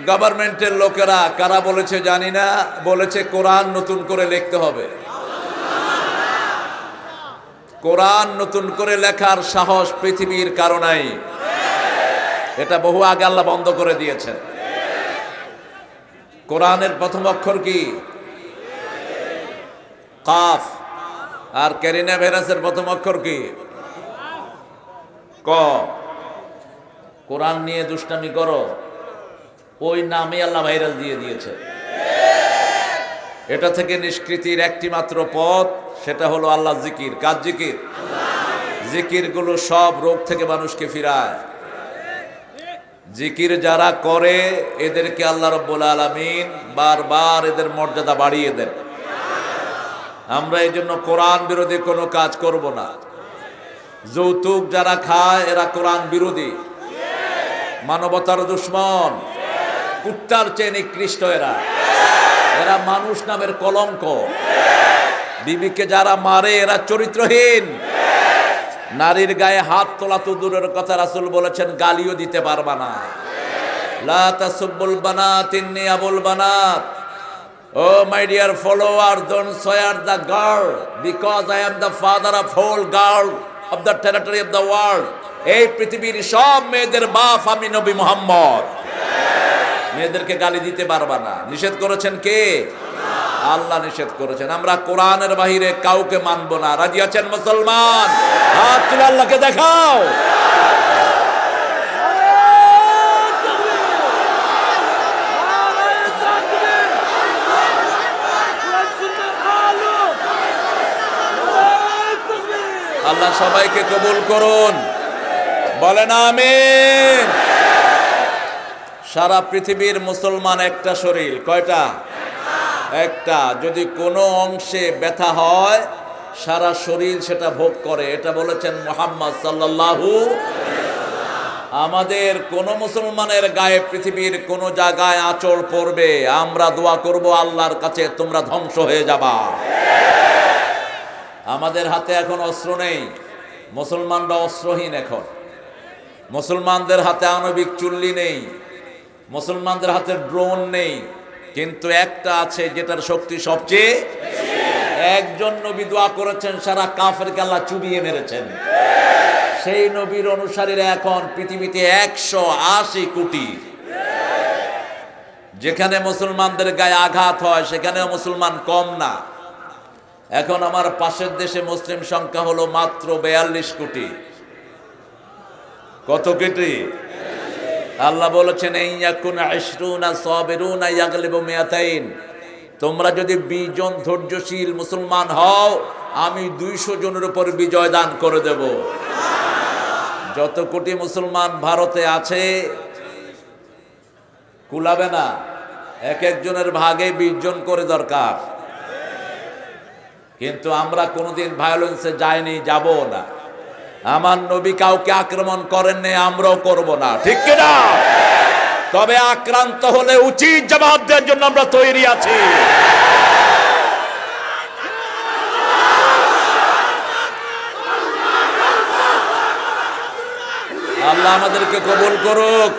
গভর্নমেন্টের লোকেরা কারা বলেছে জানি না, বলেছে কোরআন নতুন করে লিখতে হবে। কোরআন নতুন করে লেখার সাহস পৃথিবীর কারো নাই। এটা বহু আগে আল্লাহ বন্ধ করে দিয়েছেন। কোরআনের প্রথম অক্ষর কি? কাফ। আর করোনা ভাইরাসের প্রথম অক্ষর কি? ক। কোরআন নিয়ে দুষ্টামি করো, ওই নামে আল্লাহ ভাইরাস দিয়ে দিয়েছে। এটা থেকে নিষ্কৃতির একটি মাত্র পথ, সেটা হলো আল্লাহ জিকির। কার জিকির? জিকির গুলো সব রোগ থেকে মানুষকে ফিরায়। জিকির যারা করে এদেরকে আল্লাহ রাব্বুল আলামিন বারবার এদের মর্যাদা বাড়িয়ে দেন। আমরা এই জন্য কোরআন বিরোধী কোনো কাজ করব না। যৌতুক যারা খায় এরা কোরআন বিরোধী, মানবতার দুশ্মন, কুত্তার চেয়ে নিকৃষ্ট। এরা মানুষ নামের কলঙ্ক। বিবিকে যারা মারে এরা চরিত্রহীন। নারীর গায়ে হাত তোলা তো দূরের কথা, রাসূল বলেছেন গালিও দিতে পারবা না। লা তাসুব্বুল বানাত ইন্নী Abul বানাত। Oh my dear follower, don't swear the girl because I am the father of whole girl of the territory of the world. এই পৃথিবীর সব মেয়েদের বাপ আমি নবী মুহাম্মদ। মেয়েদেরকে গালি দিতে পারবা না। নিষেধ করেছেন কে? আল্লাহ নিষেধ করেছেন। আমরা কোরআনের বাহিরে কাউকে মানব না। রাজি আছেন মুসলমান? হাত তুলে আল্লাহকে দেখাও। আল্লাহ সবাইকে কবুল করুন, বলেন আমিন। সারা পৃথিবীর মুসলমান একটা শরীর। কয়টা? একটা। যদি কোনো অংশে ব্যথা হয় সারা শরীর সেটা ভোগ করে। এটা বলেছেন মুহাম্মদ সাল্লাল্লাহু। আমাদের কোন মুসলমানের গায়ে পৃথিবীর কোন জায়গায় আঁচড় পড়বে, আমরা দোয়া করব আল্লাহর কাছে তোমরা ধ্বংস হয়ে যাবা। আমাদের হাতে এখন অস্ত্র নেই, মুসলমানরা অস্ত্রহীন। এখন মুসলমানদের হাতে আণবিক চুল্লি নেই, মুসলমানদের হাতে ড্রোন নেই, কিন্তু একটা আছে যেটার শক্তি সবচেয়ে। একজন নবী দোয়া করেছেন, সারা কাফেরকে আল্লাহ চুবিয়ে মেরেছেন। সেই নবীর অনুসারীরা এখন পৃথিবীতে 180 কোটি। যেখানে মুসলমানদের গায়ে আঘাত হয় সেখানেও মুসলমান কম না। এখন আমার পাশের দেশে মুসলিম সংখ্যা হলো মাত্র 42 কোটি। কত কোটি? আল্লাহ বলেছেন ইয়াকুন 20 সাবিরুনা ইয়াগলিবু 200। তোমরা যদি 20 জন ধৈর্যশীল মুসলমান হও, আমি 200 জনের উপর বিজয় দান করে দেব। যত কোটি মুসলমান ভারতে আছে কুলাবে না। এক একজনের ভাগে 20 জন করে দরকার। কিন্তু আমরা কোনোদিন ভায়োলেন্সে যাইনি, যাবো না। আমার নবী কাউকে আক্রমণ করেননি, আমরাও করব না, ঠিক কিনা? তবে আক্রান্ত হলে উচিত জবাব দেওয়ার জন্য আমরা তৈরি আছি। আল্লাহ আমাদেরকে কবুল করুক।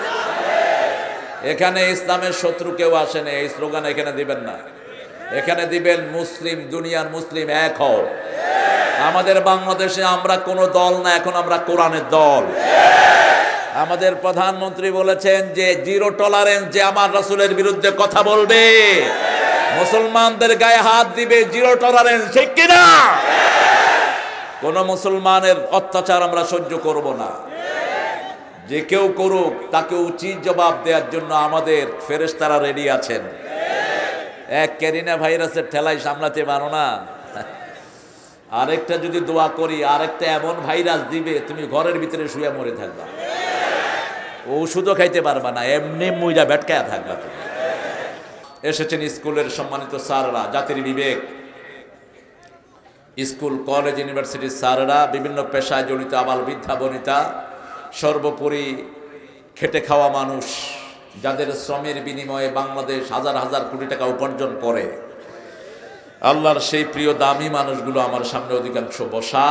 এখানে ইসলামের শত্রু কেউ আসেনি, এই স্লোগান এখানে দিবেন না। এখানে দিবেন মুসলিম, দুনিয়ার মুসলিম এক হও। আমাদের বাংলাদেশে আমরা কোনো দল না, এখন আমরা কোরআনের দল। আমাদের প্রধানমন্ত্রী বলেছেন যে জিরো টলারেন্স, যে আমার রাসূলের বিরুদ্ধে কথা বলবে, মুসলমানদের গায়ে হাত দিবে, জিরো টলারেন্স, ঠিক কিনা? কোন মুসলমানের অত্যাচার আমরা সহ্য করব না। যে কেউ করুক তাকে উচিত জবাব দেওয়ার জন্য আমাদের ফেরেশতারা রেডি আছেন। এক করোনা ভাইরাসের ঠেলায় সামলাতে পারো না, আরেকটা যদি দোয়া করি আরেকটা এমন ভাইরাস দিবে তুমি ঘরের ভিতরে শুয়ে মরে থাকবা, ওষুধও খাইতে পারবা না, এমনি মুইরা বেটকায়া থাকবা তুমি। এসেছেন স্কুলের সম্মানিত স্যাররা, জাতির বিবেক, স্কুল কলেজ ইউনিভার্সিটির স্যাররা, বিভিন্ন পেশায় জড়িত আবাল বৃদ্ধা বনিতা, সর্বোপরি খেটে খাওয়া মানুষ, যাদের শ্রমের বিনিময়ে বাংলাদেশ হাজার হাজার কোটি টাকা উপার্জন করে। আল্লাহর সেই প্রিয় দামি মানুষগুলো আমার সামনে অধিকাংশ বসা।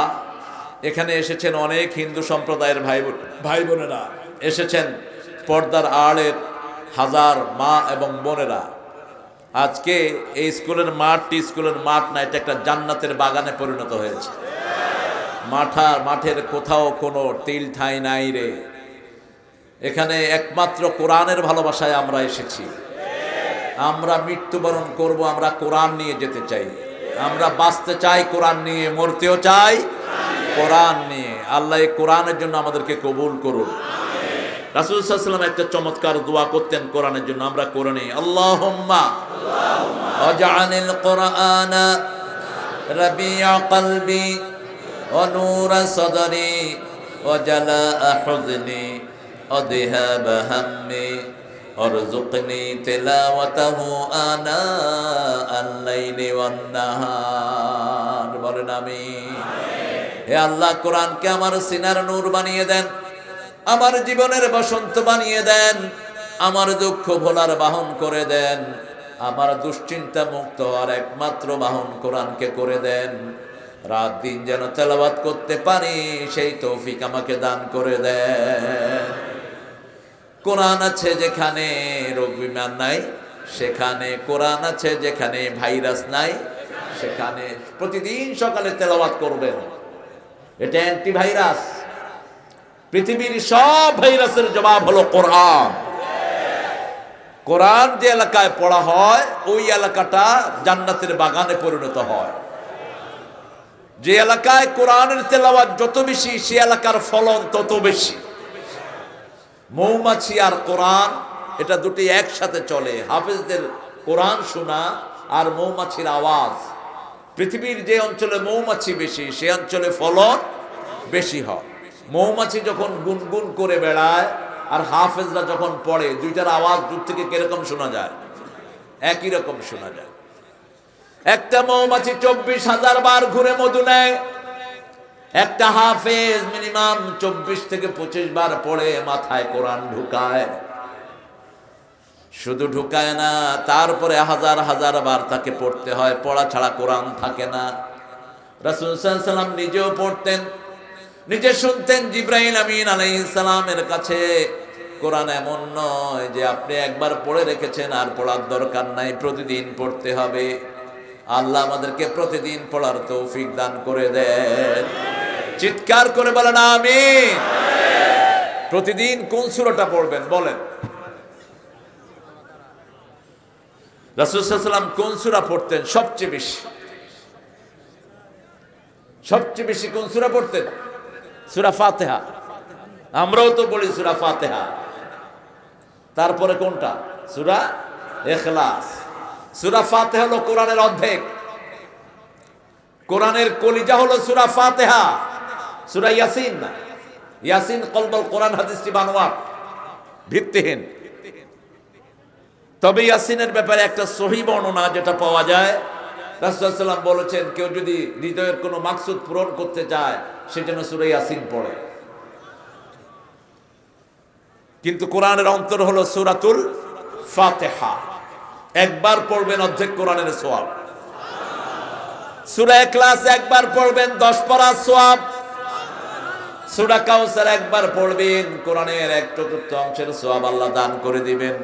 এখানে এসেছেন অনেক হিন্দু সম্প্রদায়ের ভাই বোনেরা, এসেছেন পর্দার আড়ের হাজার মা এবং বোনেরা, আজকে এই স্কুলের মাঠ না, এটা একটা জান্নাতের বাগানে পরিণত হয়েছে। মাঠের কোথাও কোনো তিল ঠাঁই নাই রে। এখানে একমাত্র কোরআনের ভালোবাসায় আমরা এসেছি। আমরা মৃত্যুবরণ করব, আমরা কোরআন নিয়ে যেতে চাই। আমরা বাঁচতে চাই কোরআন নিয়ে, মরতেও চাই কোরআন নিয়ে। আল্লাহ এই কোরআনের জন্য আমাদেরকে কবুল করুন। রাসূল সাল্লাল্লাহু আলাইহি ওয়াসাল্লাম একটা চমৎকার দোয়া করতেন কোরআনের জন্য, আমরা করে নিই। আল্লাহুম্মা ওয়াজআলিল কোরআনা রাবি'a কলবি ওয়া নূরা সাদরি ওয়া জালা'a হুজনি ওয়া যিহাবা হাম্মি ওয়ারযুকনি তিলাওয়াতাহু আনা আল-লাইলি ওয়ান-নাহার। বলেন আমিন। হে আল্লাহ, কোরআনকে আমার সিনার নূর বানিয়ে দেন, আমার জীবনের বসন্ত বানিয়ে দেন, আমার দুঃখ ভোলার বাহন করে দেন, আমার দুশ্চিন্তা মুক্ত আর একমাত্র বাহন কোরআনকে করে দেন। রাত দিন যেন তেলাওয়াত করতে পারি সেই তৌফিক আমাকে দান করে দেন। কোরআন আছে যেখানে রোগ বিমার নাই সেখানে, কোরআন আছে যেখানে ভাইরাস নাই সেখানে। প্রতিদিন সকালে তেলাওয়াত করবেন, এটা অ্যান্টিভাইরাস। পৃথিবীর সব ভাইরাসের জবাব হলো কোরআন। কোরআন যে এলাকায় পড়া হয় ওই এলাকাটা জান্নাতের বাগানে পরিণত হয়। যে এলাকায় কোরআনের তেলাওয়াত যত বেশি সে এলাকার ফলন তত বেশি। মৌমাছি আর কোরআন এটা দুটি একসাথে চলে। হাফেজদের কোরআন শোনা আর মৌমাছির আওয়াজ। পৃথিবীর যে অঞ্চলে মৌমাছি বেশি সে অঞ্চলে ফলন বেশি হয়। মৌমাছি যখন গুনগুন করে বেড়ায় আর হাফেজরা যখন পড়ে, দুইটার আওয়াজ দূর থেকে কিরকম শোনা যায়? একই রকম শোনা যায়। একটা মৌমাছি 24,000 বার ঘুরে মধু নেয়, একটা হাফেজ মিনিমাম 24 থেকে 25 বার পড়ে মাথায় কোরআন ঢুকায়। শুধু ঢুকায় না, তারপরে হাজার হাজার বার তাকে পড়তে হয়, পড়া ছাড়া কোরআন থাকে না। রাসূল সাল্লাল্লাহু আলাইহি ওয়াসাল্লাম নিজেও পড়তেন, নিজে শুনতেন জিবরাইল আমিন আলাইহিস সালামের কাছে। কোরআন এমন নয় যে আপনি একবার পড়ে রেখেছেন আর পড়ার দরকার নাই, প্রতিদিন পড়তে হবে। আল্লাহ আমাদেরকে প্রতিদিন পড়ার তৌফিক দান করে দেন। চিৎকার করে বলেন আমিন। প্রতিদিন কোন সূরাটা পড়বেন বলেন? রাসূল সাল্লাল্লাহু আলাইহি ওয়াসাল্লাম কোন সূরা পড়তেন সবচেয়ে বেশি? সবচেয়ে বেশি কোন সূরা পড়তেন? সূরা ফাতিহা। আমরাও তো পড়ি সূরা ফাতিহা। তারপরে কোনটা? সূরা ইখলাস। সূরা ফাতিহা হলো কোরআনের অর্ধেক। কোরআনের কলিজা হলো সূরা ফাতিহা। সূরা ইয়াসিন না, ইয়াসিন কলবুল কোরআন, হাদিসটি বানোয়াট, ভিত্তিহীন। তবে ইয়াসিনের ব্যাপারে একটা সহিহ বর্ণনা যেটা পাওয়া যায়, রাসূল সাল্লাল্লাহু আলাইহি ওয়াসাল্লাম বলেছেন কেউ যদি হৃদয়ের কোনো মাকসুদ পূরণ করতে চায় সেজন্য সূরা ইয়াসিন পড়ে। কিন্তু কোরআনের অন্তর হলো সূরাতুল ফাতিহা। একবার পড়বেন অর্ধেক কোরআনের সওয়াব। সূরা ইখলাস একবার পড়বেন 10 পারা সওয়াব। সূরা কাউসার একবার পড়বেন, কোরআনের 1/4 অংশের সওয়াব আল্লাহ দান করে দিবেন।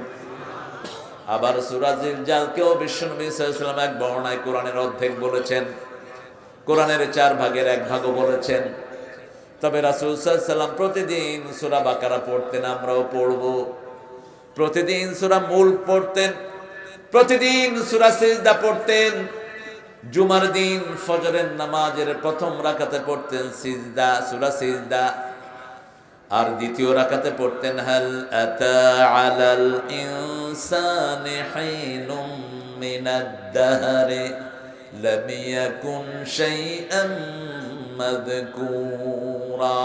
আবার সূরা জিলজালকেও বিশ্বনবী সাল্লাল্লাহু আলাইহি ওয়াসাল্লাম এক বর্ণনায় কোরআনের অর্ধেক বলেছেন, কোরআনের 4 ভাগের 1 ভাগও বলেছেন। তবে রাসূল সাল্লাল্লাহু আলাইহি ওয়াসাল্লাম প্রতিদিন সূরা বাকারা পড়তেন, আমরাও পড়ব। প্রতিদিন সূরা মুলক পড়তেন, প্রতিদিন সূরা সিজদা পড়তেন। জুমার দিন ফজরের নামাজের প্রথম রাকাতে পড়তেন সিজদা, সূরা সিজদা। আর দ্বিতীয় রাকাতে পড়তেন হাল আতা আলাল ইনসানি হিনুম মিনাদ দাহরি লাম ইয়াকুন শাইআম মাযকুরা।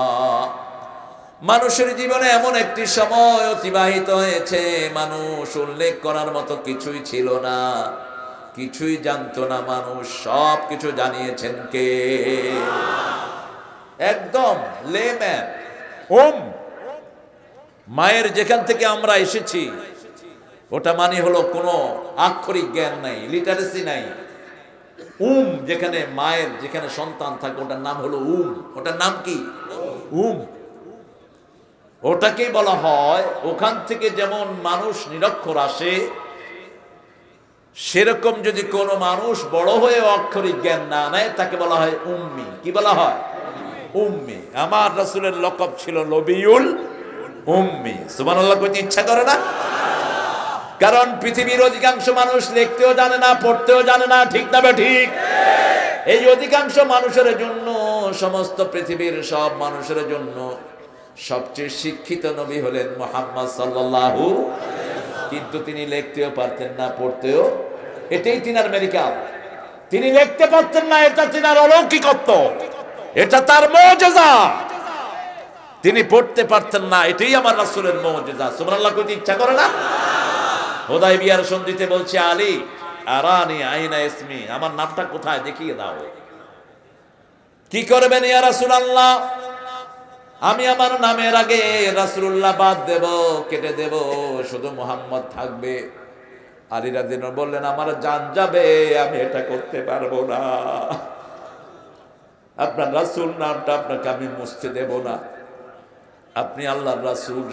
মানুষের জীবনে এমন একটি সময় অতিবাহিত হয়েছে মানুষ উল্লেখ করার মতো কিছুই ছিল না, কিছুই জানতো না মানুষ, সব কিছু জানিয়েছেন কে? একদম লেম্যান। মায়ের যেখান থেকে আমরা এসেছি ওটা মানে হলো কোনো আক্ষরিক জ্ঞান নাই, লিটারেসি নাই। যেখানে মায়ের যেখানে সন্তান থাকে ওটার নাম হলো ওটার নাম কি? ওটাকেই বলা হয়, ওখান থেকে যেমন মানুষ নিরক্ষর আসে, সেরকম যদি কোনো মানুষ বড় হয়ে অক্ষরিক জ্ঞান না নেয় তাকে বলা হয় উম্মি। কি বলা হয়? উম্মি। আমার রাসূলের লকব ছিল নবিউল উম্মি। সুবহানাল্লাহ কইতে ইচ্ছা করে না? কারণ পৃথিবীর অধিকাংশ মানুষ লিখতেও জানে না, পড়তেও জানে না, ঠিক না ঠিক? এই অধিকাংশ মানুষের জন্য, সমস্ত পৃথিবীর সব মানুষের জন্য সবচেয়ে শিক্ষিত নবী হলেন মুহাম্মদ সাল্লাল্লাহু। কিন্তু তিনি লিখতেও পারতেন না, পড়তেও, এটাই তিনার মেডিকেল। তিনি লিখতে পারতেন না, এটা তিনার অলৌকিকত্ব, এটা তার মুজিজা। তিনি পড়তে পারতেন না, এটাই আমার রাসূলের মুজিজা। সুবহানাল্লাহ কইতে ইচ্ছা করে না? হুদায়বিয়ার সন্ধিতে বলছে, আলী আরানি আইনা ইসমি, আমার নামটা কোথায় দেখিয়ে দাও। কি করবেন ইয়া রাসূলুল্লাহ? আমি আমার নামের আগে রাসূলুল্লাহ বাদ দেব, কেটে দেব, শুধু মুহাম্মদ থাকবে। আলী রাদিয়াল্লাহু বললেন, আমার জান যাবে, আমি এটা করতে পারবো না। আপনার রাসূল নামটা আপনাকে আমি মুছতে দেব না। আপনি আল্লাহর রাসূল,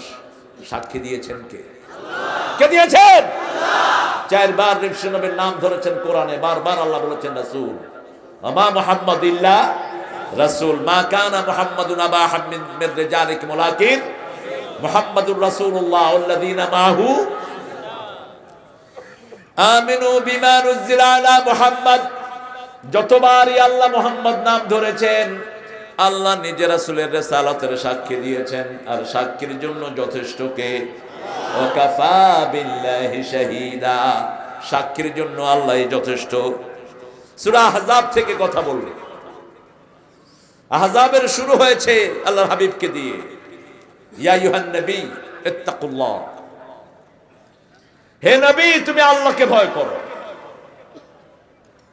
সাক্ষী দিয়েছেন কে? কে দিয়েছেন? চারবার নবীর নাম ধরেছেন কোরআনে, বারবার আল্লাহ বলেছেন রাসূল। আমা মুহাম্মদ ইল্লা রাসূল, মা কানা মুহাম্মাদুন আবা আহাদ মিন রিজালিকুম ওয়ালাকিন মুহাম্মাদুর রাসূলুল্লাহ ওয়াল্লাযীনা মাহু আমিনু বিমা নুজিলা আলা মুহাম্মদ। যতবারই আল্লাহ মুহাম্মদ নাম ধরেছেন, আল্লাহ নিজে রাসূলের রিসালাতের সাক্ষী দিয়েছেন। আর সাক্ষীর জন্য যথেষ্ট কে? ওয়াকাফা বিল্লাহি শাহীদা, সাক্ষীর জন্য আল্লাহই যথেষ্ট। সূরা আহজাব থেকে কথা বললেন। আহজাবের শুরু হয়েছে আল্লাহর হাবিবকে দিয়ে, ইয়া আইয়ুহান নবী ইত্তাকুল্লাহ, হে নবী তুমি আল্লাহকে ভয় করো।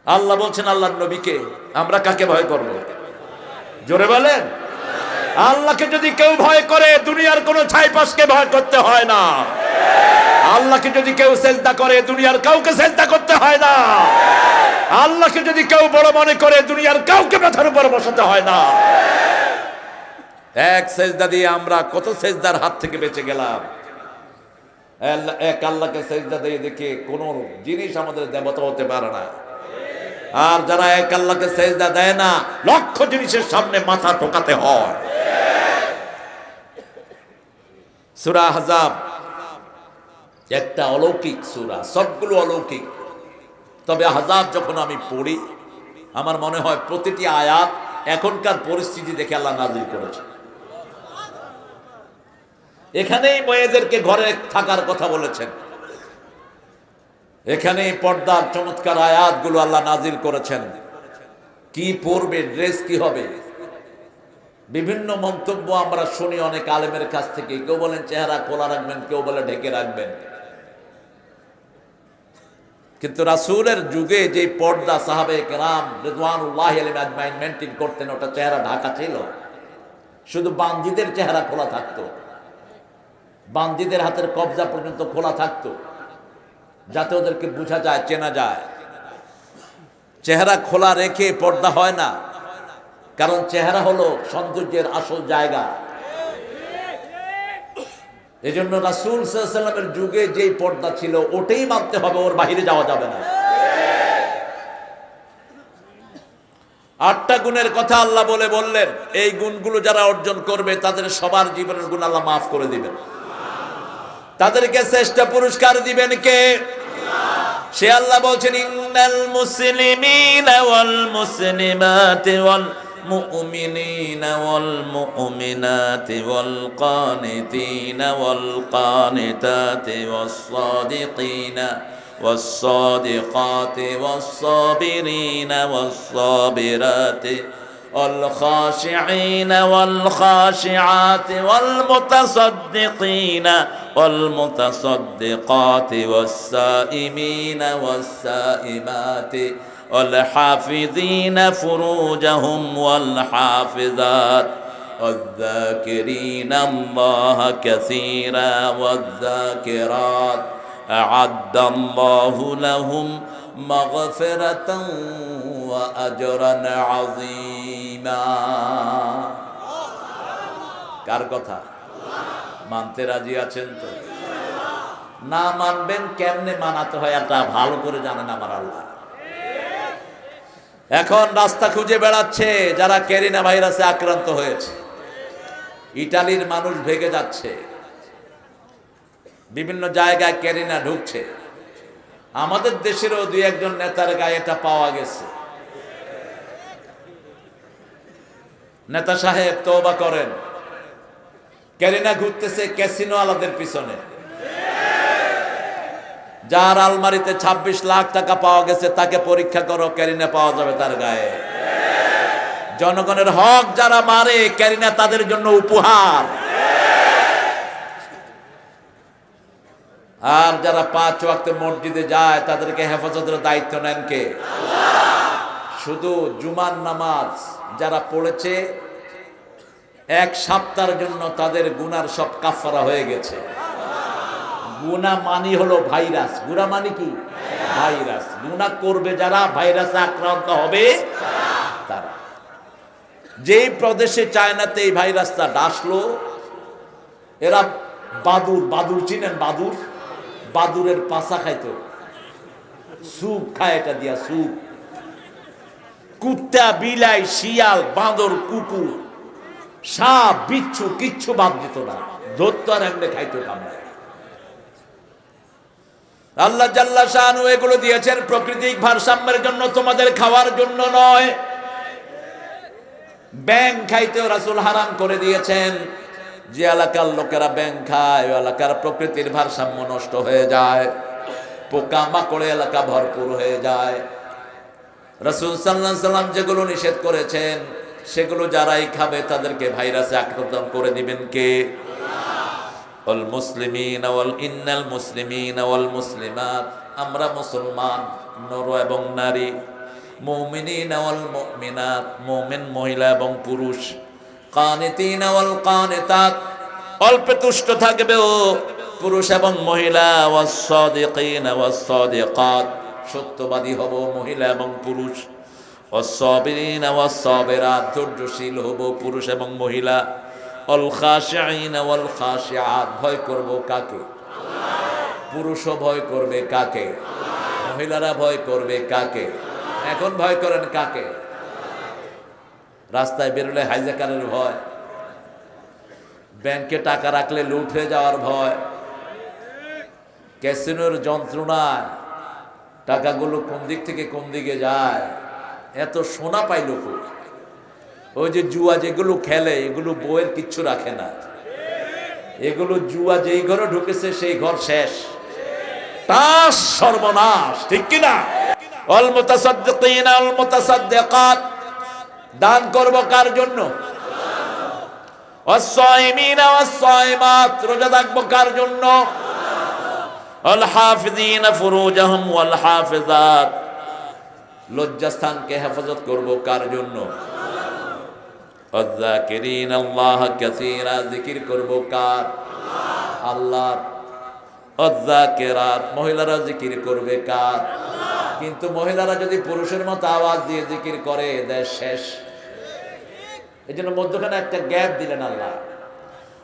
আল্লাহ বলছেন আল্লাহর নবীকে, আমরা কাকে ভয় করব? জোরে বলেন। আল্লাহকে যদি কেউ ভয় করে, দুনিয়ার কোন ছাইপাশকে ভয় করতে হয় না। আল্লাহকে যদি কেউ সেজদা করে, দুনিয়ার কাউকে সেজদা করতে হয় না। আল্লাহকে যদি কেউ বড় মনে করে, দুনিয়ার কাউকে মাথার উপর বসাতে হয় না। এক সেজদা দিয়ে আমরা কত সেজদার হাত থেকে বেঁচে গেলাম। এক আল্লাহকে সেজদা দিয়ে দেখে কোন জিনিস আমাদের দেবতা হতে পারে না। আর যারা এক আল্লাহকে সেজদা দেয় না, লক্ষ জিনিসের সামনে মাথা ঠোকাতে হয়। সূরা আহজাব একটা অলৌকিক সূরা, সবগুলো অলৌকিক। তবে আহজাব যখন আমি পড়ি, আমার মনে হয় প্রতিটি আয়াত এখনকার পরিস্থিতি দেখে আল্লাহ নাযিল করেছে। এখানেই মেয়েদেরকে ঘরে থাকার কথা বলেছেন, এখানেই পর্দার চমৎকার আয়াতগুলো আল্লাহ নাযিল করেছেন। কি পরবে, ড্রেস কি হবে, বিভিন্ন মন্তব্য আমরা শুনি অনেক আলেমের কাছ থেকে। কেউ বলেন চেহারা খোলা রাখবেন, কেউ বলে ঢেকে রাখবেন। কিন্তু রাসূলের যুগে যে পর্দা সাহাবে কেরাম রিদওয়ানুল্লাহি আলাইহিম আজমাইন মেইনটেইন করতেন, ওটা চেহারা ঢাকা ছিল। শুধু বান্দিদের চেহারা খোলা থাকতো, বান্দিদের হাতের কবজা পর্যন্ত খোলা থাকতো, যাতে ওদেরকে বোঝা যায়, চেনা যায়। চেহারা খোলা রেখে পর্দা হয় না, কারণ চেহারা হলো সৌন্দর্যের আসল জায়গা। এই জন্য রাসূল সাল্লাল্লাহু আলাইহি ওয়াসাল্লামের যুগে যেই পর্দা ছিল ওটাই মানতে হবে, ওর বাইরে যাওয়া যাবে না। 8টা গুণের কথা আল্লাহ বললেন, এই গুণগুলো যারা অর্জন করবে তাদের সবার জীবনের গুণ আল্লাহ মাফ করে দিবেন। তাদেরকে শ্রেষ্ঠ পুরস্কার দিবেন কে? সে আল্লাহ বলছেন, ইন্নাল মুসলিমিনা ওয়াল মুসলিমাতি ওয়াল মুমিনিনা ওয়াল মুমিনাতি ওয়াল কানিতিনা ওয়াল কানিতাতি ওয়াস সাদিকিনা ওয়াস সাদিকাতি ওয়াস সাবিরিনা ওয়াস সাবিরাতি والخاشعين والخاشعات والمتصدقين والمتصدقات والسائمين والسائمات والحافظين فروجهم والحافظات والذاكرين الله كثيرا والذاكرات أعد الله لهم مغفرة وأجرا عظيما। কার কথা? মানতে রাজি আছেন তো? না মানবেন কেমনে মানাতে হয় এটা ভালো করে জানেন আমার আল্লাহ। এখন রাস্তা খুঁজে বেড়াচ্ছে যারা ক্যারিনা ভাইরাসে আক্রান্ত হয়েছে। ইটালির মানুষ ভেগে যাচ্ছে, বিভিন্ন জায়গায় ক্যারিনা ঢুকছে। আমাদের দেশেরও দুই একজন নেতার গায়ে এটা পাওয়া গেছে। নেতা সাহেব তওবা করেন, ক্যারিনা ঘুরতেছে ক্যাসিনো আলাদের পিছনে। যার আলমারিতে 26 লাখ টাকা পাওয়া গেছে তাকে পরীক্ষা করো, ক্যারিনা পাওয়া যাবে তার গায়ে। জনগণের হক যারা মারে, ক্যারিনা তাদের জন্য উপহার। আর যারা 5 ওয়াক্ত মসজিদে যায় তাদেরকে হেফাজতের দায়িত্ব নেন কে? শুধু জুমার নামাজ যারা পড়েছে 1 সপ্তাহের জন্য তাদের গুনার সব কাফারা হয়ে গেছে। গুনাহ মানি হলো ভাইরাস। গুনাহ মানি কি? ভাইরাস। গুনাহ করবে যারা, ভাইরাসে আক্রান্ত হবে তারা। যেই প্রদেশে চায়নাতে এই ভাইরাসটা ডাসলো, এরা বাদুর চিনেন? বাদুরের পাছা খাইতো, স্যুপ খায় এটা দিয়া, স্যুপ। কুত্তা, বিলাই, শিয়াল, বাঁদর, কুকুর, সাপ, বিচ্ছু কিচ্ছু বাদ দিত না, ধরতো আর এমনি খাইতো কামড়ায়। আল্লাহ জাল্লা শানু এগুলো দিয়েছেন প্রাকৃতিক ভারসাম্যের জন্য, তোমাদের খাওয়ার জন্য নয়। ব্যাঙ খাইতেও রাসূল হারাম করে দিয়েছেন। যে এলাকার লোকেরা ব্যাঙ খায় ওই এলাকার প্রকৃতির ভারসাম্য নষ্ট হয়ে যায়, পোকা মাকড়ে এলাকা ভরপুর হয়ে যায়। রাসূল সাল্লাল্লাহু আলাইহি সাল্লাম যেগুলো নিষেধ করেছেন সেগুলো যারাই খাবে তাদেরকে ভাইরাসে আক্রান্ত করে দিবেন কে? আল মুসলিমিন ওয়াল ইন্নাল মুসলিমিন ওয়াল মুসলিমাত, আমরা মুসলমান নর এবং নারী, মুমিনিন ওয়াল মুমিনাত, মুমিন মহিলা এবং পুরুষ, কানিতিন ওয়াল কানিতাত, অল্পে তুষ্ট থাকবে ও পুরুষ এবং মহিলা, ওয়াস সাদিকিন ওয়াস সাদিকাত, সত্যবাদী হব মহিলা এবং পুরুষ, ওয়াস সাবিরিন ওয়াস সাবিরাত, ধৈর্যশীল হব পুরুষ এবং মহিলা, অল খাশিঈন ওয়াল খাশিআত, ভয় করব কাকে? পুরুষও ভয় করবে কাকে? মহিলারা ভয় করবে কাকে? এখন ভয় করেন কাকে? রাস্তায় বেরোলে হাইজ্যাকারের ভয়, ব্যাংকে টাকা রাখলে লুট হয়ে যাওয়ার ভয়, ক্যাসিনোর যন্ত্রণায় টাকাগুলো কোন দিক থেকে কোন দিকে যায়, এত সোনা পাইল কই? ওই যে জুয়া যেগুলো খেলে এগুলো বইয়ের কিচ্ছু রাখে না, এগুলো জুয়া যেই ঘরে ঢুকেছে সেই ঘর শেষ, তাস সর্বনাশ, ঠিক কিনা? অল মুতাসাদ্দিকিন আল মুতাসাদ্দিকাত, দান করব কার জন্য? ওয়াস-সাইমিন ওয়াস-সাইমাত, রোজা রাখবো কার জন্য? আল হাফিজিন ফুরুজাহুম ওয়াল হাফিজাত, লজ্জাস্থানকে হেফাজত করব কার জন্য? আয-যাকিরিন আল্লাহ কাসীরা, জিকির করব কার? আল্লাহর। আয-যাকিরাত, মহিলারা জিকির করবে কার? কিন্তু মহিলারা যদি পুরুষের মতো আওয়াজ দিয়ে জিকির করে দেশ শেষ। এই জন্য মধ্যখানে একটা গ্যাপ দিলেন আল্লাহ।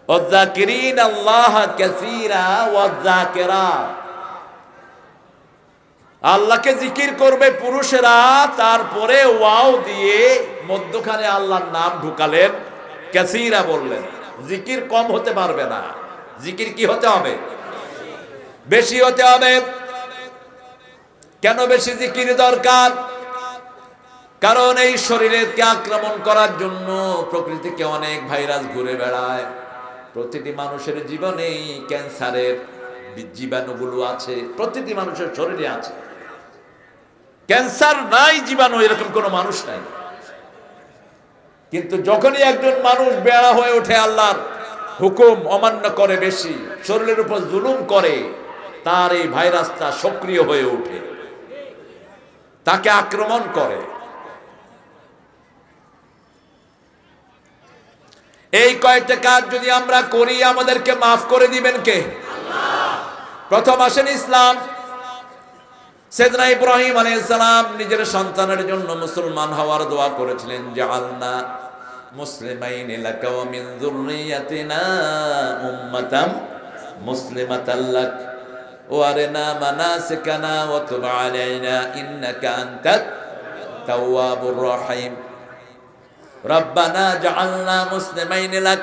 আয-যাকিরিন আল্লাহ কাসীরা ওয়ায-যাকিরাত, আল্লাহকে জিকির করবে পুরুষেরা, তারপরে ওয়াও দিয়ে মধ্যখানে আল্লাহর নাম ঢুকালেন, কাসীরা বললেন। জিকির কম হতে পারবে না, জিকির কি হতে হবে? বেশি হতে হবে। কেন বেশি জিকির দরকার? কারণ এই শরীরকে আক্রমণ করার জন্য প্রকৃতিকে অনেক ভাইরাস ঘুরে বেড়ায়। প্রতিটি মানুষের জীবনেই ক্যান্সারের জীবাণুগুলো আছে, প্রতিটি মানুষের শরীরে আছে। ক্যান্সার নাই জীবাণু এরকম কোন মানুষ নাই। কিন্তু যখনই একজন মানুষ বেড়া হয়ে ওঠে, আল্লাহর হুকুম অমান্য করে, বেশি শরীরের উপর জুলুম করে, তার এই ভাইরাসটা সক্রিয় হয়ে ওঠে, তাকে আক্রমণ করে। এই কয়েকটা কাজ যদি আমরা করি আমাদেরকে মাফ করে দিবেন কে? প্রথম আসেন ইসলাম। সাইয়েদনা ইব্রাহিম আলাইহিস সালাম নিজের সন্তানের জন্য মুসলমান হওয়ার দোয়া করেছিলেন, জাআলনা মুসলিমাইন লাকা ওয়া মিন যুররিয়াতিনা উম্মাতাম মুসলিমাতাল লাক ওয়া আরিনা মানাসিকানা ওয়া তুব আলাইনা ইন্নাকা আনতাত তাওয়াবুর রহিম। রব্বানা জাআলনা মুসলিমাইন লাক,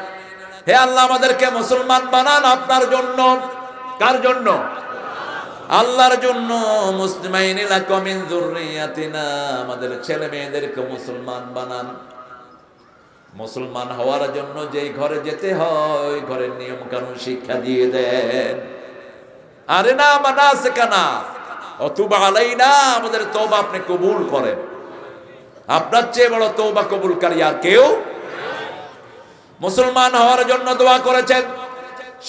হে আল্লাহ আমাদেরকে মুসলমান বানান আপনার জন্য। কার জন্য? আল্লাহর জন্য। মুসলিমাইন লাক ওয়া মিন যুররিয়াতিনা, আমাদের ছেলে মেয়েদেরকে মুসলমান বানান। মুসলমান হওয়ার জন্য যেই ঘরে যেতে হয় ঘরের নিয়ম কানুন শিক্ষা দিয়ে দেন। আরিনা মানাসিকানা ওয়া তুব আলাইনা, আমাদের তওবা আপনি কবুল করেন। আপনার চেয়ে বড় তওবা কবুলকারী আর কেউ। মুসলমান হওয়ার জন্য দোয়া করেছেন।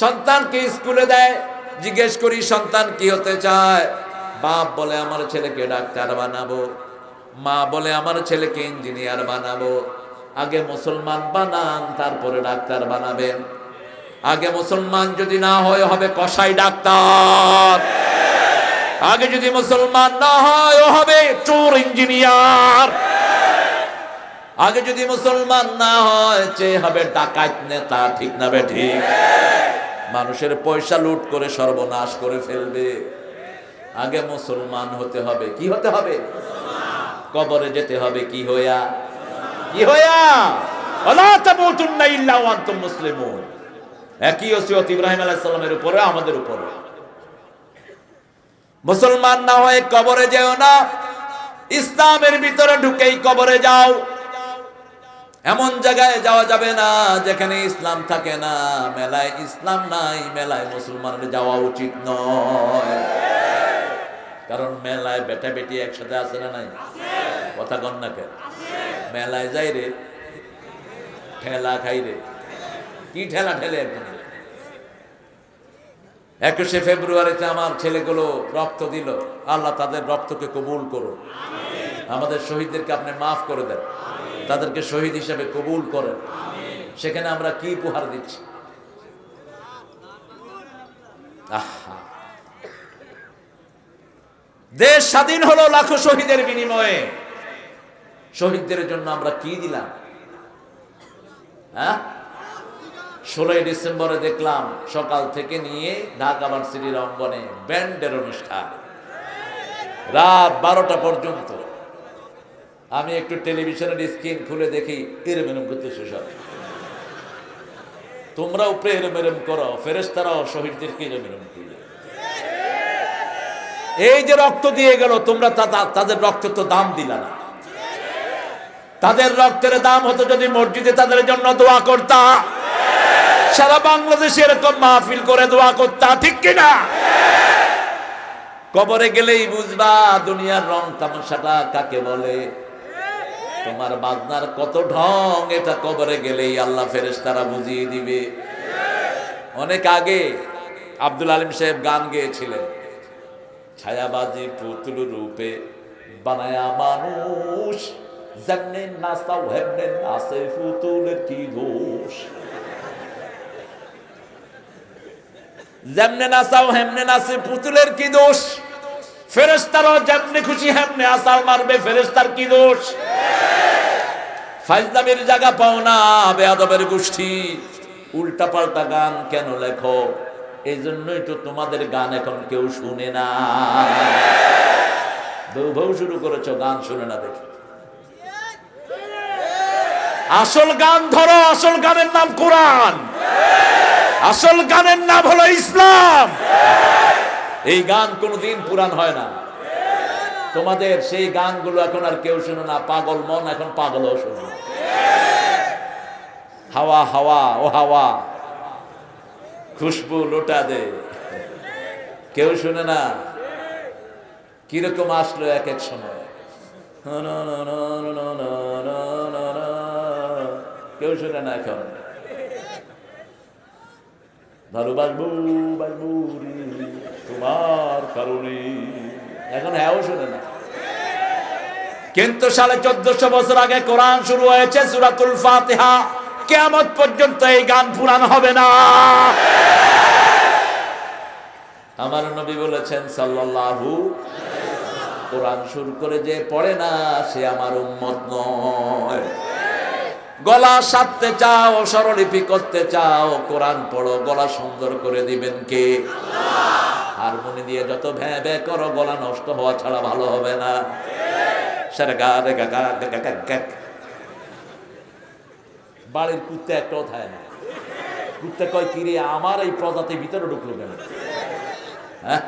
সন্তানকে স্কুলে দেয়, জিজ্ঞেস করি সন্তান কি হতে চায়? বাপ বলে আমার ছেলেকে ডাক্তার বানাবো, মা বলে আমার ছেলেকে ইঞ্জিনিয়ার বানাবো। আগে মুসলমান বানান, তারপরে ডাক্তার বানাবেন। আগে মুসলমান যদি না হয় হবে কসাই ডাক্তার। আগে যদি মুসলমান না হয় ও হবে চোর ইঞ্জিনিয়ার। আগে যদি মুসলমান না হয় চেয়ে হবে ডাকাত নেতা। ঠিক না বে ঠিক? মানুষের পয়সা লুট করে সর্বনাশ করে ফেলবে। আগে মুসলমান হতে হবে। কি হতে হবে? কবরে যেতে হবে কি হইয়া? কি হইয়া? ওয়ালা তামুতুন্না ইল্লা ওয়া আনতুম মুসলিমুন। একই ওসিয়ত ইব্রাহিম আলাইহিস সালামের উপরে আমাদের উপরে। মুসলমান না হয়ে কবরে যেও না, ইসলামের ভিতরে ঢুকেই কবরে যাও। এমন জায়গায় যাওয়া যাবে না যেখানে ইসলাম থাকে না। মেলায় ইসলাম নাই, মেলায় মুসলমানের যাওয়া উচিত নয়। কারণ মেলায় বেটা বেটি একসাথে আছে না নাই? কথা কন না কেন? মেলায় যাই রে, ঠেলা খাই রে। কি ঠেলা ঠেলে? 21শে ফেব্রুয়ারিতে আমার ছেলেগুলো রক্ত দিল। আল্লাহ তাদের রক্তকে কবুল করুন। আমাদের শহীদদেরকে আপনি মাফ করে দেন, তাদেরকে শহীদ হিসেবে কবুল করেন। সেখানে আমরা কি উপহার দিচ্ছি? দেশ স্বাধীন হলো লাখো শহীদের বিনিময়ে। শহীদদের জন্য আমরা কি দিলাম? 16 ডিসেম্বরে দেখলাম সকাল থেকে নিয়ে ঢাকা ভার্সিটির অঙ্গনে ব্যান্ডের অনুষ্ঠান, রাত 12টা পর্যন্ত। আমি একটু টেলিভিশনের স্ক্রিন খুলে দেখি এরমেরম করতে শেষ হবে। তোমরা উপরে এরমেরম করো, ফেরেশতারাও শহীদদেরকে এরমেরম করো। এই যে রক্ত দিয়ে গেল, তোমরা তাদের রক্তের তো দাম দিলা না। তাদের রক্তের দাম হতো যদি মসজিদে তাদের জন্য দোয়া করতা, সারা বাংলাদেশে এরকম মাহফিল করে দোয়া করতা। ঠিক কিনা? কবরে গেলেই বুঝবা দুনিয়ার রং তামাশাটা কাকে বলে। তোমার বাজনার কত ঢং, এটা কবরে গেলেই আল্লাহ ফেরেশতারা বুঝিয়ে দিবে। অনেক আগে আব্দুল আলিম সাহেব গান গেয়েছিলেন, ছায়াবাজি পুতুল রূপে বানায়া মানুষ, যেমনে নাচাও হেমনে নাচে পুতুলের কি দোষ। যেমনে নাচাও হেমনে নাচে পুতুলের কি দোষ। ফেরেশতারাও যেমনে খুশি হেমনে আসাল মারবে, ফেরেশতার কি দোষ? ফাইজলামির জায়গা পাও না বেয়াদবের গোষ্ঠী। উল্টা পাল্টা গান কেন লেখো? এই জন্যই তো তোমাদের গান এখন কেউ শুনে না। বউ শুরু করেছো, গান শুনে না দেখি। আসল গান ধরো, আসল গানের নাম কোরআন, আসল গানের নাম হলো ইসলাম। এই গান কোনোদিন পুরান হয় না। তোমাদের সেই গানগুলো এখন আর কেউ শুনে না। পাগল মন এখন পাগলও শুনে না। হাওয়া হাওয়া ও হাওয়া, খুশবু লোটা দে, কেউ শুনে না। কিরকম আসলো এক এক সময়, কেউ শুনে না এখন। ধরো বাজবু বাজবু তোমার কারণে, এখন হ্যাঁও শুনে না। কিন্তু 1450 বছর আগে কোরআন শুরু হয়েছে, সূরাতুল ফাতিহা। কিয়ামত পর্যন্ত এই গান পুরান হবে না। আমার নবী বলেছেন সাল্লাল্লাহু, কোরআন শুরু করে যে পড়ে না সে আমার উম্মত নয়। গলা সাধতে চাও, স্বরলিপি করতে চাও, কোরআন পড়ো, গলা সুন্দর করে দিবেন কে? হারমোনি দিয়ে যত ভ্যাঁ ভ্যাঁ করো, গলা নষ্ট হওয়া ছাড়া ভালো হবে না। বাড়ির কুত্তে একটাও থাকে না। কুত্তে কয়, কিরে আমার এই প্রজাতি ভিতরে ঢুকলো কেন? হ্যাঁ,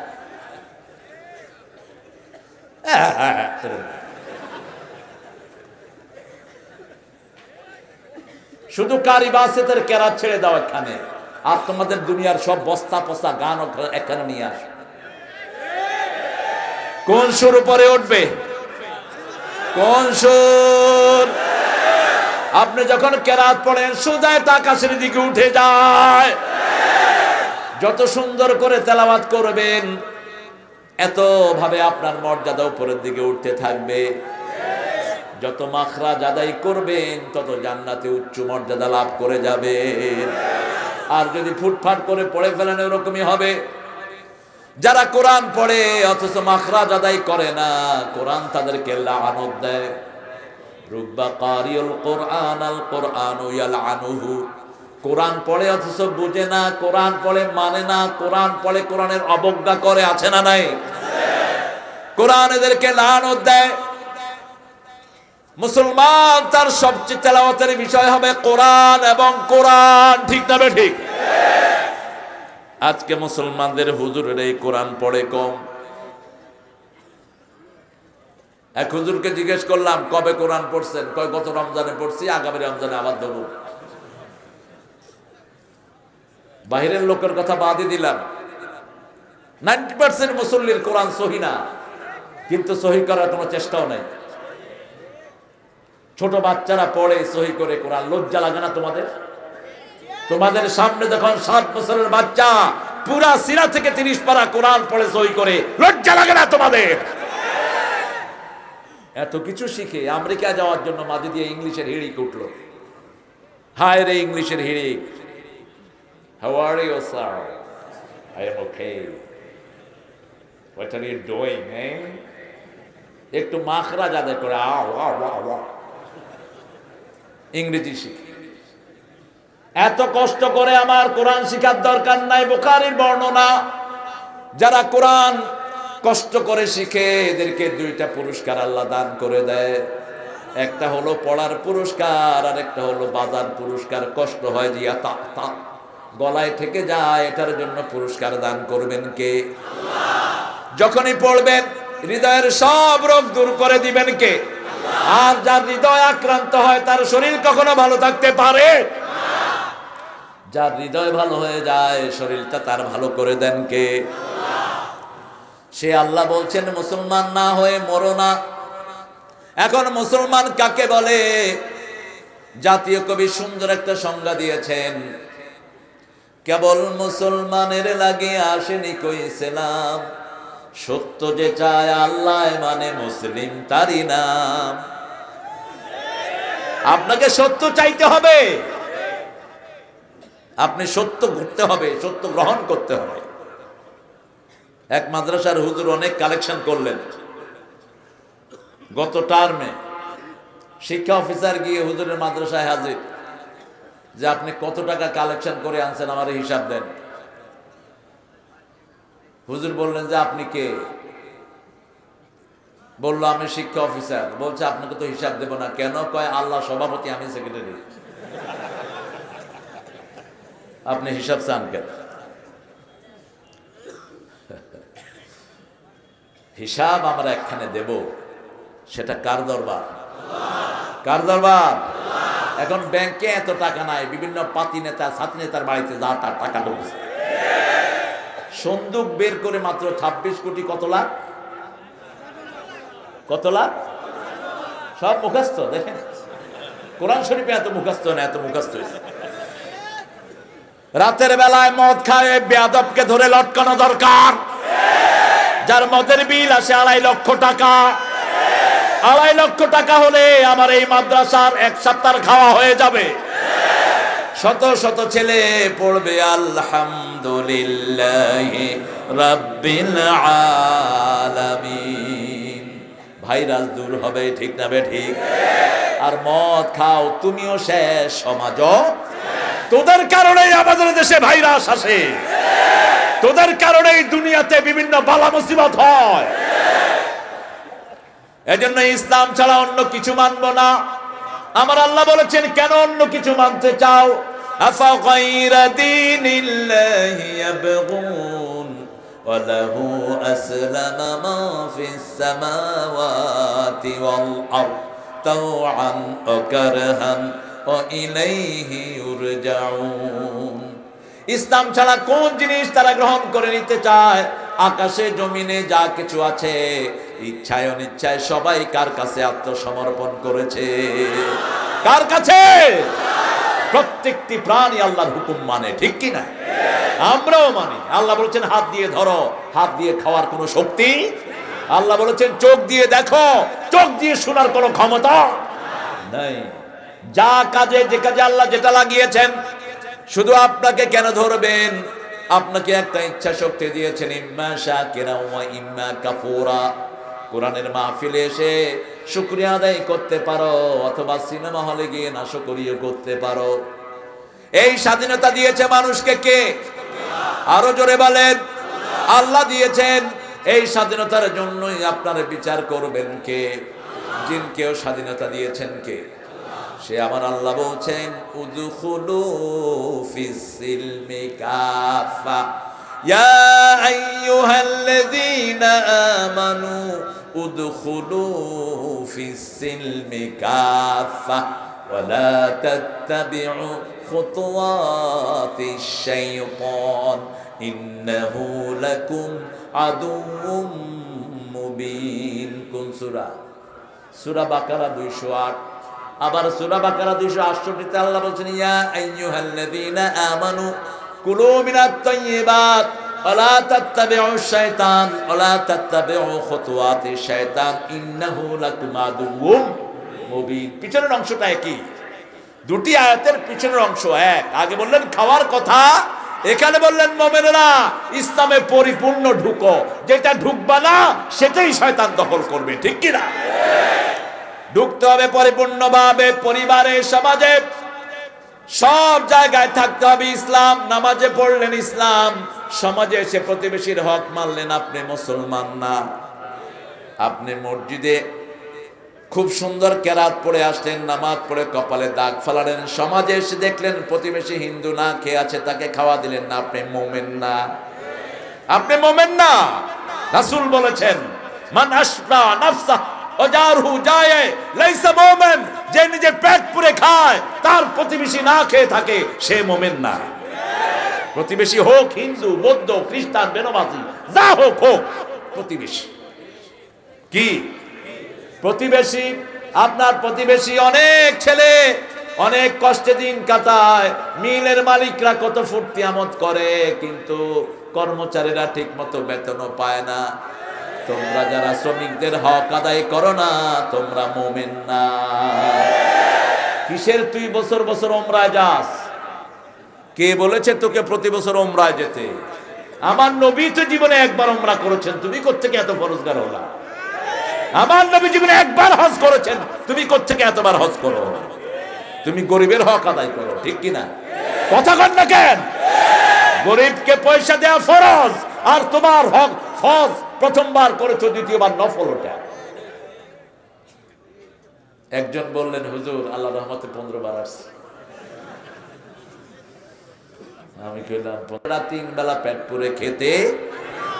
শুধু কারি বাসেতের কেরাত ছেড়ে দাও এখানে, আর তোমাদের দুনিয়ার সব বস্তা পস্তা গান এখানে নিয়ে আস। কোন সুর উপরে উঠবে? কোন সুর? আপনি যখন কেরাত পড়েন সোজায় আকাশের দিকে উঠে যায়। যত সুন্দর করে তেলাওয়াত করবেন, এত ভাবে আপনার মর্যাদা উপরের দিকে উঠতে থাকবে। যত মাখরাজ আদায় করবেন, তত জান্নাতে উচ্চ মর্যাদা লাভ করে যাবেন। আর যদি ফুটফাট করে পড়ে ফেলেন, এরকমই হবে। যারা কোরআন পড়ে অথচ মাখরাজ আদায় করে না, কোরআন তাদেরকে লানত দেয়। রুব্বা কারিউল কোরআন আল কোরআনু ইয়ালআনুহু। কোরআন পড়ে অথচ বুঝে না, কোরআন পড়ে মানে না, কোরআন পড়ে কোরআনের অবজ্ঞা করে, আছে না নাই? কোরআন এদেরকে লানত দেয়। মুসলমান তার সবচেয়ে তেলাওয়াতের বিষয় হবে কোরআন এবং কোরআন, ঠিক না ঠিক? আজকে মুসলমানদের হুজুরের এই কোরআন পড়ে কম। এক হুজুরকে জিজ্ঞেস করলাম, কবে কোরআন পড়ছেন? কয়, গত রমজানে পড়ছি, আগামী রমজানে আবার দেবো। বাহিরের লোকের কথা বাদই দিলাম। 90% মুসল্লির কোরআন সহি না, কিন্তু সহি করার কোনো চেষ্টাও নাই। ছোট বাচ্চারা পড়ে সহি করে কোরআন, লজ্জা লাগে না তোমাদের? তোমাদের সামনে যখন 7 বছরের বাচ্চা পুরা সিরা থেকে 30 পারা কোরআন পড়ে সহি করে, লজ্জা লাগে না তোমাদের? এত কিছু শিখে আমেরিকা যাওয়ার জন্য মাঝে দিয়ে ইংলিশের হিড়িক উঠলো। হায় রে ইংলিশের হিড়িক। How are you, sir? I am okay. What are you doing, eh? একটু মাখরাজ আদায় করে ইংরেজি শিখে। এত কষ্ট করে আমার কোরআন শিখার দরকার নাই। বুখারীর বর্ণনা, যারা কোরআন কষ্ট করে শিখে এদেরকে 2টা পুরস্কার আল্লাহ দান করে দেয়। একটা হলো পড়ার পুরস্কার, আর একটা হলো বাজার পুরস্কার। কষ্ট হয় জিয়া তা তা গলায় থেকে যায়, এটার জন্য পুরস্কার দান করবেন কে? যখনই পড়বেন হৃদয়ের সব রোগ দূর করে দিবেন কে? আর যার হৃদয় আক্রান্ত হয় তার শরীর কখনো ভালো থাকতে পারে? যার হৃদয় ভালো হয়ে যায়, শরীরটা তার ভালো করে দেন কে? সে আল্লাহ বলছেন, মুসলমান না হয়ে মরো না। এখন মুসলমান কাকে বলে? জাতীয় কবি সুন্দর একটা সংজ্ঞা দিয়েছেন, কেবল মুসলমানের লাগে আসেনি কই সেলাম, সত্য যে চায় আল্লাহ মানে মুসলিম তারই নাম। আপনাকে সত্য চাইতে হবে, আপনি সত্য ঘুরতে হবে, সত্য গ্রহণ করতে হবে। এক মাদ্রাসার হুজুর অনেক কালেকশন করলেন। গত টার্মে শিক্ষা অফিসার গিয়ে হুজুরের মাদ্রাসায় হাজির, যে আপনি কত টাকা কালেকশন করে আনছেন আমার হিসাব দেন। হুজুর বললেন যে আপনি কে? বললো আমি শিক্ষা অফিসার। বলছে আপনাকে তো হিসাব দেব না। কেন? কয় আল্লাহ সভাপতি, আমি সেক্রেটারি। আপনি হিসাব চান কেন? হিসাব আমরা একখানে দেব, সেটা কার দরবার? কার দরবার? এখন ব্যাংকে এত টাকা নাই, বিভিন্ন পাতি নেতা ছাত্রী নেতার বাড়িতে যা তার টাকা ঢুকছে। সন্দুক বের করে মাত্র 26 কোটি কত লাখ, কত লাখ, সব মুখস্থ। দেখেন কোরআন শরীফে এত মুখস্থ না, এত মুখস্থ হয়েছে। রাতের বেলায় মদ খায় বেয়াদবকে ধরে লটকানো দরকার। যার মদের বিল আসে 2.5 লক্ষ টাকা, 2.5 লক্ষ টাকা হলে আমার এই মাদ্রাসার 1 সপ্তাহ খাওয়া হয়ে যাবে। শত শত ছেলে পড়বে আলহামদুলিল্লাহি রাব্বিল আলামিন। ভাইরাস দূর হবে, ঠিক না বে ঠিক? আর মদ খাও, তুমিও শেষ, সমাজও। তোদের কারণেই আমাদের দেশে ভাইরাস আসে, তোদের কারণেই দুনিয়াতে বিভিন্ন বালা মুসিবত হয়। এজন্য ইসলাম ছাড়া অন্য কিছু মানবো না। আমার আল্লাহ বলেছেন, কেন অন্য কিছু মানতে চাও? আফা গায়রা দীনিল্লাহি ইয়াবগুন ওয়া লাহু আসলামা মা ফিস সামাওয়াতি ওয়াল আরদ তাওআন ওয়া কারহান ওয়া ইলাইহি ইউরজাউন। ইসলাম ছাড়া কোন জিনিস তারা গ্রহণ করে নিতে চায়? আকাশে জমিনে যা কিছু আছে, ইচ্ছায় অনিচ্ছায় সবাই কার কাছে আত্মসমর্পণ করেছে? কার কাছে? প্রত্যেকটি প্রাণী আল্লাহর হুকুম মানে, ঠিক কি না? আমরাও মানি। আল্লাহ বলেছেন হাত দিয়ে ধরো, হাত দিয়ে খাওয়ার কোনো শক্তি। আল্লাহ বলেছেন চোখ দিয়ে দেখো, চোখ দিয়ে শোনার কোনো ক্ষমতা নাই। যা কাজে, যে কাজে আল্লাহ যেটা লাগিয়েছেন, শুধু আপনাকে কেন ধরবেন? আপনাকে একটা ইচ্ছা শক্তি দিয়েছেন, ইম্মা শাকিরা ওয়া ইম্মা কাফুরা। কোরআনের মাহফিলে এসে শুকরিয়া আদায় করতে পারো, অথবা সিনেমা হলে গিয়ে নাশকরিও করতে পারো। এই স্বাধীনতা দিয়েছে মানুষকে কে? আরো জোরে বলেন। আল্লাহ দিয়েছেন। এই স্বাধীনতার জন্যই আপনারা বিচার করবেন কে? জিনকেও স্বাধীনতা দিয়েছেন কে? সে আমার আল্লাহ বলছেন, উদখুলু ফিস সিলমি কাফা ইয়া আইয়ুহাল্লাযীনা আমানু উদখুলু ফিস সিলমি কাফা ওয়া লা তাত্তাবিউ খুতুওয়াতিশ শাইতান ইন্নাহু লাকুম আদুউম মুবিন। কোন সূরা? সূরা বাকারা 208। আবার সূরা বাকারা 268 তে আল্লাহ বলেছেন, ইয়া আইয়ুহাল্লাযীনা আমানু কুলু মিনাত তাইয়্যিবাত ওয়া লা তাত্তাবিউশ শাইতান ওয়া লা তাত্তাবিউ খুতুওয়াতিশ শাইতান ইন্নাহু লাকুম আদুউম মুবিন। পিছনের অংশটা একই, দুটি আয়াতের পিছনের অংশ এক। আগে বললেন খাওয়ার কথা, এখানে বললেন মুমিনেরা ইসলামে পরিপূর্ণ ঢুকো, যেটা ঢুকবা না সেটাই শয়তান দখল করবে, ঠিক কি না? ঢুকতে হবে পরিপূর্ণভাবে। পরিবারে, সমাজে, সব জায়গায় থাকতে হবে ইসলাম। নামাজে পড়লেন ইসলাম, সমাজে এসে প্রতিবেশীর হক মানলেন, আপনি মুসলমান না। আপনি মসজিদে খুব সুন্দর কেরাত পড়ে আসলেন, নামাজ পড়ে কপালে দাগ ফালালেন, সমাজে এসে দেখলেন প্রতিবেশী হিন্দু না খেয়ে আছে, তাকে খাওয়া দিলেন না, আপনি মুমিন না। আপনি মুমিন না। রাসূল বলেছেন, মান আশবা নাফসা ওয়াজারহু জায়ে লাইসা মুমিন। যে নিজের পেট পুরে খায়, তার প্রতিবেশী না খেয়ে থাকে, সে মুমিন না। প্রতিবেশী হোক হিন্দু, বৌদ্ধ, খ্রিস্টান, বেনবাসী, যা হোক, প্রতিবেশী কি? প্রতিবেশী। আপনার প্রতিবেশী অনেক ছেলে অনেক কষ্টে দিন কাটায়, মিলের মালিকরা কত ফুর্তি আমোদ করে, কিন্তু কর্মচারীরা ঠিক মতো বেতনও পায় না। তোমরা যারা শ্রমিকদের হক আদায় করো না, তোমরা মুমিন না। কিসের তুই বছর বছর ওমরায় যাস? কে বলেছে তোকে প্রতি বছর ওমরায় যেতে? আমার নবী তো জীবনে একবার ওমরা করেছেন, তুমি কোত্থেকে এত ফরজগার হলা? আমার নবী জীবনে একবার হজ করেছেন, তুমি কোত্থেকে এতবার হজ করো? তুমি গরিবের হক আদায় করো, ঠিক কিনা? কথা কন না কেন? গরিবকে পয়সা দেওয়া ফরজ, আর তোমার হক ফরজ প্রথমবার করেছো, দ্বিতীয়বার নফল। ওটা একজন বললেন, হুজুর আল্লাহ রহমতে 15 বার আসছে। আমি কইলাম, 3 বেলা পেট পুরে খেতে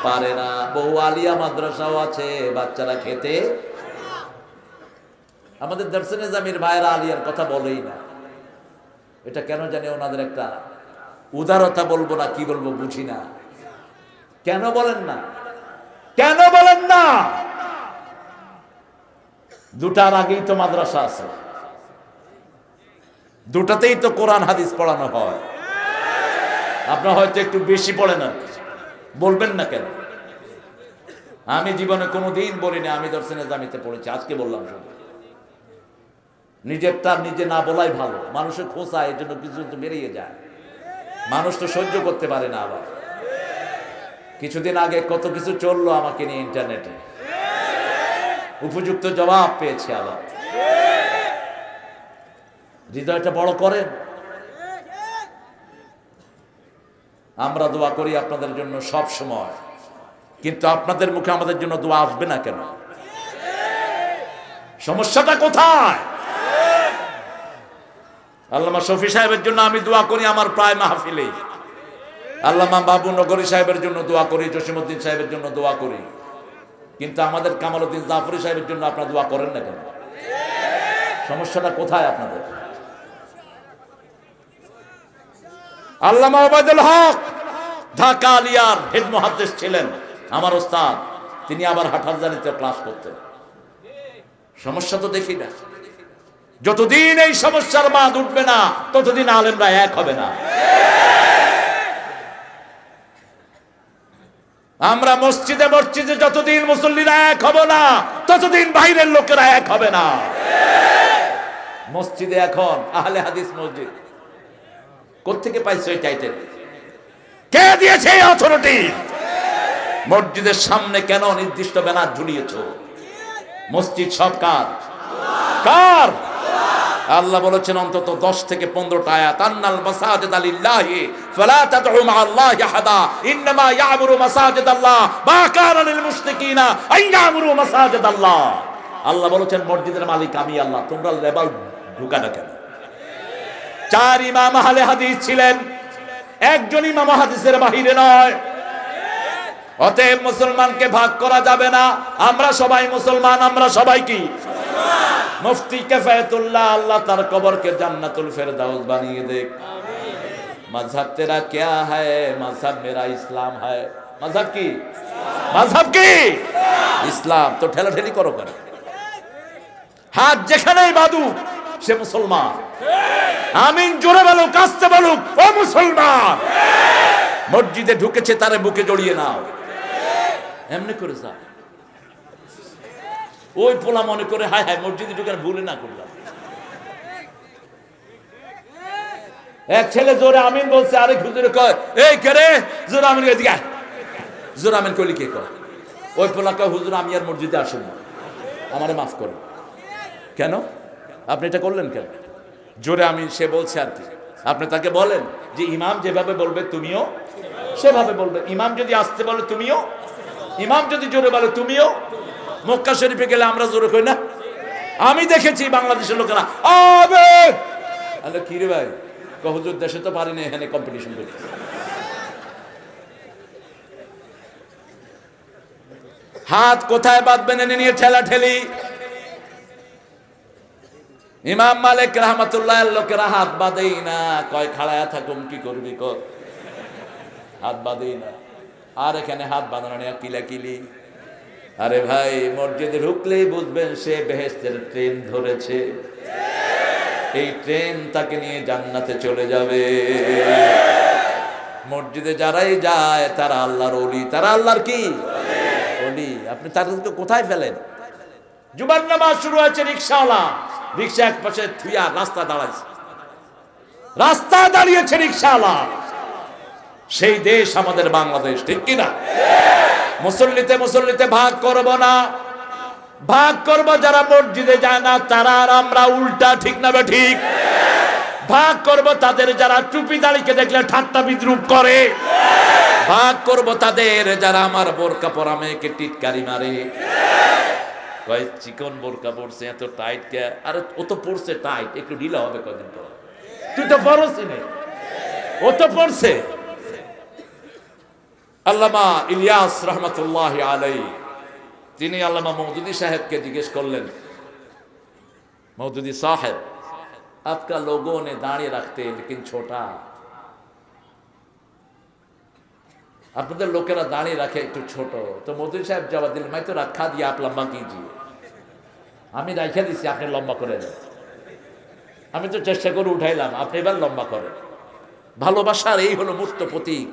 পারে না। বহু আলিয়া মাদ্রাসাও আছে, বাচ্চারা খেতে। আমাদের দর্শে নিজামীর ভাইরা আলিয়ার কথা বলেই না। এটা কেন জানি ওনাদের একটা উদারতা বলবো না কি বলবো বুঝি না। কেন বলেন না? কেন বলেন না? দুটার আগেই তো মাদ্রাসা আছে, দুটাতেই তো কোরআন হাদিস পড়ানো হয়। আপনারা হয়তো একটু বেশি পড়েন, বলবেন না কেন? আমি জীবনে কোনোদিন বলিনি আমি দর্শে নিজামীতে পড়েছি, আজকে বললাম। শুধু নিজেরটা নিজে না বলাই ভালো। মানুষের খোঁচা এই জন্য কিছু তো বেরিয়ে যায়, মানুষ তো সহ্য করতে পারে না। আবার কিছুদিন আগে কত কিছু চললো আমাকে নিয়ে ইন্টারনেটে, উপযুক্ত জবাব পেয়েছে। আবার হৃদয়টা বড় করেন। আমরা দোয়া করি আপনাদের জন্য সব সময়, কিন্তু আপনাদের মুখে আমাদের জন্য দোয়া আসবে না কেন? সমস্যাটা কোথায়? আল্লামা শফি সাহেবের জন্য আমি দোয়া করি আমার প্রায় মাহফিলে, আল্লামা বাবু নগরী সাহেবের জন্য দোয়া করি, জসিমউদ্দিন সাহেবের জন্য দোয়া করি, কিন্তু আমাদের কামালউদ্দিন জাফরি সাহেবের জন্য আপনারা দোয়া করেন না কেন? সমস্যাটা কোথায় আপনাদের? আল্লামা ওবায়দুল হক ঢাকা আলিয়ার হেড মুহাদ্দিস ছিলেন, আমার ওস্তাদ, তিনি আবার হাটহাজারীতে ক্লাস করতেন। সমস্যা তো দেখি না। যতদিন এই সমস্যার বাঁধ উঠবে না ততদিন আলেমরা এক হবে না। আমরা মসজিদে মসজিদে যতদিন মুসল্লিরা এক হব না ততদিন বাইরের লোকেরা এক হবে না। মসজিদে এখন আহলে হাদিস মসজিদ, কোত্থেকে পাইছো এই টাইটেল? কে দিয়েছে এই অথরিটি? মসজিদের সামনে কেন নির্দিষ্ট ব্যানার ঝুলিয়েছো? মসজিদ সব কার? কার? আল্লাহ বলেছেন অন্তত 10 থেকে 15টা আয়াত, আন্নাল মাসাজিদ লিল্লাহি ফালা তাদউ মা আল্লাহি আহাদা ইন্নামা ইয়ামুরু মাসাজিদ আল্লাহ মা কানা লিল মুশরিকিনা আন ইয়ামুরু মাসাজিদ আল্লাহ। আল্লাহ বলেছেন মসজিদের মালিক আমি আল্লাহ, তোমরা লেবাল ঢুকানো কেন? 4 ইমাম আহলে হাদিস ছিলেন, একজন ইমাম হাদিসের বাহিরে নয়। অতএব মুসলমানকে ভাগ করা যাবে না। আমরা সবাই মুসলমান, আমরা সবাই কি মুফতি কিফায়াতুল্লাহ, আল্লাহ তার কবরকে জান্নাতুল ফেরদাউস বানিয়ে দেখ। মযহব তেরা क्या है? মযহব মেরা ইসলাম है। মযহব কি? মযহব কি? ইসলাম। তো ঠেলাঠেলি করো কেন? হাত যেখানেই বাদু সে মুসলমান। আমিন জোরে বলো, কাস্তে বলো, ও মুসলমান। মসজিদে ঢুকেছে তারে বুকে জড়িয়ে নাও, এমনি করে যা। ওই পোলা মনে করে হায় হায় মসজিদে ঢুকে ভুলে না করলাম। এক ছেলে জোরে আমিন বলছে, আরেক হুজুরে কয় এই কে রে? জোরে আমিন এদিকে আয়। জোরে আমিন কইলি কে কয়? ওই পোলা কয় হুজুর আমি আর মসজিদে আসুন না, আমারে মাফ করুন। কেন আপনি এটা করলেন কেন? জোরে আমিন সে বলছে আর কি। আপনি তাকে বলেন যে ইমাম যেভাবে বলবে তুমিও সেভাবে বলবে। ইমাম যদি আসতে বলে তুমিও, ইমাম যদি জোরে বলে তুমিও। মক্কা শরীফে গেলে আমরা জোরে কই না? আমি দেখেছি বাংলাদেশের লোকেরা আবে আরে কি রে ভাই, হুজুর দেশে তো পারি না, এখানে কম্পিটিশন করি। হাত কোথায় বাঁধবেন এনে নিয়ে ঠেলা ঠেলি। ইমাম মালিক রাহমাতুল্লাহ লোকেরা হাত বাঁধেই না, কয় খাড়ায়া থাকুম কি করবি কর, হাত বাঁধেই না। আর এখানে হাত বাঁধানো নিয়ে কিলাকিলি। আরে ভাই মসজিদে ঢুকলেই বুঝবেন সে বেহেশতের ট্রেন ধরেছে, এই ট্রেন তাকে নিয়ে জান্নাতে চলে যাবে। মসজিদে যারাই যায় তারা আল্লাহর ওলি, তারা আল্লাহর কি ওলি। আপনি তাদেরকে কোথায় ফেলেন? জুমার নামাজ শুরু হয়েছে, রিকশাওয়ালা রিকশা এক পাশে থুইয়া রাস্তা দাঁড়াইছে, রাস্তা দাঁড়িয়েছে রিকশাওয়ালা। সেই দেশ আমাদের বাংলাদেশ, ঠিক কিনা? মুসল্লিতে মুসল্লিতে ভাগ করব না, ভাগ করব যারা মসজিদে যায় না তারা আর আমরা, উল্টা, ঠিক না বে ঠিক? ভাগ করব তাদের যারা টুপি দাড়িকে দেখলে ঠাট্টা বিদ্রুপ করে, ভাগ করব তাদের যারা আমার বোরকা পরা মেয়েকে টিটকারি মারে। কয় চিকন বোরকা পড়ছে এত টাইট কে? আরে ও তো পড়ছে টাইট, একটু ঢিলা হবে কদিন পর। তুই তো পড়ছিস না, ও তো পড়ছে। আল্লামা ইলিয়াস রহমতুল্লাহ আলাইহি তিনি আল্লামা মওদুদি সাহেবকে জিজ্ঞেস করলেন, মওদুদি সাহেব आपका लोगों ने दाढ़ी रखते लेकिन छोटा, আপনাদের লোকেরা দাঁড়িয়ে রাখে একটু ছোট। তো মওদুদি সাহেব জবাব দিলেন, मैं तो रखा दिया आप लंबा कीजिए। আমি রাখা দিছি, আপনি লম্বা করে দেন। আমি তো চেষ্টা করে উঠাইলাম, আপনি এবার লম্বা করেন। ভালোবাসার এই হলো মূর্ত প্রতীক।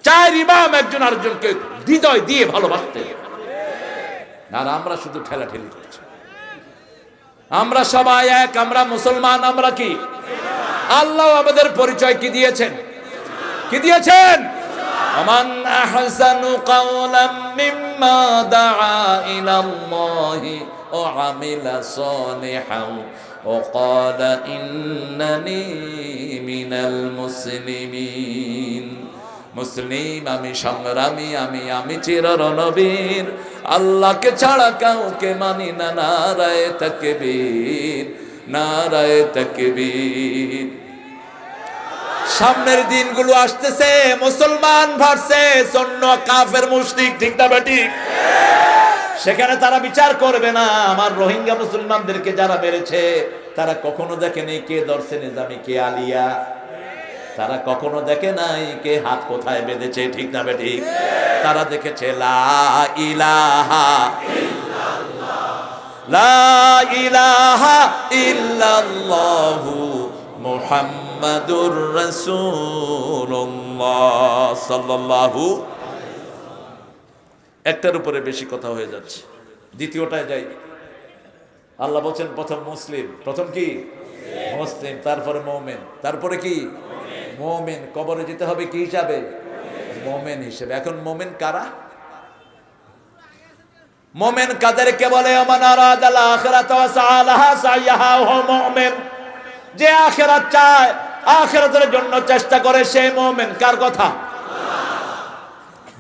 4 ইমাম একজন আরেকজনকে হৃদয় দিয়ে ভালোবাসতেন, আর আমরা শুধু ঠেলাঠেলি করছি। আমরা সবাই এক, আমরা মুসলমান। আমরা কি? আল্লাহ আমাদের পরিচয় কি দিয়েছেন? কি দিয়েছেন? ومن أحسن قولا مما دعا إلى الله وعمل صالحا وقال إنني من المسلمين মুসলিম আমি সংগ্রামী আমি চিররণবীর আল্লাহকে ছাড়া কাউকে মানি না নারায়ে তাকবীর নারায়ে তাকবীর সামনের দিনগুলো আসতেছে মুসলমান ভার্সেস অন্য কাফের মুশরিক ঠিক না বেঠিক সেখানে তারা বিচার করবে না আমার রোহিঙ্গা মুসলমানদেরকে যারা মেরেছে তারা কখনো দেখেনি কে ধরছে নিজামি কে আলিয়া তারা কখনো দেখে নাই কে হাত কোথায় বেঁধেছে ঠিক না বেঠিক তারা দেখেছে লা ইলাহা ইল্লাল্লাহ লা ইলাহা ইল্লাল্লাহু মুহাম্মাদুর রাসূলুল্লাহ সাল্লাল্লাহু একটার উপরে বেশি কথা হয়ে যাচ্ছে দ্বিতীয়টায় যাই আল্লাহ বলেন প্রথম মুসলিম প্রথম কি মুসলিম তারপরে মুমিন তারপরে কি মুমিন কবরে যেতে হবে কি হিসাবে মুমিন হিসেবে এখন মুমিন কারা মুমিন কাদেরকে বলে মান আরাদাল আখিরাতা ওয়া সাআলাহা সাইয়াহা ওয়া মুমিন যে আখিরাত চায় আখিরাতের জন্য চেষ্টা করে সে মুমিন কার কথা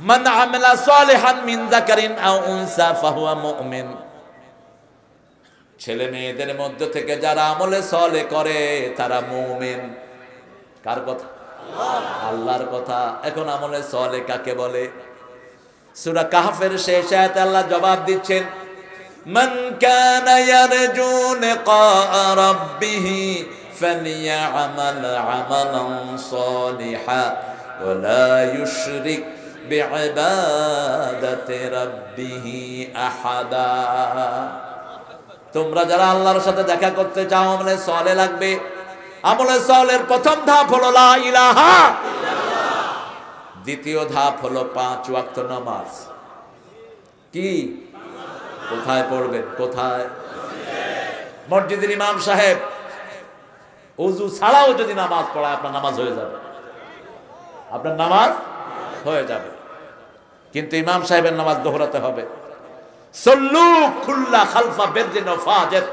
মান আমিলা সালিহান মিন যাকারিন আও উনসা ফাহুয়া মুমিন ছেলে মেয়েদের মধ্য থেকে যারা আমলে সালেহ করে তারা মুমিন কার কথা আল্লাহর কথা এখন আমলে সালেহ কাকে বলে সূরা কাহফের শেষ আয়াতে আল্লাহ জবাব দিচ্ছেন মান কানা ইয়ারজু লিকা রাব্বিহি ফালইআমাল আমালান সালিহা ওয়া লা ইউশরিক বিইবাদাতি রাব্বিহি আহাদা তোমরা যারা আল্লাহর সাথে দেখা করতে চাও আমলে সালেহ লাগবে আমলে সালেহের প্রথম ধাপ হলো লা ইলাহা ইল্লাল্লাহ দ্বিতীয় ধাপ হলো 5 ওয়াক্ত নামাজ কি কোথায় পড়বেন কোথায় মসজিদের ইমাম সাহেব ওযু ছাড়াও যদি নামাজ পড়ায় আপনার নামাজ হয়ে যাবে আপনার নামাজ হয়ে যাবে কিন্তু ইমাম সাহেবের নামাজ দোহরাতে হবে সল্লু কুল্লা খালফা বিররিন ওয়া ফাজির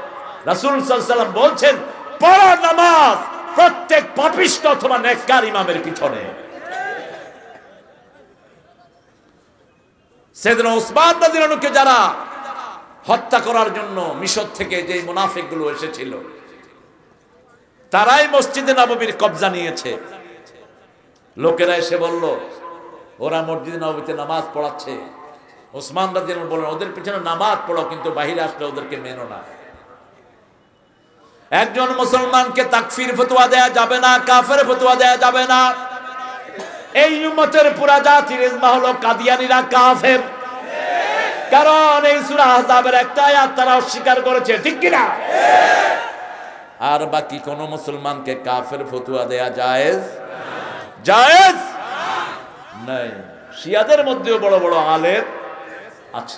রাসূল সাল্লাল্লাহু আলাইহি ওয়াসাল্লাম বলেন পড়ো নামাজ প্রত্যেক পাপিষ্ঠ অথবা নেককার ইমামের পিছনে সাইয়েদনা উসমান রাদিয়াল্লাহু আনহুকে যারা হত্যা করার জন্য মিশর থেকে যে মুনাফিকগুলো এসেছিল তারাই মসজিদে নববীর কবজা নিয়েছে লোকেরা এসে বলল ওরা মসজিদে নববীতে নামাজ পড়াচ্ছে উসমান রাদিয়াল্লাহু আনহু বললেন ওদের পিছনে নামাজ পড়ো কিন্তু বাইরে আসলে ওদেরকে মেনো না একজন মুসলমানকে তাকফির ফতোয়া দেয়া যাবে না কাফের ফতোয়া দেয়া যাবে না এই উম্মতের পুরা জাতির ইজমা হলো কাদিয়ানীরা কাফের কারণ এই সূরা আহজাবের একটা আয়াত তারা অস্বীকার করেছে ঠিক কি না আর বাকি কোন মুসলমানকে কাফের ফতোয়া দেয়া জায়েজ জায়েজ নাই শিয়াদের মধ্যেও বড় বড় আলেম আছে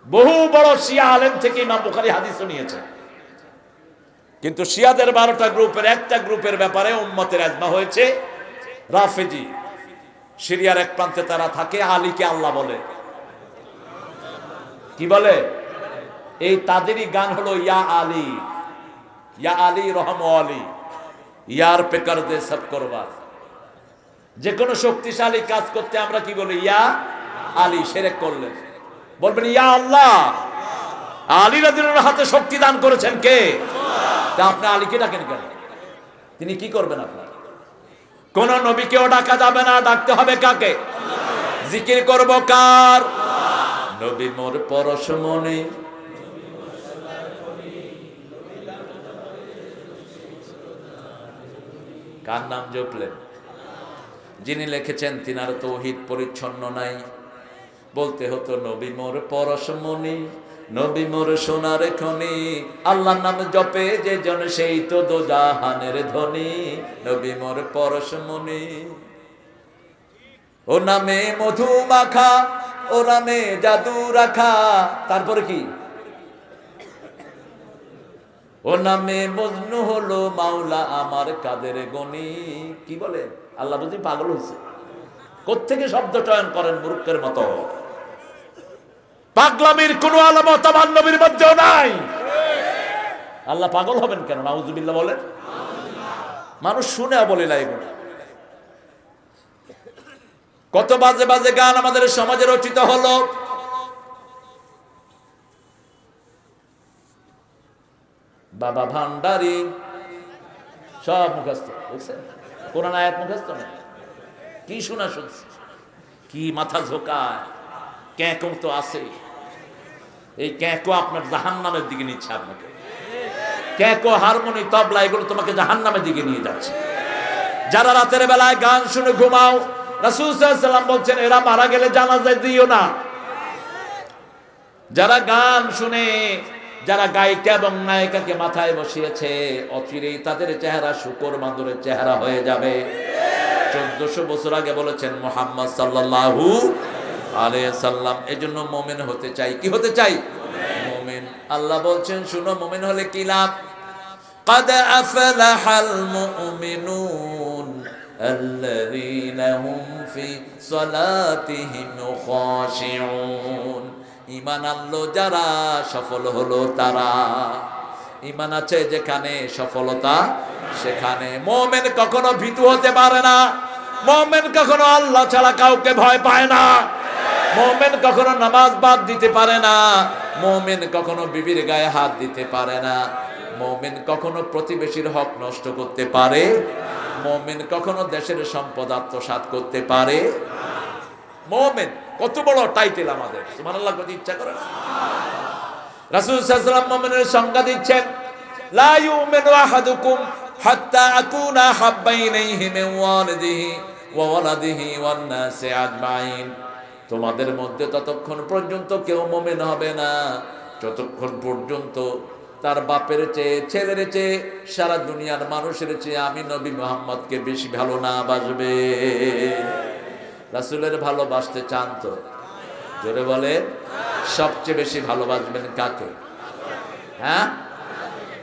বহু বড় শিয়া আলেম থেকে ইমাম বুখারী হাদিস নিয়েছে কিন্তু শিয়াদের 12টা গ্রুপের একটা গ্রুপের ব্যাপারে উম্মতের ইজমা হয়েছে রাফিজি সিরিয়ার এক প্রান্তে তারা থাকে আলীকে আল্লাহ বলে কি বলে এই তাদেরই গান হলো ইয়া আলী রহম আলী ইয়ার পে কর দে সব কুরবান যে কোনো শক্তিশালী কাজ করতে আমরা কি বলি ইয়া আলী শিরক করলেন বলবেন ইয়া আল্লাহ আলী রাদিয়াল্লাহু আনহুর হাতে শক্তি দান করেছেন কে তা আপনি আলীকে ডাকেন কেন তিনি কি করবেন আপনার কোন নবীকেও ডাকা যাবে না ডাকতে হবে কাকে জিকির করব কার নবী মোর পরশমণি কার নাম জপলেন যিনি লিখেছেন তিনার তৌহিদ পরিচ্ছন্ন নাই বলতে হতো নবী মোর পরশমণি নবী মোর সোনার খনি আল্লাহর নাম জপে যে জন সেই তো দোজাহানের ধনী নবী মোর পরশমণি ও নামে মধু মাখা ও নামে জাদু রাখা তারপরে কি ও নামে মজনু হলো মাওলা আমার কাদের গনি কি বলে আল্লাহ বুঝি পাগল হয়েছে কোত্থেকে শব্দ চয়ন করেন মূর্খের মতো? পাগলামির কোন আলামত আমার নবীর মধ্যেও নাই। আল্লাহ পাগল হবেন কেন? নাউজুবিল্লাহ বলেন। মানুষ শুনে বলে না এগুলো। কত বাজে বাজে গান আমাদের সমাজে রচিত হলো। বাবা ভান্ডারি সব মুখস্থ, বুঝছেন? কোরআন আয়াত মুখস্থ না, কি শোনা শুনছি, কি মাথা ঝোকায়। ক্যাঁকো তো আছে, এই ক্যাঁকো আপনার জাহান্নামের দিকে নিচ্ছে আপনাকে। ক্যাঁকো, হারমোনি, তবলা এগুলো তোমাকে জাহান্নামের দিকে নিয়ে যাচ্ছে। যারা রাতের বেলায় গান শুনে ঘুমাও, রাসূল সাল্লাল্লাহু আলাইহি ওয়াসাল্লাম বলছেন এরা মারা গেলে জানাজায় দিও না। যারা গান শুনে, যারা গায়িকা এবং নায়িকাকে মাথায় বসিয়েছে, অচিরেই তাদের চেহারা শূকর বাঁদরের চেহারা হয়ে যাবে। 1400 বছর আগে বলেছেন মুহাম্মদ সাল্লাল্লাহু আলাইহি সাল্লাম। এজন্য মুমিন হতে চাই। কি হতে চাই? মুমিন। আল্লাহ বলছেন শুনো, মুমিন হলে কি লাভ? قد أفلح المؤمنون الذين هم في صلاتهم خاشعون। ঈমান আনলো যারা, সফল হলো তারা। ঈমান আছে যেখানে, সফলতা সেখানে। মুমিন কখনো ভীতু হতে পারে না। মুমিন কখনো আল্লাহ ছাড়া কাউকে ভয় পায় না। মুমিন কখনো নামাজ বাদ দিতে পারে না। মুমিন কখনো বিবির গায়ে হাত দিতে পারে না। মুমিন কখনো প্রতিবেশীর হক নষ্ট করতে পারে। মুমিন কখনো দেশের সম্পদ আত্মসাৎ করতে পারে। মুমিন কত বড় টাইটেল আমাদের, সুবহানাল্লাহ, কত ইচ্ছা করে না। রাসূল সাল্লাল্লাহু আলাইহি ওয়াসাল্লাম মুমিনের সংজ্ঞা দিচ্ছেন, লা ইউমিনু আহাদুকুম হাত্তা আকুনা হাব্বা ইলাইহি মিন ওয়ালিদিহি ওয়া ওয়ালাদিহি ওয়ান নাসি আজমাইন। তোমাদের মধ্যে ততক্ষণ পর্যন্ত কেউ মুমিন হবে না যতক্ষণ পর্যন্ত তার বাপের চেয়ে, ছেলের চেয়ে, সারা দুনিয়ার মানুষের চেয়ে আমি নবী মুহাম্মদকে বেশি ভালো না বাসবে। রাসূলের ভালোবাসতে চান তো? জোরে বলে। সবচেয়ে বেশি ভালোবাসবেন কাকে? হ্যাঁ,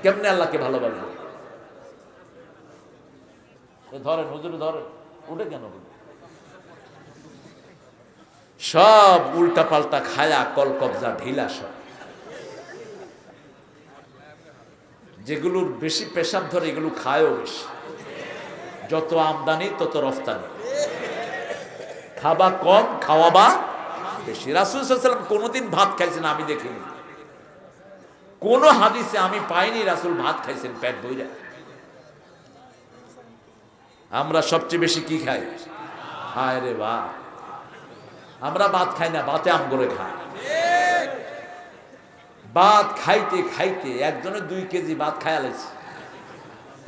কেমনে আল্লাহকে ভালোবাসবেন? ধরেন হুজুর, ধরেন, উঠে কেন? সব উল্টা পাল্টা খায়া, কল কবজা ঢিলা সব। যেগুলোর বেশি পেশাব ধরে এগুলো খায়ও বেশি। যত আমদানি তত রফতানি। খাবা কম, খাওয়াবা বেশি। রাসূল সাল্লাল্লাহু আলাইহি ওয়াসাল্লাম কোনোদিন ভাত খাইছেন আমি দেখিনি। কোন হাদিসে আমি পাইনি রাসূল ভাত খাইছেন পেট ভরে। আমরা সবচেয়ে বেশি কি খাই? হায় রে বাহ, আমরা ভাত খাই না, ভাতে আম করে খাই। ভাত খাইতে খাইতে একজনে 2 কেজি ভাত খাইয়ালেছে।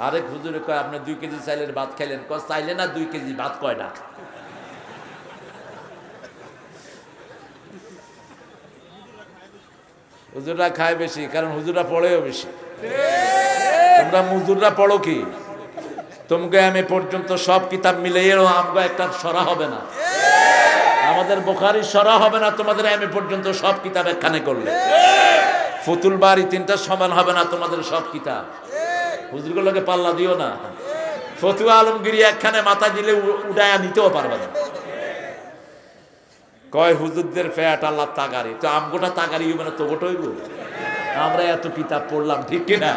আরেক হুজুরে কয় আপনি 2 কেজি চাইলের ভাত খাইলেন? কয় চাইলে না 2 কেজি ভাত কয়টা? হুজুররা খায় বেশি, কারণ হুজুররা পড়েও বেশি। তোমরা মুজুররা পড়ো কি? তোমাকে আমি পর্যন্ত সব কিতাব মিলাইয়েও আমগো একটা সরা হবে না। আমাদের বুখারীর সরা হবে না তোমাদের এমএ পর্যন্ত সব কিতাব একখানে করলে। ফুতুল বারি 3টা সমান হবে না তোমাদের সব কিতাব। হুজুরগুলোকে পাল্লা দিও না। ফতুয়া আলমগিরি একখানে মাথা দিলে উড়ায়া নিতেও পারবে না। কয় হুজুরদের ফ্যাট আল্লাহ তাগারি, তো আমগোটা তাগারি হইবে না তো গোটা হইব? আমরা এত কিতাব পড়লাম, ঠিক কিনা?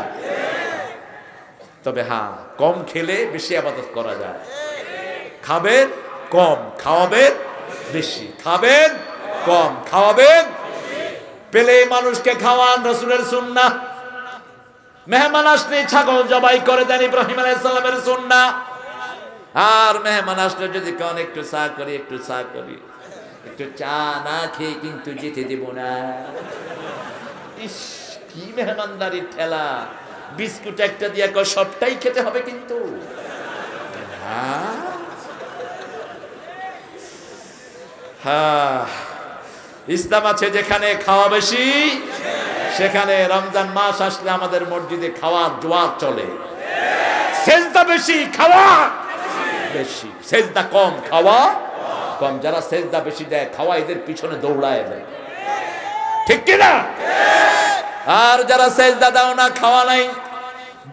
তবে হ্যাঁ, কম খেলে বেশি ইবাদত করা যায়। খাবেন কম, খাওয়াবেন বেশি। খাবেন কম, খাওয়াবেন পেলে মানুষকে খাওয়ান, রাসূলের সুন্নাহ। মেহমান আসলে ছাগল জবাই করে দেন, ইব্রাহিম আলাইহিস সালামের সুন্নাহ। আর মেহমান আসলে যদি কোন একটু চা করি, একটু চা করি, একটু চা না খেয়ে কিন্তু যেতে দেব না। ইস, কি মেহমানদারির ঠেলা! বিস্কুট একটা দিয়ে সবটাই খেতে হবে কিন্তু। হ্যাঁ, ইসলাম আছে যেখানে খাওয়া বেশি, সেখানে রমজান মাস আসলে আমাদের মসজিদে খাওয়ার জোয়ার চলে। সেজদা বেশি, খাওয়া বেশি। সেজদা কম, খাওয়া কম। যারা সেজদা বেশি দেয়, খাওয়া এদের পিছনে দৌড়ায় দেয়, ঠিক কিনা? আর যারা সেজদা দাও না, খাওয়া নাই,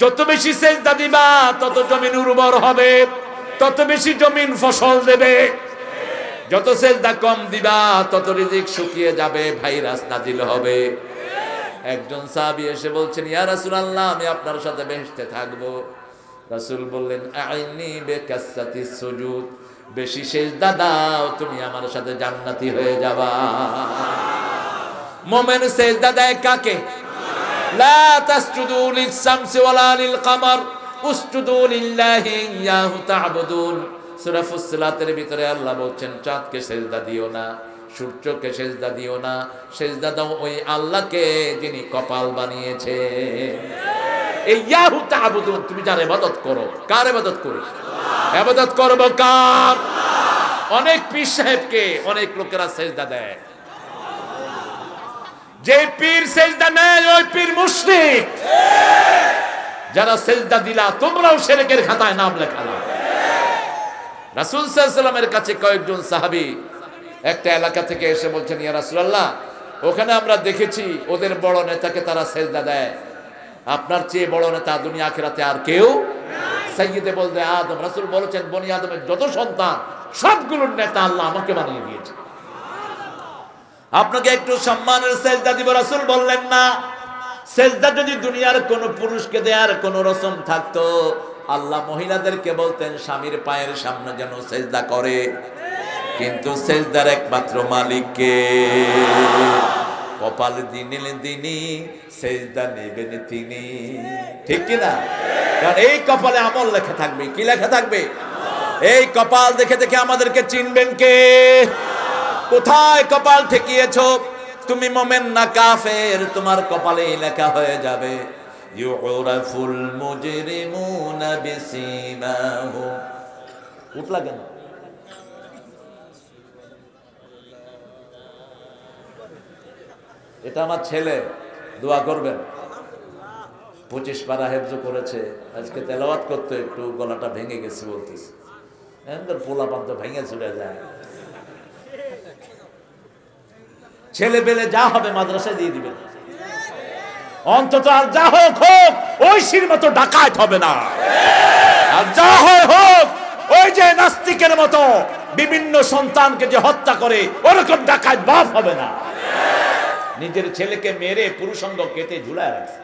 যত বেশি সেজদা দিবা তত জমিন উর্বর হবে, তত বেশি জমিন ফসল দেবে। যত সেজদা কম দিবা তত রিজিক শুকিয়ে যাবে, ভাইরাস নাজিল হবে। একজন সাহাবী এসে বলছেন, ইয়া রাসূলুল্লাহ, আমি আপনার সাথে বেহেশতে থাকবো। রাসূল বললেন, আইনি বিকাসসাতিস সুজুদ, বেশি সেজদা দাও, তুমি আমার সাথে জান্নাতি হয়ে যাবা। মুমিন সেজদা দেয় কাকে? লা তাসজুদু লিশ-শামসি ওয়ালা লিল-কামার, উসজুদু লিল্লাহি ইয়াহু তা'বুদুন। সূরা ফুসসিলাতের ভিতরে আল্লাহ বলছেন, চাঁদকে সেজদা দিও না, সূর্যকে সেজদা দিও না, সেজদা দাও ওই আল্লাহকে যিনি কপাল বানিয়েছে। এই ইয়াহু তা'বুদুন, তুমি যার ইবাদত করো। কার ইবাদত করি? ইবাদত করব কার? অনেক পীর সাহেবকে অনেক লোকেরা সেজদা দেয়। যে পীর সেজদা নেয় ওই পীর মুশরিক। যারা সেজদা দিলা তোমরাও শিরকের খাতায় নাম লেখালা। রাসূল সাল্লাল্লাহু আলাইহি ওয়াসাল্লামের কাছে কয়েকজন সাহাবী একটা এলাকা থেকে এসে বলছেন, ইয়া রাসূলুল্লাহ, ওখানে আমরা দেখেছি ওদের বড় নেতাকে তারা সেজদা দেয়, আপনার চেয়ে বড় নেতা দুনিয়া আখিরাতে আর কেউ সাইয়্যিদে বলতে আদম। রাসূল বলেছেন, বনি আদমের যত সন্তান সবগুলোর নেতা আল্লাহ আমাকে বানিয়ে দিয়েছে, আপনাকে একটু সম্মানের সেজদা দিব। রাসূল বললেন না, সেজদা যদি দুনিয়ার কোন পুরুষকে দেওয়ার কোন রসম থাকতো, আল্লাহ মহিলাদেরকে বলতেন স্বামীর পায়ের সামনে যেন সেজদা করে। কিন্তু সেজদার একমাত্র মালিককে, কপাল দিনে দিনই সেজদা নেবেন তিনি, ঠিক কিনা? কারণ এই কপালে আমল লেখা থাকবে। কি লেখা থাকবে? এই কপাল দেখে দেখে আমাদেরকে চিনবেন কে? কোথায় কপাল ঠেকিয়েছো? তুমি মুমিন না কাফের, তোমার কপালে লেখা হয়ে যাবে, ইউরাফুল মুজরিমুনা বিসিমাহুম। উঠলা কেন? এটা আমার ছেলে, দোয়া করবেন। 25 পারা হেফজ করেছে, আজকে তেলাওয়াত করতে একটু গলাটা ভেঙে গেছে বলতেছে। এমন পোলাপান তো ভেঙে চলে যায়। ছেলে পেলে যা হবে মাদ্রাসায় দিয়ে দিবেন অন্তত, আর যা হোক হোক ঐশীর মতো ডাকাত হবে না, আর যা হয় হোক ওই যে নাস্তিকের মতো বিভিন্ন সন্তানকে যে হত্যা করে ওরকম ডাকাত বাপ হবে না। নিজের ছেলেকে মেরে পুরুষাঙ্গ কেটে ঝুলায় রাখছে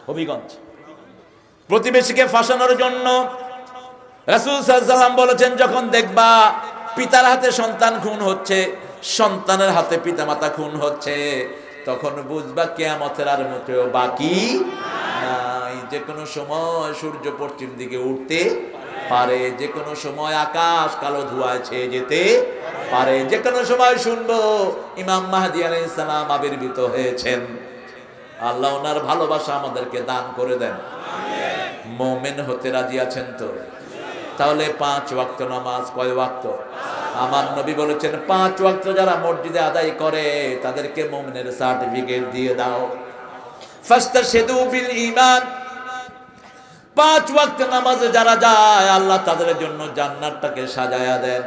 হবিগঞ্জ, প্রতিবেশীকে ফাঁসানোর জন্য। রাসূল সাল্লাল্লাহু আলাইহি ওয়াসাল্লাম বলেছেন, যখন দেখবা পিতার হাতে সন্তান খুন হচ্ছে, সন্তানের হাতে পিতামাতা খুন হচ্ছে, তখন বুঝবা কিয়ামতের আর মোটেও বাকি নাই। যে কোনো সময় সূর্য পশ্চিম দিকে উঠতে পারে, যে কোনো সময় আকাশ কালো ধোঁয়ায় ছেয়ে যেতে পারে, যে কোনো সময় শুনবো ইমাম মাহদী আলাইহিস সালাম আবির্ভূত হয়েছেন। আল্লাহ ওনার ভালোবাসা আমাদেরকে দান করে দেন। মুমিন হতে রাজি আছেন তো? তাহলে 5 ওয়াক্ত নামাজ কয় ওয়াক্ত? আমার নবী বলেছেন 5 ওয়াক্ত যারা মসজিদে আদায় করে তাদেরকে মুমিনের সার্টিফিকেট দিয়ে দাও। ফাস্তাশহিদু বিল ঈমান, 5 ওয়াক্ত নামাজে যারা যায় আল্লাহ তাদের জন্য জান্নাতটাকে সাজায়া দেন।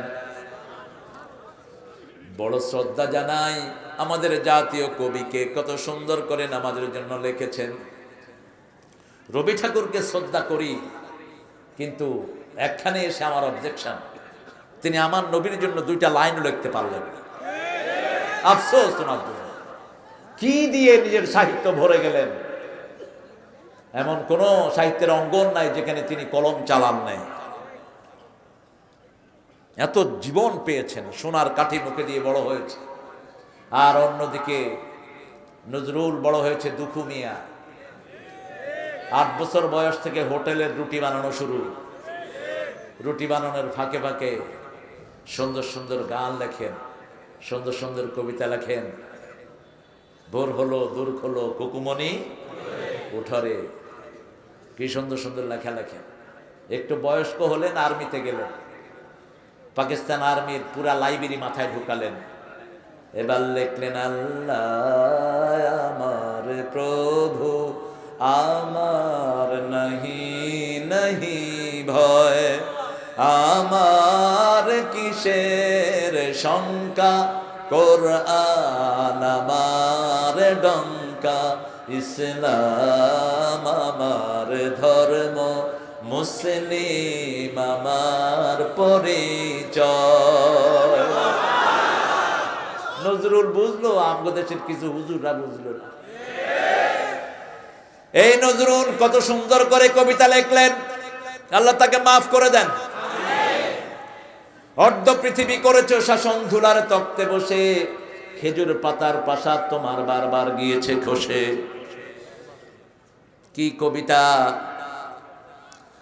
বড় শ্রদ্ধা জানাই আমাদের জাতীয় কবিকে, কত সুন্দর করে নামাজের জন্য লিখেছেন। রবি ঠাকুরকে শ্রদ্ধা করি, কিন্তু একখানে এসে আমার অবজেকশন, তিনি আমার নবীর জন্য 2টা লাইন লিখতে পারলেন। আফসোস ওনার জন্য। কি দিয়ে নিজের সাহিত্য ভরে গেলেন, এমন কোন সাহিত্যের অঙ্গন নাই যেখানে তিনি কলম চালান নাই। এত জীবন পেয়েছেন, সোনার কাঠি মুখে দিয়ে বড় হয়েছে। আর অন্যদিকে নজরুল বড় হয়েছে দুখু মিয়া, 8 বছর বয়স থেকে হোটেলের রুটি বানানো শুরু। রুটি বানানোর ফাঁকে ফাঁকে সুন্দর সুন্দর গান লেখেন, সুন্দর সুন্দর কবিতা লেখেন। ভোর হলো দূর হলো কুকুমনি উঠরে, কি সুন্দর সুন্দর লেখা লেখেন। একটু বয়স্ক হলেন, আর্মিতে গেলেন, পাকিস্তান আর্মির পুরা লাইব্রেরি মাথায় ঢুকালেন। এবার লিখলেন, আল্লাহ আমার প্রভু আমার নাহি নাহি ভয়, আমার কিসের শঙ্কা, কোরআন আমার ডঙ্কা, ইসলাম আমার ধর্ম, মুসলিম আমার পরিচয়। নজরুল বুঝলো, আমগো দেশের কিছু হুজুররা বুঝলো না। এই নজরুল কত সুন্দর করে কবিতা লিখলেন, আল্লাহ তাকে মাফ করে দেন। অর্ধ পৃথিবী করেছো শাসন ধুলার তক্তে বসে, খেজুর পাতার প্রাসাদ তোমার বারবার গিয়েছে খসে। কি কবিতা!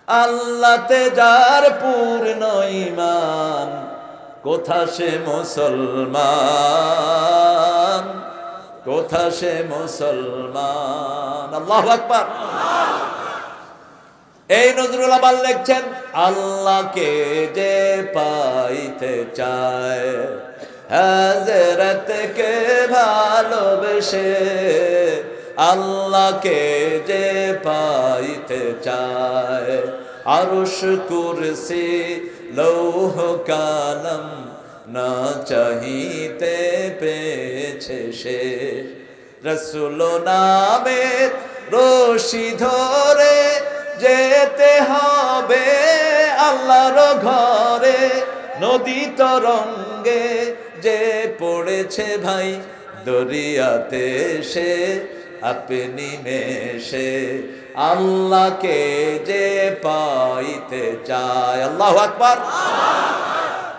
আল্লাহতে যার পূর্ণ ঈমান, কোথা সে মুসলমান, কোথা সে মুসলমান। আল্লাহু আকবার। এই নজরুল আবার লিখছেন, আল্লাহকে যে পাইতে চায়, হযরতকে ভালোবেসে, আল্লাহকে যে পাইতে চায়, আরশ কুরসি লৌহ কালাম না চাহিতে পেয়েছে সে। রাসূল নামের রশি ধরে যেতে হবে আল্লাহর ঘরে, নদী তরঙ্গে যে পড়েছে ভাই দরিয়াতে সে আপনি মেশে, আল্লাহকে যে পাইতে চায়। আল্লাহু আকবার।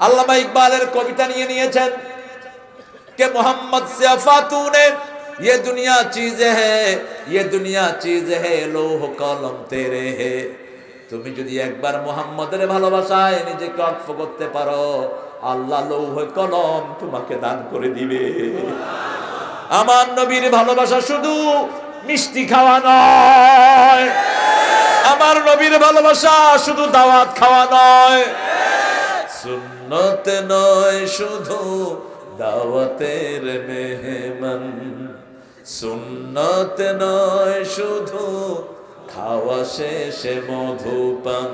আল্লামা ইকবালের কবিতা নিয়েছেন কে মোহাম্মদ সে ফাতুনে, ये दुनिया चीज है, ये दुनिया चीज है, लोह कलम तेरे है। তুমি যদি একবার মুহাম্মদের ভালোবাসায় নিজেকে অর্পণ করতে পারো, আল্লাহ লৌহ কলম তোমাকে দান করে দিবে। আমার নবীর ভালোবাসা শুধু মিষ্টি খাওয়া নয়, আমার নবীর ভালোবাসা শুধু দাওয়াত খাওয়া নয়, সুন্নত নয় শুধু দাওয়াতের মেহমান, সুন্নত নয় শুধু খাওয়া শেষে মধুপান,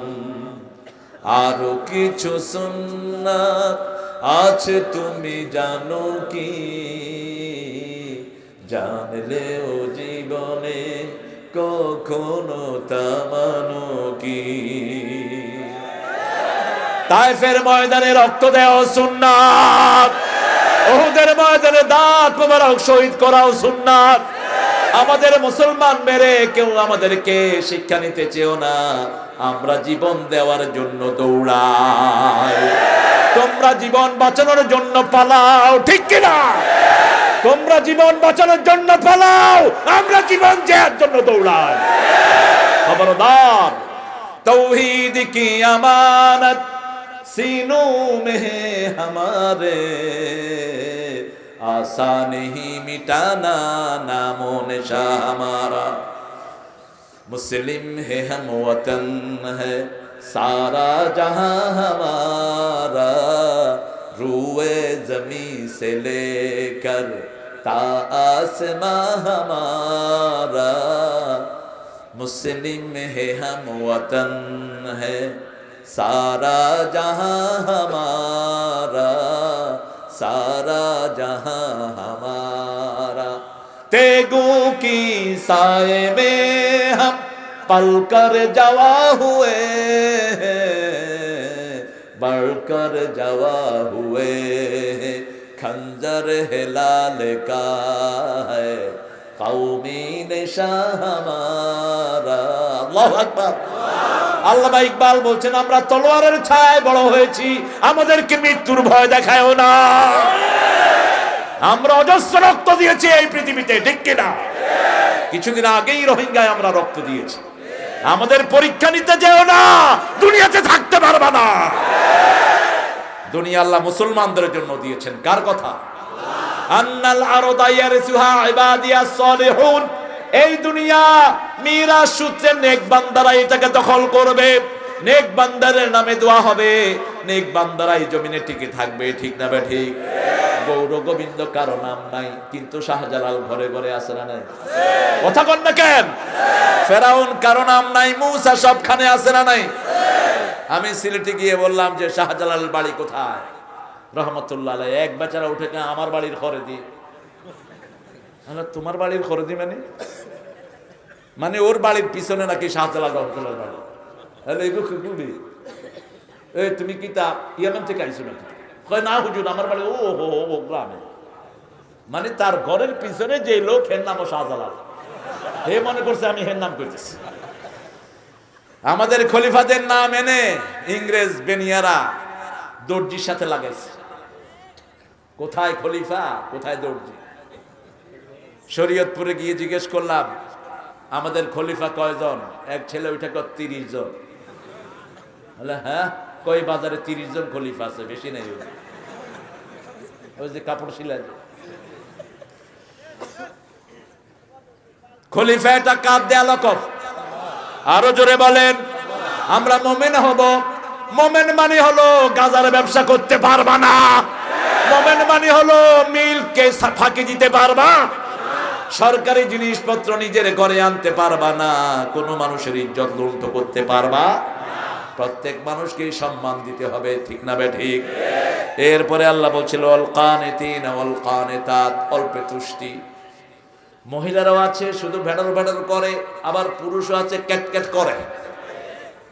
আরো কিছু সুন্নাত আছে তুমি জানো কি, জানলেও জীবনে কখনো তা মানো কি। তায়েফের ময়দানে রক্ত দেওয়া সুন্নাত, উহুদের ময়দানে দাঁত মোবারক শহীদ করাও সুন্নাত। আমাদের মুসলমান মেরে কেউ আমাদেরকে শিক্ষা নিতে চেও না, আমরা জীবন দেওয়ার জন্য দৌড়াই। তোমরা জীবন বাঁচানোর জন্য পালাও, ঠিক কিনা? তোমরা জীবন বাঁচানোর জন্য পালাও, আমরা জীবন দেওয়ার জন্য দৌড়াই। খবরদার, তৌহিদ কি আমানত सीनों में है हमारे, आसान नहीं मिटाना नामो निशा हमारा। मुस्लिम है हम वतन है सारा जहां हमारा, रूए जमी से लेकर ता आसमां हमारा। मुस्लिम है हम वतन है सारा जहां हमारा, सारा जहां हमारा। तेगों की साए में हम पलकर जवा हुए, बढ़कर जवा हुए, खंजर हिलाल का है कौमी निशा हमारा। अल्लाहु अकबर। আল্লামা ইকবাল বলছেন, আমরা তলোয়ারের ছায়ায় বড় হয়েছি, আমাদেরকে মৃত্যুর ভয় দেখায়ও না। আমরা অজস্র রক্ত দিয়েছি এই পৃথিবীতে, ঠিক কিনা? কিছুদিন আগেই রোহিঙ্গায় আমরা রক্ত দিয়েছি। আমাদের পরীক্ষা নিতে যেও না, দুনিয়াতে থাকতে পারবা না। দুনিয়া আল্লাহ মুসলমানদের জন্য দিয়েছেন। কার কথা? আন্নাল আরদা ইয়ারসুহা ইবাদিয়াস সালিহুন। এই দুনিয়া মিরাস সূত্রে নেক বান্দারা এটাকে দখল করবে, নেক বান্দাদের নামে দোয়া হবে, নেক বান্দারাই জমিনে টিকে থাকবে, ঠিক না বে ঠিক? গৌর গোবিন্দ কারো নাম নাই, কিন্তু শাহজালাল ঘরে ঘরে আছে না নাই? কথা কন না কেন? ফেরাউন কারো নাম নাই, মূসা সবখানে আছে না নাই? আমি সিলেটে গিয়ে বললাম যে শাহজালাল বাড়ি কোথায়, রহমতুল্লাহ আলাইহি। এক বেচারা উঠে না, আমার বাড়ির খরদি। তোমার বাড়ির খরদি মানে ওর বাড়ির পিছনে নাকি শাহজালাল রহমতুল্লাহ বাড়ি। তুমি কি তা ইয়ামান থেকে আইছো নাকি? কয় না হুজুর, আমার বাড়ি ও গ্রামে। মানে তার ঘরের পিছনে যে লোক, হের নামও শাহজালাল। হে মনে করছে আমি হের নাম করতেছি। আমাদের খলিফাদের নাম এনে ইংরেজ বেনিয়ারা দর্জির সাথে লাগাইছে। কোথায় খলিফা, কোথায় দর্জি? শরীয়তপুরে গিয়ে জিজ্ঞেস করলাম আমাদের খলিফা কয়জন? এক ছেলে ওইটা 30 জন। বলে হ্যাঁ, কই বাজারে 30 জন খলিফা আছে, বেশি নেই। ওই যে কাপড় সিলাই খলিফা, এটা কাঁদ দেয়া লকব। আরো জোরে বলেন। আমরা মোমেন হব। মোমেন মানে হলো গাজার ব্যবসা করতে পারবা না। মোমেন মানে হলো মিলকে ফাঁকি দিতে পারবা, সরকারি জিনিসপত্র নিজের ঘরে আনতে পারবা না, কোনো মানুষের ইজ্জত লুণ্ঠ করতে পারবা। প্রত্যেক মানুষকে সম্মান দিতে হবে, ঠিক না ঠিক? এরপরে আল্লাহ বলছিল আল কানিতিন ওয়াল কানিতাত, অল্পে তুষ্টি। মহিলারাও আছে শুধু ভেড়ার ভেড়ার করে, আবার পুরুষও আছে ক্যাট ক্যাট করে।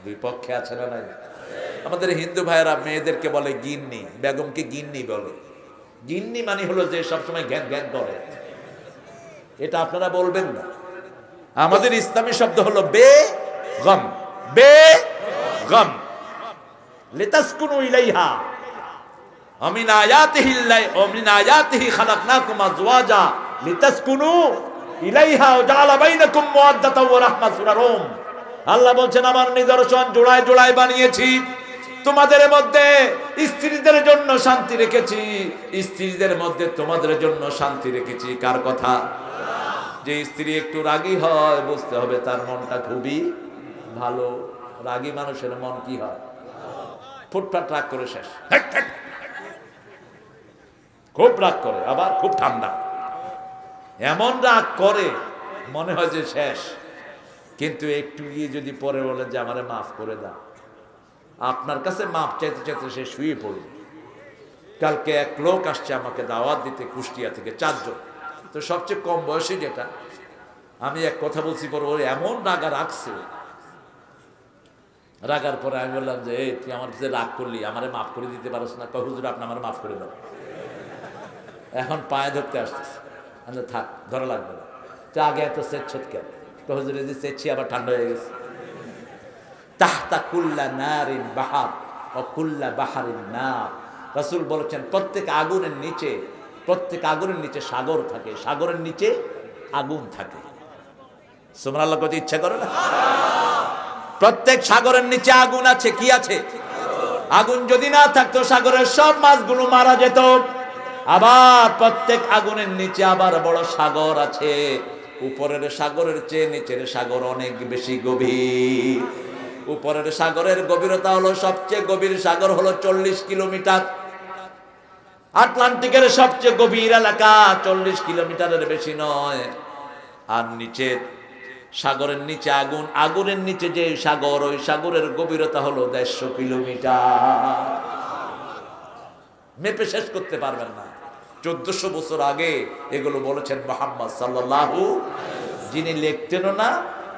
দুই পক্ষে আছে না নাই? আমাদের হিন্দু ভাইয়েরা মেয়েদেরকে বলে গিন্নি, বেগমকে গিন্নি বলে। গিন্নি মানে হলো যে সবসময় জ্ঞান জ্ঞান করে। এটা আপনারা বলবেন না। আমাদের ইসলামী শব্দ হলো বেগম। বেগম লিতাসকুনু ইলাইহা আমিন আয়াতিহি খালাকনাকুম আজওয়াজা লিতাসকুনু ইলাইহা ওয়া জাআলা বাইনাকুম মুওয়াদ্দাতাও ওয়া রাহমা। সূরা রুম। আল্লাহ বলছেন আমার নিদর্শন জোড়ায় জোড়ায় বানিয়েছি, তোমাদের মধ্যে স্ত্রীদের জন্য শান্তি রেখেছি, স্ত্রীদের মধ্যে তোমাদের জন্য শান্তি রেখেছি। কার কথা? যে স্ত্রী একটু রাগী হয় বুঝতে হবে তার মনটা খুবই ভালো। রাগী মানুষের মন কি হয়? ফুটফাট রাগ করে শেষ। খুব রাগ করে, আবার খুব ঠান্ডা। এমন রাগ করে মনে হয় যে শেষ, কিন্তু একটু গিয়ে যদি পরে বলে যে আমারে মাফ করে দাও, আপনার কাছে মাপ চাইতে চাইতে সে শুয়ে পড়ে। কালকে এক লোক আসছে আমাকে দাওয়াত দিতে কুষ্টিয়া থেকে, 4 জন। তো সবচেয়ে কম বয়সী যেটা, আমি এক কথা বলছি পরে ওর এমন রাগা রাখছে। রাগার পরে আমি বললাম যে তুই আমার কাছে রাগ করলি, আমারে মাফ করে দিতে পারছ না? কয় হুজুর আপনি আমার মাফ করে দাও। এখন পায়ে ধরতে আসতেছে। আমি থাক, ধরা লাগবে না। তো আগে এত সেচ্ছত কেন? হুজুর যে সেচ্ছি আবার ঠান্ডা হয়ে গেছে। তাহতা কুল্লা নারিন বাহার ও কুল্লা বাহারিন নার। রাসূল বলেছেন প্রত্যেক আগুনের নিচে সাগর থাকে, সাগরের নিচে আগুন থাকে। সুবহানাল্লাহ কত ইচ্ছা করে না? প্রত্যেক সাগরের নিচে আগুন আছে। কি আছে? আগুন যদি না থাকতো সাগরের সব মাছগুলো মারা যেত। আবার প্রত্যেক আগুনের নিচে আবার বড় সাগর আছে। উপরের সাগরের চেয়ে নিচের সাগর অনেক বেশি গভীর। উপরের সাগরের গভীরতা হলো, সবচেয়ে গভীর সাগর হলো 40 কিলোমিটার। আটলান্টিকের সবচেয়ে গভীর এলাকা 40 কিলোমিটারের বেশি নয়। আর নিচে সাগরের নিচে আগুন, আগুনের নিচে যে সাগর, ওই সাগরের গভীরতা হলো 150 কিলোমিটার। মেপে শেষ করতে পারবেন না। 1400 বছর আগে এগুলো বলেছেন মুহাম্মদ সাল্লাল্লাহু, যিনি লিখতেনও না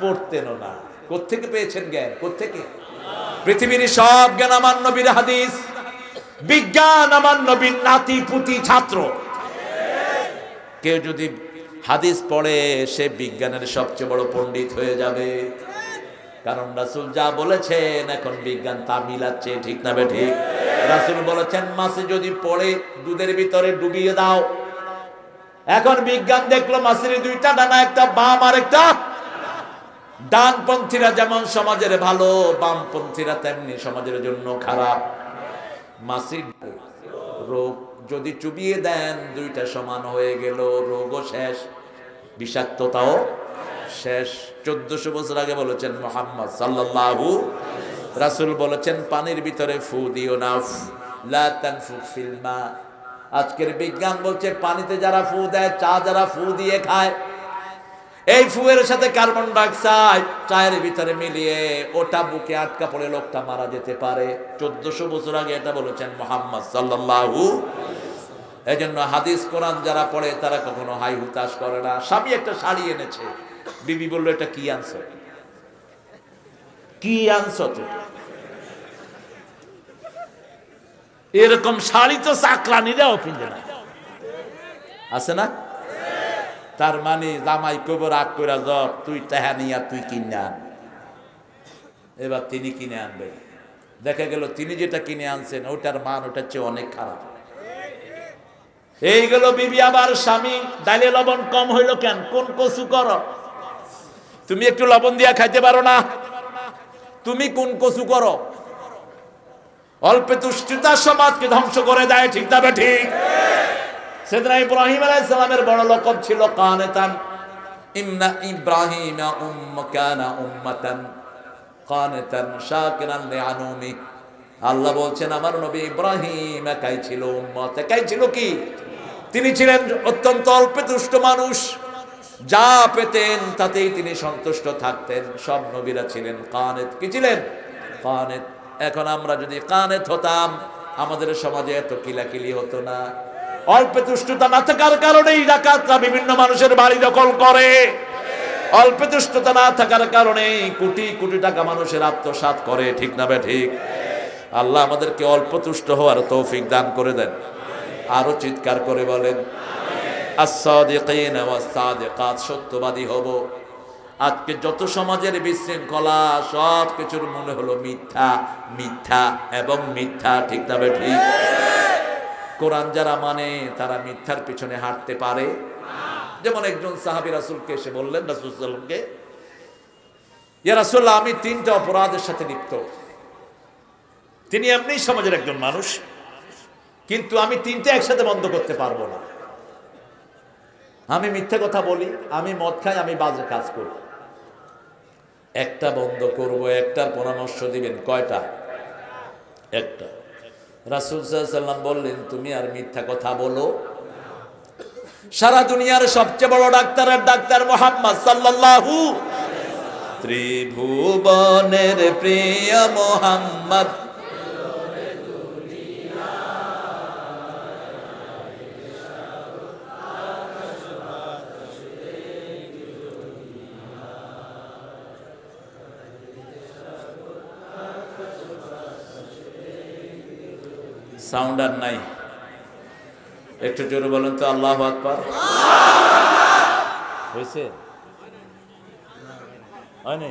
পড়তেনও না। কোত্থেকে পেয়েছেন জ্ঞান? কোত্থেকে? পৃথিবীর সব জ্ঞান আমার নবীর হাদিস। বিজ্ঞান আমার নবীর নাতি পুতি ছাত্র। কেউ যদি হাদিস পড়ে সে বিজ্ঞানের সবচেয়ে বড় পণ্ডিত হয়ে যাবে। কারণ রাসূল যা বলেছেন এখন বিজ্ঞান তা মিলাচ্ছে, ঠিক না ঠিক? রাসূল বলেছেন মাছে যদি পড়ে দুধের ভিতরে ডুবিয়ে দাও। এখন বিজ্ঞান দেখলো মাছের 2টা ডানা, একটা বাম আর একটা ডানপন্থীরা যেমন সমাজের ভালো, বামপন্থীরা তেমনি সমাজের জন্য খারাপ। মাছের রোগ যদি চুবিয়ে দেন 2টা সমান হয়ে গেল, রোগও শেষ, বিষাক্ততাও শেষ। 1400 বছর আগে বলেছেন মুহাম্মদ সাল্লাল্লাহু। রাসূল বলেছেন পানির ভিতরে ফু দিও না, লা তানফুখ ফিল মা। আজকের বিজ্ঞান বলছে পানিতে যারা ফু দেয়, চা যারা ফু দিয়ে খায়, এই ফুয়ের সাথে কার্বন ডাইঅক্সাইড চায়ের ভিতরে মিলিয়ে ওটা বুকে আটকা পড়ে লোকটা মারা যেতে পারে। 1400 বছর আগে এটা বলেছেন মুহাম্মদ সাল্লাল্লাহু। এজন্য হাদিস কোরআন যারা পড়ে তারা কখনো হাই হুতাশ করে না। স্বামী একটা শাড়ি এনেছে, বিবি বলল এটা কি আনছো? কি আনছো তো? এরকম শাড়ি তো চাকরানিরাও পিনবে না, আছে না? তার মানে জামাই কব রাগ করে যত তুই টাহা নিয়া তুই কিনে আন। এবার তিনি কিনে আনবেন, দেখা গেল তিনি যেটা কিনে আনছেন ওটার মান ওটার চেয়ে অনেক খারাপ। এই গেল বিবি, আবার স্বামী ডালে লবণ কম হইল কেন? কোন কচু করো তুমি? একটু লবণ দিয়া খাইতে পারো না? তুমি কোন কচু করো? অল্পে তুষ্টিতা সমাজকে ধ্বংস করে দেয়, ঠিক না ঠিক? সেদিন ইব্রাহিম আলাইহিস সালামের বড় লকব ছিল কানেতান। ইন্না ইব্রাহিমা কানা উম্মাতান কানেতান শাকিরান লিআনুমি। আল্লাহ বলছেন আমার নবী ইব্রাহিম একাই ছিল উম্মত। একাই ছিল কি? তিনি ছিলেন অত্যন্ত অল্পে তুষ্ট মানুষ, যা পেতেন তাতেই তিনি সন্তুষ্ট থাকতেন। সব নবীরা ছিলেন কানেত। কি ছিলেন? কানেত। এখন আমরা যদি কানেত হতাম আমাদের সমাজে এত কিলাকিলি হতো না। অল্পে তুষ্টতা না থাকার কারণেই ডাকাতরা বিভিন্ন মানুষের বাড়ি দখল করে। অল্পে তুষ্টতা না থাকার কারণেই কোটি কোটি টাকা মানুষের আত্মসাৎ করে, ঠিক না ঠিক? আল্লাহ আমাদেরকে অল্প তুষ্ট হওয়ার তৌফিক দান করে দেন। আরো চিৎকার করে বলেন আস-সাদিকিনা ওয়াস-সাদিকাত, সত্যবাদী হব। আজকে যত সমাজের বিশৃঙ্খলা, সব কিছুর মনে হলো মিথ্যা, মিথ্যা এবং মিথ্যা, ঠিক না ঠিক? কোরআন যারা মানে তারা মিথ্যার পিছনে হাঁটতে পারে। যেমন একজন সাহাবী রাসূলকে এসে বললেন, রাসূল সাল্লাল্লাহু আলাইহি ওয়াসাল্লামকে, ইয়া রাসূলুল্লাহ আমি 3টা অপরাধের সাথে লিপ্ত। তিনি এমনি সমাজের একজন মানুষ, কিন্তু আমি 3টা একসাথে বন্ধ করতে পারবো না। আমি মিথ্যা কথা বলি, আমি মদ খাই, আমি বাজে কাজ করি। একটা বন্ধ করব, একটার পরামর্শ দিবেন। কয়টা? একটা। রাসূল সাল্লাল্লাহু আলাইহি ওয়াসাল্লাম বললেন তুমি আর মিথ্যা কথা বলো। সারা দুনিয়ার সবচেয়ে বড় ডাক্তারের ডাক্তার মুহাম্মদ সাল্লাল্লাহু, ত্রিভুবনের প্রিয় মুহাম্মদ, সাউন্ড আর নাই, একটু জোরে বলেন তো আল্লাহু আকবার। হয়েছে? হয়নি?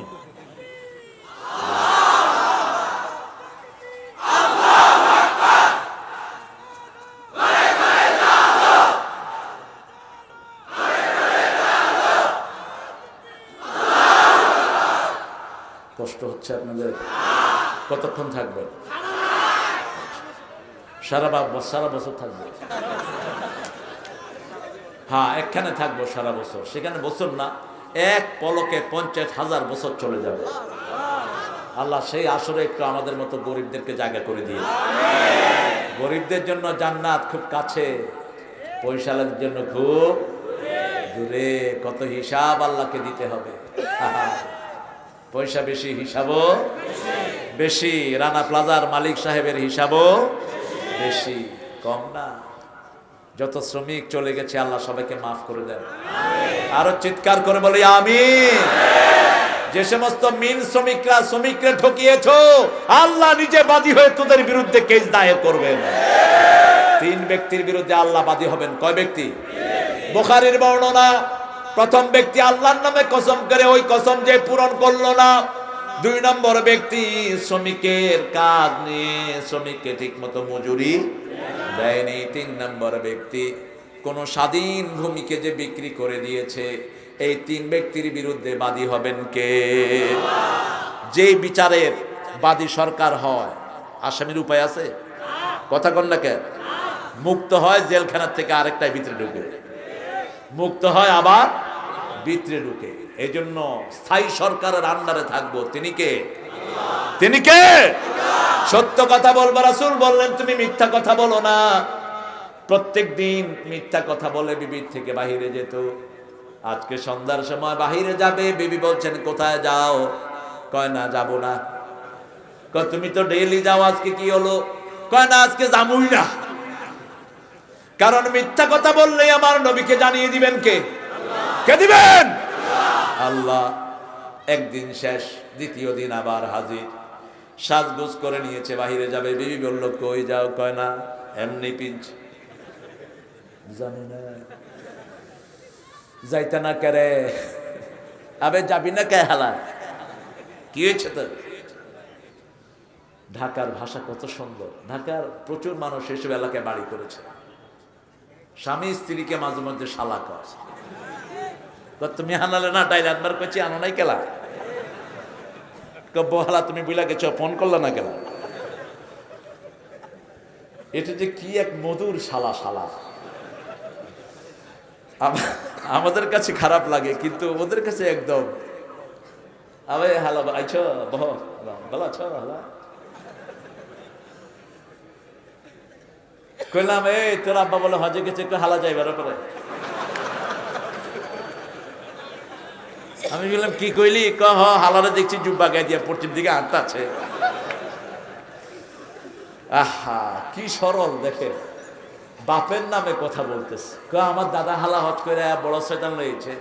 কষ্ট হচ্ছে আপনাদের? কতক্ষণ থাকবেন? সারা বছর থাকবো। হ্যাঁ, একখানে থাকবো সারা বছর। সেখানে বছর না, এক পলকে 50,000 বছর চলে যাবে। আল্লাহ সেই আসরে একটু আমাদের মতো গরিবদেরকে জায়গা করে দিয়ে। গরিবদের জন্য জান্নাত খুব কাছে, পয়সালাদের জন্য খুব দূরে। কত হিসাব আল্লাহকে দিতে হবে। পয়সা বেশি, হিসাবও বেশি। রানা প্লাজার মালিক সাহেবের হিসাবও বেশি, কম না। যত শ্রমিক চলে গেছে আল্লাহ সবাইকে মাফ করে দেন। আরো চিৎকার করে বলি আমিন। যে সমস্ত মিল শ্রমিকরা ঠকিয়েছো, আল্লাহ নিজে বাদী হয়ে তোদের বিরুদ্ধে কেস দায়ের করবেন। 3 ব্যক্তির বিরুদ্ধে আল্লাহ বাদী হবেন। কয় ব্যক্তি? বুখারীর বর্ণনা। প্রথম ব্যক্তি আল্লাহর নামে কসম করে ওই কসম যে পূরণ করলো না। 2 নম্বর ব্যক্তি শ্রমিকের কাজ নিয়ে শ্রমিককে ঠিক মতো মজুরি দেয়নি। 3 নম্বর ব্যক্তি কোন স্বাধীন ভূমিকে যে বিক্রি করে দিয়েছে। এই 3 ব্যক্তির বিরুদ্ধে বাদী হবেন কে? যে বিচারের বাদী সরকার হয়, আসামির উপায় আছে? কথা কন না কেন? মুক্ত হয় জেলখানার থেকে, আরেকটাই ভিতরে ঢুকে। মুক্ত হয় আবার ভিতরে ঢুকে। এই জন্য স্থায়ী সরকারের আন্ডারে থাকবো। তিনি কে? তিনি কে? সত্য কথা বলবো। রাসূল বললেন তুমি মিথ্যা কথা বলো না। প্রত্যেক দিন মিথ্যা কথা বলে বিবির থেকে বাহিরে যেত। আজকে সন্ধ্যার সময় বাহিরে যাবে, বিবি বলছেন কোথায় যাও? কয় না যাব না। কয় তুমি তো ডেইলি যাও, আজকে কি হলো? কয় না আজকে যাবই না। কারণ মিথ্যা কথা বললে আমার নবীকে জানিয়ে দিবেন কে? কে দিবেন? আল্লাহ। একদিন শেষ, দ্বিতীয় দিন আবার হাজির, সাজগোজ করে নিয়েছে, বাহিরে যাবে। বিবি বলল, কই যাও? কয় না, এমনি পিঞ্চ। জানি না যাইতে না কেরে। আবে যাবি না কে হালা? কি হয়েছে তোর? ঢাকার ভাষা কত সুন্দর। ঢাকার প্রচুর মানুষ এসব এলাকায় বাড়ি করেছে। স্বামী স্ত্রীকে মাঝে মধ্যে শালা কর। তুমি হানালে না টাইলে একবার কইছি আনো নাই কেলা। বহালা তুমি বুঝলা গেছ, ফোন করলে না কেলা? এটা যে কি এক মধুর শালা শালা। আমাদের কাছে খারাপ লাগে, কিন্তু ওদের কাছে একদম আবে হালা আইছ বহ ভালো আছো হালা। কইলাম এই তোর আব্বা বলে হজে গেছে, একটু হালা যাইবার পরে। আমি বললাম কি কইলি? কহ হালারে দেখছি জুব্বা গায়ে দিয়ে পশ্চিম দিকে আটটা আছে। আহা কি সরল দেখে, বাপের নামে কথা বলতেছে। আমার দাদা হালা হজ করে বড় শয়তান রয়েছে।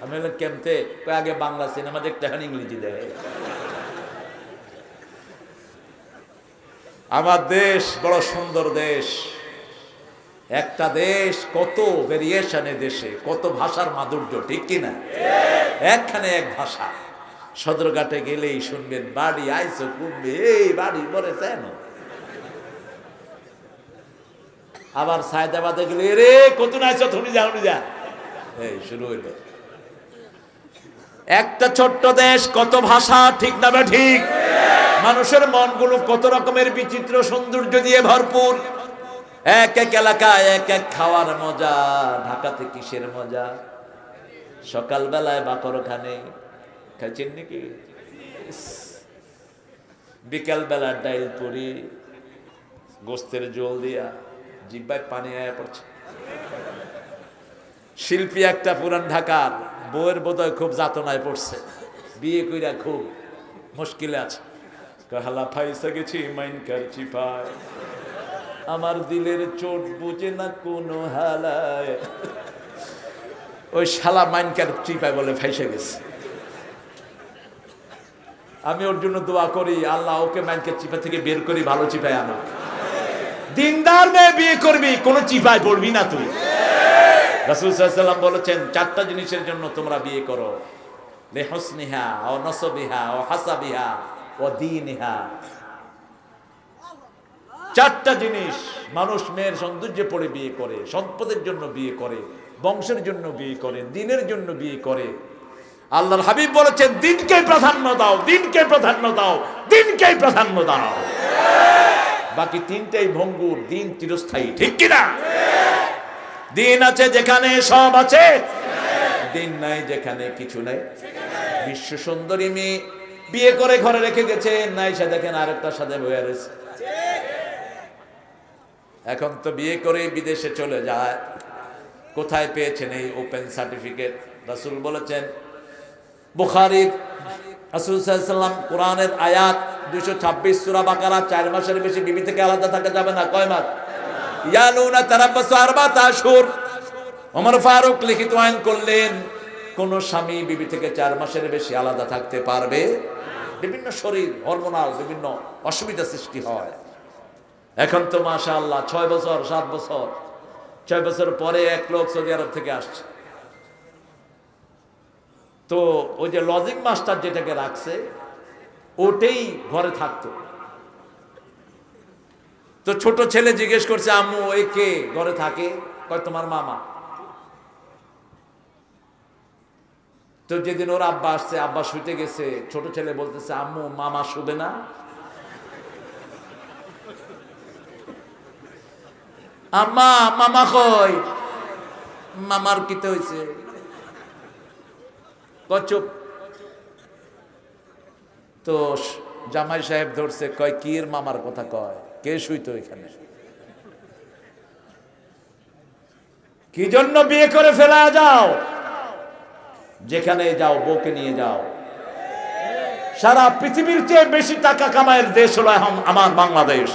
আমি বললাম কেমতে? আগে বাংলা সিনেমা দেখতে, এখন ইংরেজি দেখে। আমার দেশ বড় সুন্দর দেশ, একটা দেশ, কত ভেরিয়েশন দেশে, কত ভাষার মাধুর্য, ঠিক কিনা? একখানে এক ভাষা। সদরঘাটে গেলেই শুনবেন বাড়ি আইসো কুমবে, এই বাড়ি বলে চেন। আবার সায়দাবাদে গেলে রে কত আইসো, তুমি যাও নি যা, এই শুরু হইল। একটা ছোট্ট দেশ, কত ভাষা, ঠিক না? ঠিক। মানুষের মনগুলো কত রকমের বিচিত্র সৌন্দর্য দিয়ে ভরপুর। এক এক এলাকায় এক এক খাওয়ার মজা। ঢাকাতে কিসের মজা? সকালবেলায় বাকরখানে খাইছেন নাকি? বিকাল বেলা ডাইল পুরি গোস্তের জল দিয়া জিব্বায় পানি আয়া পড়ছে। শিল্পী একটা পুরান ঢাকার বউয়ের বোধহয় খুব যাতনায় পড়ছে, বিয়ে কইরা খুব মুশকিলে আছে। হালা ফাইসা গেছি মাইনকার চিপায়, আমার দিলের চোট বুঝে না কোনো হালায়। ওই শালা মাইনকার চিপায় বলে ফাইসা গেছে। আমি ওর জন্য দোয়া করি, আল্লাহ ওকে মাইনকার চিপা থেকে বের করি, ভালো চিপায় আনো। দিনদার মেয়ে বিয়ে করবি, কোন চিপায় পড়বি না তুই। রাসূল সাল্লাল্লাহু আলাইহি ওয়াসাল্লাম বলেছেন, চারটা জিনিসের জন্য তোমরা বিয়ে করো, লিহুসনিহা ওয়া নাসাবিহা ওয়া হাসাবিহা ওয়া দীনিহা। চারটা জিনিস মানুষ মেয়ের সৌন্দর্যে পড়ে বিয়ে করে, সম্পদের জন্য বিয়ে করে, বংশের জন্য বিয়ে করে, দিনের জন্য বিয়ে করে। আল্লাহর হাবিব বলেছেন, দিনকে প্রাধান্য দাও, দিনকে প্রাধান্য দাও, দিনকে প্রাধান্য দাও। বাকি তিনটাই ভঙ্গুর, দিন চিরস্থায়ী, ঠিক কিনা? দিন আছে যেখানে সব আছে, দিন নাই যেখানে কিছু নাই। বিশ্ব সুন্দরী মেয়ে বিয়ে করে ঘরে রেখে গেছে, নাই সে দেখেন আরেকটার সাথে বয়ে রয়েছে। এখন তো বিয়ে করে বিদেশে চলে যায়। কোথায় পেয়েছেন এই ওপেন সার্টিফিকেট? রাসূল বলেছেন, বুখারীর, রাসূল সাল্লাল্লাহু আলাইহি ওয়াসাল্লাম কোরআনের আয়াত 226 সূরা বাকারা, 4 মাসের বেশি বিবি থেকে আলাদা থাকা যাবে না। কয় মাস? ইয়ালুনা তারাব্বাসু আরবাতা আশহুর। ওমর ফারুক লিখিত আইন করলেন, কোন স্বামী বিবি থেকে 4 মাসের বেশি আলাদা থাকতে পারবে। বিভিন্ন শরীর হরমোনাল বিভিন্ন অসুবিধা সৃষ্টি হয়। এখন তো মাশাআল্লাহ 6 বছর 7 বছর, 6 বছর পরে এক লোক সৌদি আরব থেকে আসছে। তো ওই যে লজিং মাস্টার যেটাকে রাখছে, ওটাই ঘরে থাকতো। তো ছোট ছেলে জিজ্ঞেস করছে, আম্মু ওই কে ঘরে থাকে? কয় তোমার মামা। তো যেদিন ওর আব্বা আসছে, আব্বা শুতে গেছে, ছোট ছেলে বলতেছে, আম্মু মামা শুবে না? আম্মা মামা কই? মামার কিতে হইছে? চুপ। তো জামাই সাহেব ধরছে, কয় কির মামার কথা কয়? কে শুইতো এখানে? কি জন্য বিয়ে করে ফেলা যাও? যেখানে যাও বউকে নিয়ে যাও। সারা পৃথিবীর চেয়ে বেশি টাকা কামায়ের দেশ হলো আমার বাংলাদেশ।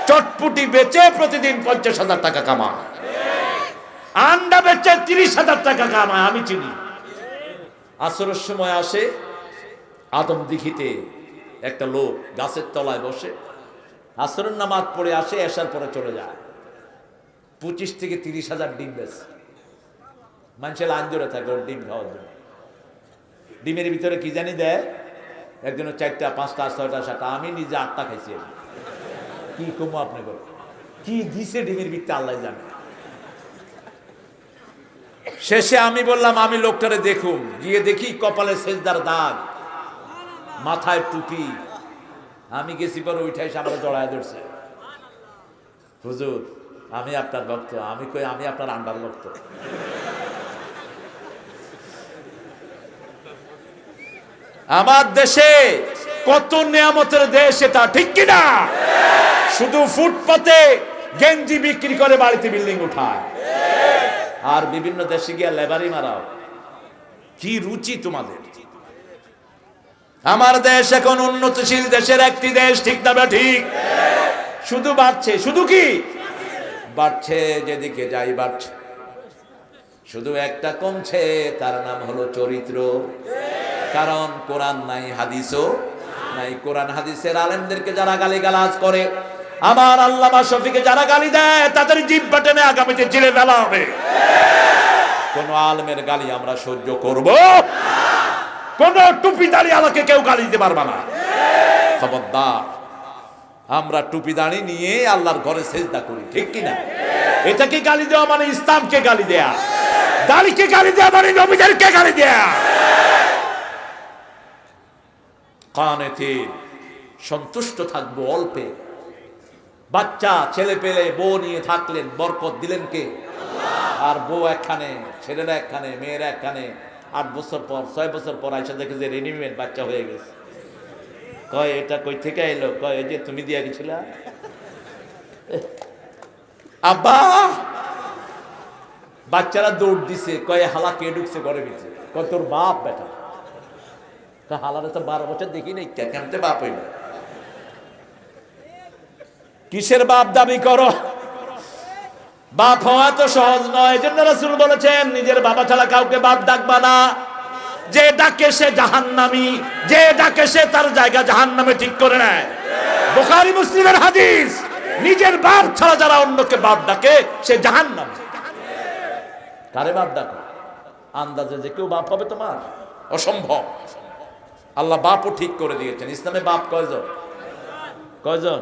চটপুটি বেচে প্রতিদিন 50,000 টাকা কামায়, আন্ডা বেচে 30,000 টাকা কামায়, আমি চিনি। আসরের সময় আসে আদম দিঘিতে একটা লোক গাছের তলায় বসে আসরের নামাজ পড়ে আসে, এশার পরে চলে যায়। 25 থেকে 30 হাজার ডিম বেছে মানুষের লাইন ধরে থাকে ওর ডিম খাওয়ার জন্য। ডিমের ভিতরে কি জানি দেয়, একজনের 4টা 5টা 6টা 7টা, আমি নিজে 8টা খাইছি। কি কমো আপনি করে কি দিছে ডিমের ভিতরে আল্লাহ জানে। শেষে আমি বললাম আমি লোকটারে দেখুন, গিয়ে দেখি কপালে সেজদার দাগ, মাথায় টুপি। আমি গেছি পরে উঠাই সামনে জড়ায় ধরছে, হুজুর আমি আপনার ভক্ত। আমি কই আমি আপনার আন্ডার ভক্ত। আমার দেশে কত নিয়ামতের দেশ এটা, ঠিক কিনা? শুধু ফুটপাতে গেঞ্জি বিক্রি করে বাড়িতে বিল্ডিং উঠায়, আর বিভিন্ন দেশে গিয়া লেবারি মারাও। কি রুচি তোমাদের! আমার দেশ এখন উন্নতশীল দেশের একটি দেশ, ঠিক না ঠিক? শুধু বাড়ছে, শুধু কি বাড়ছে, যেদিকে যাই বাড়ছে। শুধু একটা কমছে, তার নাম হলো চরিত্র। কারণ কোরআন নাই, হাদিসও নাই। কোরআন হাদিসের আলেমদেরকে যারা গালিগালাজ করে, আমার আল্লামা শফিকে যারা গালি দেয়, তাদের জিহ্বা টেনে আগামীতে জেলে ফেলা হবে। কোন আলেমের গালি আমরা সহ্য করব? কোন টুপিদারি আলাকে কেউ গালি দিতে পারবে না। খবরদার, আমরা টুপিদারি নিয়ে আল্লাহর ঘরে সেজদা করি, ঠিক কিনা? এটাকে গালি দেওয়া মানে ইসলামকে গালি দেয়া, দাড়িকে গালি দেয়া মানে নবীদেরকে গালি দেয়া। কানেতে সন্তুষ্ট থাকবো অল্পে। বাচ্চা ছেলে পেলে বউ নিয়ে থাকলেন, বরকত দিলেন কে? আর বউ একখানে, ছেলেরা একখানে, মেয়েরা একখানে। 8 বছর পর 6 বছর পর আইসা দেখে যে রেডিমেড বাচ্চা হয়ে গেছে। কয় এটা কই থেকে এলো? কয় এই যে তুমি দিয়া গেছিলা। আব্বা, বাচ্চারা দৌড় দিছে। কয় হালা কে ঢুকছে ঘরে ভিতরে? কয় তোর বাপ বেটা। হালারে তো 12 বছর দেখি নাই, কেমতে বাপ হইল? কিসের বাপ দাবি করো? বাপ হওয়া তো সহজ নয়। এজন্য রাসূল বলেছেন নিজের বাবা ছাড়া কাউকে বাপ ডাকবা না। যে ডাকে সে জাহান্নামী, যে ডাকে সে তার জায়গা জাহান্নামে ঠিক করে নেয়। বুখারী মুসলিমের হাদিস। নিজের বাপ ছাড়া যারা অন্যকে বাপ ডাকে সে জাহান্নামী। কারে বাপ ডাকো? আন্দাজে যে কেউ বাপ হবে তোমার? অসম্ভব। আল্লাহ বাপও ঠিক করে দিয়েছেন। ইসলামে বাপ কয়জন? কয়জন?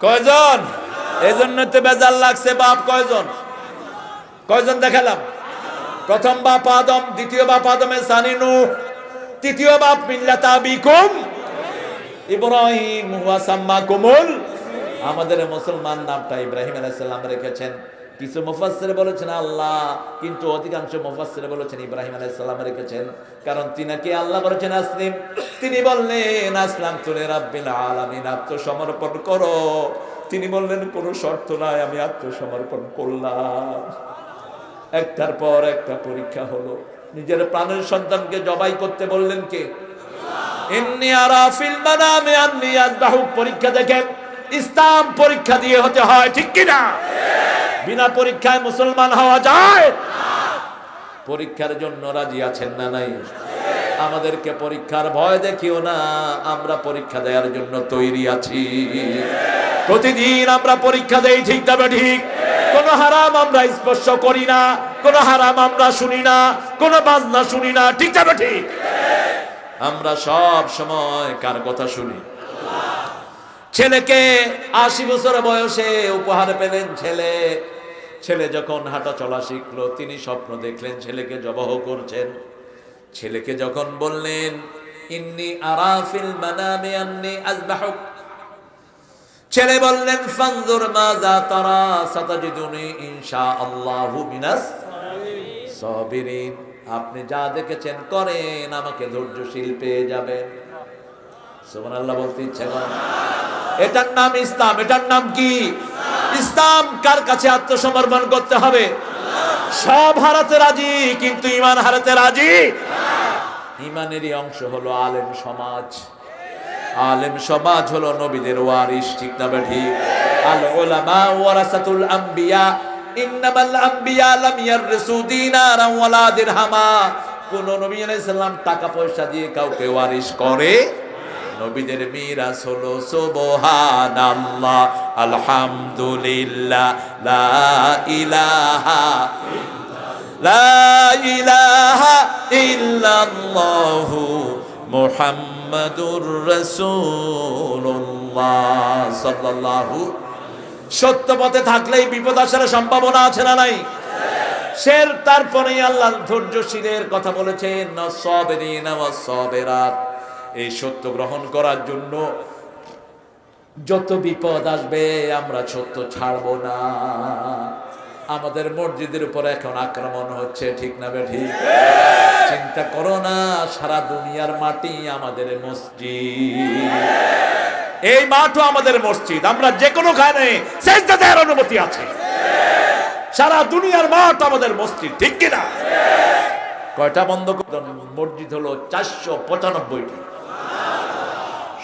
কয়জন? এই জন্য তো বেজাল লাগছে। বাপ কয়জন? কয়জন দেখালাম? প্রথম বাপ আদম, দ্বিতীয় বাপ আদমের সানি নূহ, তৃতীয় বাপ মিল্লাত আবিকুম ইব্রাহিম ওয়া সাম্মাকুমুল। আমাদের মুসলমান নামটা ইব্রাহিম আলাইহিস সালাম রেখেছেন। কিছু মুফাসসির বলেছেন আল্লাহ, কিন্তু অধিকাংশ মুফাসসির বলেছেন ইব্রাহিম আলাইহিস সালাম রেখেছেন। কারণ তিনাকে আল্লাহ বলেছেন আসলিম, তিনি বললেন আসলামতু লিরাব্বিল আলামিন, আত্মসমর্পণ করো। তিনি বললেন কোনো শর্ত নাই, আমি আত্মসমর্পণ করলাম। একটার পর একটা পরীক্ষা হলো। নিজের প্রাণের সন্তানকে জবাই করতে বললেন কে? ইন্নী আরা ফিল মানামি আন্নী আযবাহুক। পরীক্ষা দেখেন, ইসলাম পরীক্ষা দিয়ে হতে হয়, ঠিক কিনা? বিনা পরীক্ষায় মুসলমান হওয়া যায়? পরীক্ষার জন্য রাজি আছেন না নাই? আমাদেরকে পরীক্ষার ভয় দেখিও না, আমরা পরীক্ষা দেওয়ার জন্য তৈরি আছি। প্রতিদিন আমরা পরীক্ষা দেই, ঠিক না ঠিক? কোন হারাম আমরা স্পর্শ করি না, কোন হারাম আমরা শুনি না, কোন বাজনা শুনি না, ঠিক না ঠিক? আমরা সব সময় কার কথা শুনি? ছেলেকে 80 বছর বয়সে উপহার পেলেন ছেলে। ছেলে যখন হাঁটা চলা শিখলো, তিনি স্বপ্ন দেখলেন ছেলেকে জবাহ করছেন। ছেলেকে যখন বললেন ইন্নী আরা ফিল মানামি আন্নী আযবাহুক, ছেলে বললেন ফানজুর মাযা তারা সাতাজিদুনি ইনশাআল্লাহু মিনাস সাবিরিন। আপনি যা দেখেছেন করেন, আমাকে ধৈর্যশীল পেয়ে যাবেন। সুবহানাল্লাহ বলতে ইচ্ছে করে। এটার নাম ইসলাম। এটার নাম কি? ইসলাম। কার কাছে আত্মসমর্পণ করতে হবে? সব হারাতে রাজি, কিন্তু ঈমান হারাতে রাজি। ঈমানেরই অংশ হলো আলেম সমাজ। আলেম সমাজ হলো নবীদের ওয়ারিস, ঠিক না ঠিক? আল উলামা ওয়ারাসাতুল আম্বিয়া। ইন্নামাল আম্বিয়া লাম ইয়ারসু দিনারান ওয়ালা দিরহামা, কোন নবী আলাইহিস সালাম টাকা পয়সা দিয়ে কাউকে ওয়ারিশ করে? নবীদের মিরাস হলো সুবহানাল্লাহ, আলহামদুলিল্লাহ, লা ইলাহা ইল্লাল্লাহু মুহাম্মাদুর রাসূলুল্লাহ সাল্লাল্লাহু। সত্য পথে থাকলেই বিপদ আসার সম্ভাবনা আছে না নাই? শের তারপরে আল্লাহ ধৈর্যশীলের কথা বলেছেন, সাবিরিনা ওয়াস সাবিরাত। এই সত্য গ্রহণ করার জন্য যত বিপদ আসবে আমরা সত্য ছাড়বো না। আমাদের মসজিদের উপর এখন আক্রমণ হচ্ছে, ঠিক না বেঠিক? চিন্তা করো না, সারা দুনিয়ার মাটি আমাদের মসজিদ, এই মাঠও আমাদের মসজিদ, আমরা যে কোনো খানে সেজদা দেওয়ার অনুমতি আছে। সারা দুনিয়ার মাঠ আমাদের মসজিদ, ঠিক কিনা? কয়টা বন্ধ মসজিদ হলো? 495টি,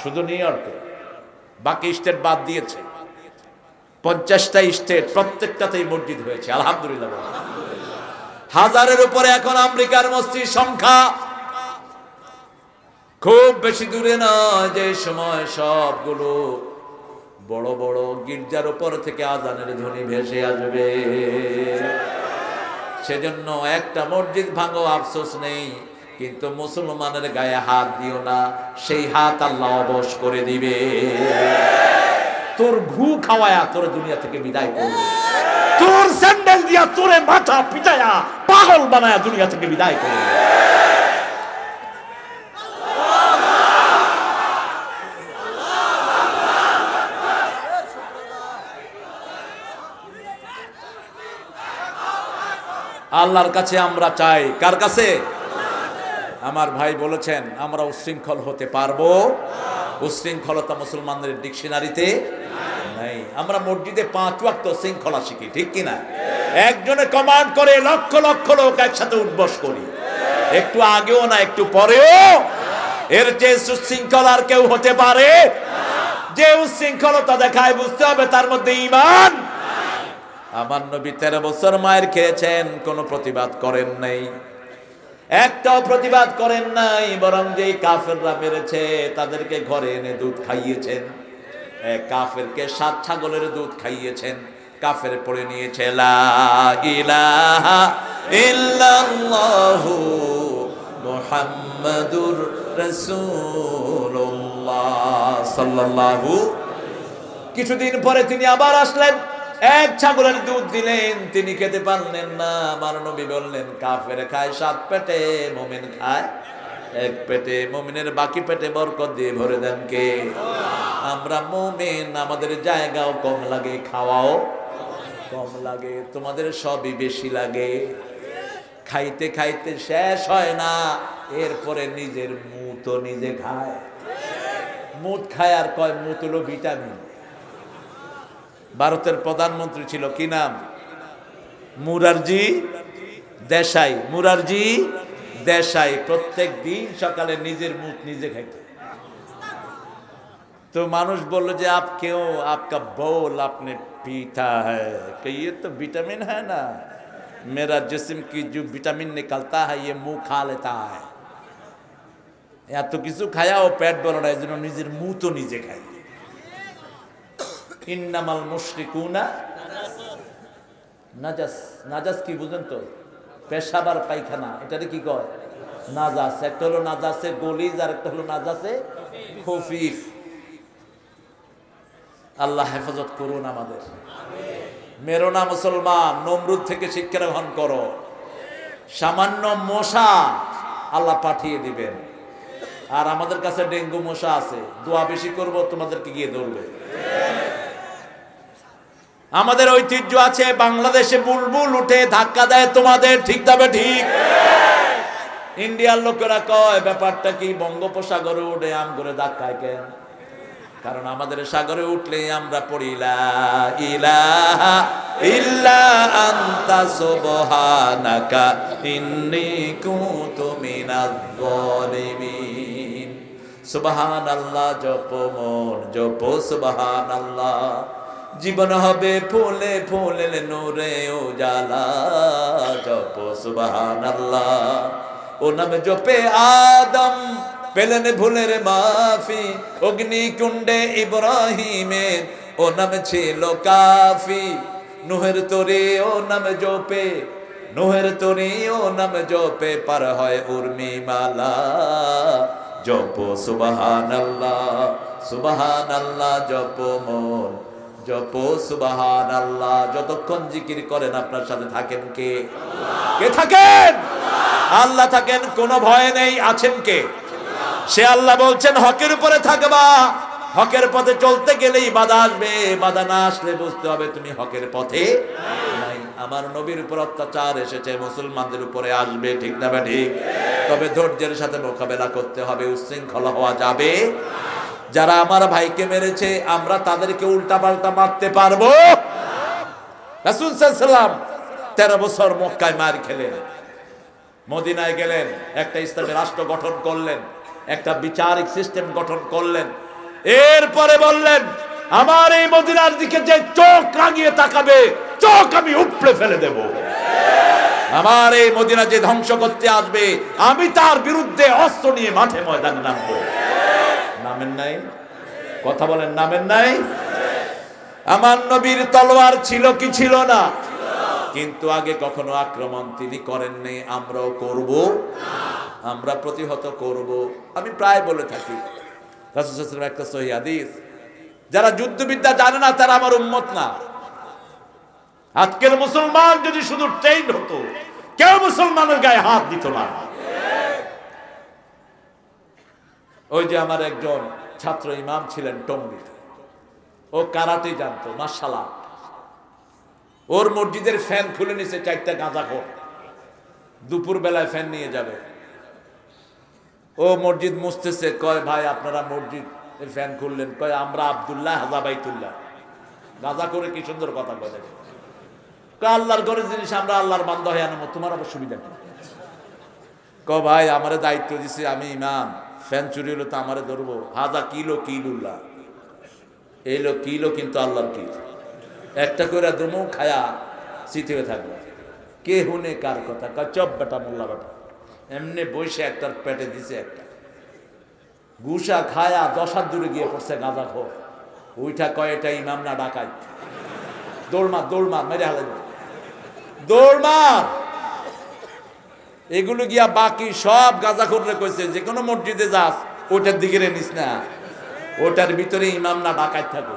শুধু নিউ ইয়র্কে। বাকি স্টেট বাদ দিয়েছে, 50টা স্টেট, প্রত্যেকটাতেই মসজিদ হয়েছে, আলহামদুলিল্লাহ। হাজারের উপরে এখন আমেরিকার মসজিদ সংখ্যা। খুব বেশি দূরে নয় যে সময় সবগুলো বড় বড় গির্জার উপর থেকে আজানের ধ্বনি ভেসে আসবে। সেজন্য একটা মসজিদ ভাঙো, আফসোস নেই, কিন্তু মুসলমানের গায়ে হাত দিও না, সেই হাত আল্লাহ অবশ করে দিবে। তোর ঘু খাওয়ায়া তোর দুনিয়া থেকে বিদায় করবে, তোর স্যান্ডেল দিয়া তোরে মাথা পিটায়া পাগল বানায়া দুনিয়া থেকে বিদায় করবে। আল্লাহর কাছে আমরা চাই, কার কাছে? আমার ভাই বলেছেন আমরা উশৃঙ্খল হতে পারবো? উশৃঙ্খলতা মুসলমানদের ডিকশনারিতে নাই। আমরা মসজিদে 5 ওয়াক্ত শৃঙ্খলা শিখি, ঠিক কিনা? একজনে কমান্ড করে লক্ষ লক্ষ লোক একসাথে উঠবস করি, একটু আগেও না একটু পরেও। এর চেয়ে সুশৃঙ্খল আর কেউ হতে পারে? যে উশৃঙ্খলতা দেখায় বুঝতে হবে তার মধ্যে ঈমান। আমার নবী 13 বছর মায়ের খেয়েছেন, কোনো প্রতিবাদ করেন নাই, একটাও প্রতিবাদ করেন নাই, বরং যে কাফেররা মেরেছে তাদেরকে ঘরে এনে দুধ খাইয়েছেন। কাফেরকে 7 ছাগলের দুধ খাইয়েছেন। কাফের পড়ে নিয়েছে লা ইলাহা ইল্লাল্লাহু মুহাম্মাদুর রাসূলুল্লাহ সাল্লাল্লাহু। কিছুদিন পরে তিনি আবার আসলেন, 1 ছাগলের দুধ দিলেন, তিনি খেতে পারলেন না। আমার নবী বললেন কাফের খায় 7 পেটে, মুমিন খায় 1 পেটে। মুমিনের বাকি পেটে বরকত দিয়ে ভরে দেন কে? আমরা মুমিন, আমাদের জায়গাও কম লাগে, খাওয়াও কম লাগে, তোমাদের সবই বেশি লাগে। খাইতে খাইতে শেষ হয় না, এরপরে নিজের মুতও নিজে খায়। মুত খায় আর কয় মুত হলো ভিটামিন। ভারতের প্রধানমন্ত্রী ছিল, কি নাম? মুরারজি দেশাই। মুরারজি দেশাই প্রত্যেক দিন সকালে নিজের মুখ নিজে খাইত। তো মানুষ বলল যে আপ क्यों, आपका बोल आपने पीता है? कि ये तो विटामिन है ना, मेरा जिस्म की जो विटामिन निकलता है ये मुंह खा लेता है। এত কিছু খায়াও পেট ভরে না, এজন্য নিজের মুখ তো নিজে খায়। ইন্নামাল মুশরিকুনা নাজাস। নাজাস কি বুঝেন তো? পেশাব আর পায়খানা, এটারে কি কয়? নাজাস। একটা হলো নাজাসে গলিজ আর একটা হলো নাজাসে খফিফ। আল্লাহ হেফাজত করুন আমাদের। মেরো না মুসলমান, নমরুদ থেকে শিক্ষা গ্রহণ করো। সামান্য মশা আল্লাহ পাঠিয়ে দিবেন। আর আমাদের কাছে ডেঙ্গু মশা আছে, দোয়া বেশি করব তোমাদেরকে গিয়ে ধরবে। আমাদের ঐতিহ্য আছে, বাংলাদেশে বুলবুল উঠে ধাক্কা দেয় তোমাদের, ঠিক তবে ঠিক। ইন্ডিয়ার লোকেরা কয় ব্যাপারটা কি, বঙ্গোপসাগরে উঠে আম করে ধাক্কায় কেন? কারণ আমাদের সাগরে উঠলে আমরা পড়ি লা ইলাহা ইল্লা আনতা সুবহানাকা ইন্নী কুনতু মিনাজ জালিমিন। সুবহানাল্লাহ জপো মন জপো সুবহানাল্লাহ। জীবন হবে ফুলে ফুলে নূরে উজালা। জপ সুবহানাল্লাহ, ও নামে জপে আদম পেলেন ভুলের মাফি। অগ্নিকুণ্ডে ইব্রাহিমের ও নাম ছিল কাফি। নুহের তরে ও নাম জপে, নুহের তরে ও নাম জপে পার হয় উর্মিমালা। জপ সুবহানাল্লাহ, সুবহানাল্লাহ জপ মন, জপ সুবহানাল্লাহ। যতক্ষণ জিকির করেন আপনার সাথে থাকেন কে? কে থাকেন? আল্লাহ থাকেন, কোনো ভয় নেই। আছেন কে? সে আল্লাহ বলছেন হকের উপরে থাকবা। হকের পথে চলতে গেলেই বাধা আসবে, বাধা না আসলে বুঝতে হবে তুমি হকের পথে নাই। আমার নবীর উপর অত্যাচার এসেছে, মুসলমানদের উপরে আসবে, ঠিক না ঠিক? তবে ধৈর্যের সাথে মোকাবেলা করতে হবে, উচ্ছৃঙ্খল হওয়া যাবে। যারা আমার ভাইকে মেরেছে আমরা তাদেরকে উল্টা পাল্টা মারতে পারবো? রাসূল সাল্লাল্লাহু আলাইহি ওয়াসাল্লাম 13 বছর মক্কায় মার খেলেন, মদিনায় গেলেন, একটা ইসলামী রাষ্ট্র গঠন করলেন, একটা বিচারিক সিস্টেম গঠন করলেন। এরপরে বললেন আমার এই মদিনার দিকে যে চোখ রাঙিয়ে তাকাবে চোখ আমি উপড়ে ফেলে দেব। আমার এই মদিনা যে ধ্বংস করতে আসবে আমি তার বিরুদ্ধে অস্ত্র নিয়ে মাঠে ময়দানে নামবো। নামেন নাই? কথা বলেন, নামেন নাই? আমার নবীর তলোয়ার ছিল কি ছিল না? কিন্তু আগে কখনো আক্রমণ তিনি করেননি, আমরাও করব, আমরা প্রতিহত করব। আমি প্রায় বলে থাকি রাসূল সাল্লাল্লাহু আলাইহি ওয়াসাল্লাম একটা সহিহ হাদিস, যারা যুদ্ধবিদ্যা জানে না তারা আমার উম্মত না। আজকের মুসলমান যদি শুধু ট্রেন্ড হতো কেউ মুসলমানের গায়ে হাত দিত না। ওই যে আমার একজন ছাত্র ইমাম ছিলেন টঙ্গীতে, ও কারাতে জানতো মাশাআল্লাহ। ওর মসজিদের ফ্যান খুলে নিছে 4টা গাঁজাখোর, দুপুর বেলায় ফ্যান নিয়ে যাবে। ও মসজিদ মুছতেছে, কয় ভাই আপনারা মসজিদ ফ্যান খুললেন? কয় আমরা আব্দুল্লাহ হাজাবাইতুল্লাহ। গাঁজা করে কি সুন্দর কথা বলে। আল্লাহর ঘরের জিনিস আমরা আল্লাহর বান্দা হয়ে আনবো, তোমার আবার সুবিধা কি? কয় ভাই আমারে দায়িত্ব দিছে, আমি ইমাম, ফ্যান চুরি হলো তো আমারে ধরবো। হাজা কিলো কিলুল্লাহ, এইলো কিলো কিন্তু আল্লাহর কিল। একটা করে দুমু খায়া চিত হয়ে থাকবে, কে হুনে কার কথা? কয় চপ বেটা মোল্লা বেটা। এমনি বসে একটার পেটে দিছে একটা গুসা খায়া 10 হাত দূরে গিয়ে পড়ছে গাঁজা খোর। ওইটা কয় এটা ইমাম না ডাকাই। দৌড়মার দৌড়মার মেরে হালে দৌড়মার। এগুলো গিয়া বাকি সব গাঁজাখোররে কইছে যে কোনো মসজিদে যাস ওটার দিকে রে নিস না, ওটার ভিতরে ইমাম না ডাকাত থাকো।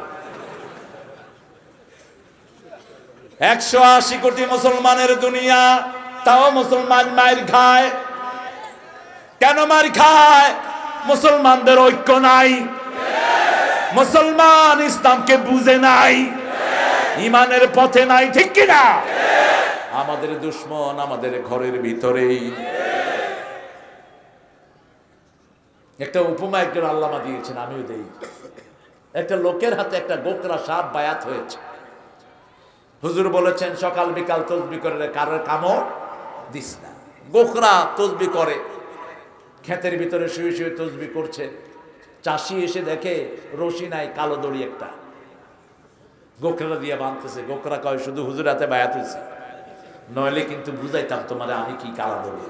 180 কোটি মুসলমানের দুনিয়া, তাও মুসলমান মার খায়। কেন মার খায়? মুসলমানদের ঐক্য নাই, মুসলমান ইসলামকে বুঝে নাই, ইমানের পথে নাই, ঠিক কিনা? আমাদের দুশ্মন আমাদের ঘরের ভিতরেই। একটা উপমা একজন আল্লামা দিয়েছেন, আমিও দেই। একটা লোকের হাতে একটা গোকরা সাপ বায়াত হয়েছে। হুজুর বলেছেন সকাল বিকাল তসবিহ করে কারোর কামড় দিস না। গোকরা তসবিহ করে, ক্ষেতের ভিতরে শুয়ে শুয়ে তসবিহ করছে। চাষি এসে দেখে রশি নাই, কালো দড়ি একটা, গোকরা দিয়ে বাঁধতেছে। গোকরা কয় শুধু হুজুর হাতে বায়াত হয়েছে, নইলে কিন্তু বুঝাইতাম তোমারে আমি কি কালা দড়ি।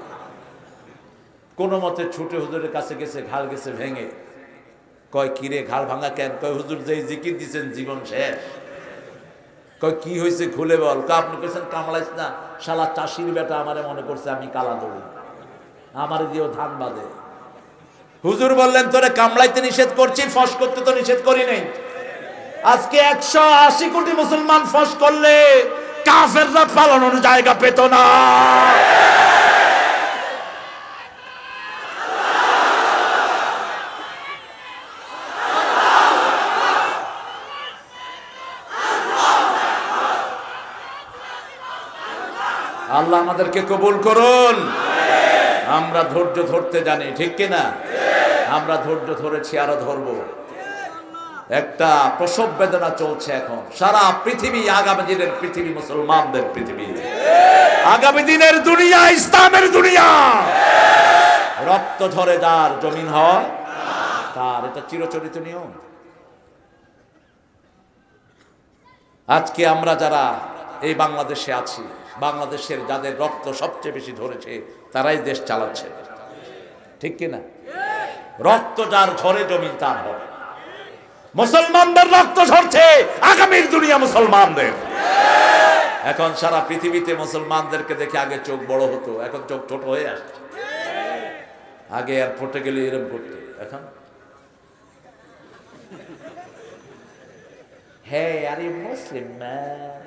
কোনো মতে ছুটে হুজুরের কাছে গেছে, ঘাল গেছে ভেঙে। কয় কিরে ঘাল ভাঙা কেন? কয় হুজুর যেই জিকির দিচ্ছেন জীবন শেষ। কয় কি হয়েছে খুলে বল। আপনি কেছেন কামলাইস না, শালা চাষির বেটা আমারে মনে করছে আমি কালা দড়ি, আমার দিয়েও ধান বাঁধে। হুজুর বললেন তোরে কামলাইতে নিষেধ করছি, ফস করতে তো নিষেধ করি নাই। আজকে 180 কোটি মুসলমান ফস করলে কাফেররা পালানোর জায়গা পেত না। আল্লাহ আমাদেরকে কবুল করুন। আমরা ধৈর্য ধরতে জানি, ঠিক কিনা? আমরা ধৈর্য ধরেছি, আরো ধরবো। একটা প্রসব বেদনা চলছে এখন সারা পৃথিবী, আগামী দিনের পৃথিবী, মুসলমানদের পৃথিবী, আগামী দিনের দুনিয়া, ইসলামের দুনিয়া। রক্ত ঝরে যার জমিন হয় তার, এটা চিরচরিত নিয়ম। আজকে আমরা যারা এই বাংলাদেশে আছি, বাংলাদেশের যাদের রক্ত সবচেয়ে বেশি ধরেছে তারাই দেশ চালাচ্ছে, ঠিক কিনা? রক্ত যার ঝরে জমিন তার হবে। মুসলমানদের রক্ত ঝরছে, আগামীর দুনিয়া মুসলমানদের। এখন সারা পৃথিবীতে মুসলমানদেরকে দেখে আগে চোখ বড় হতো, এখন চোখ ছোট হয়ে আসছে। আগে এয়ারপোর্টে গেলে এরকম করতো, এখন Hey, are you Muslim, man?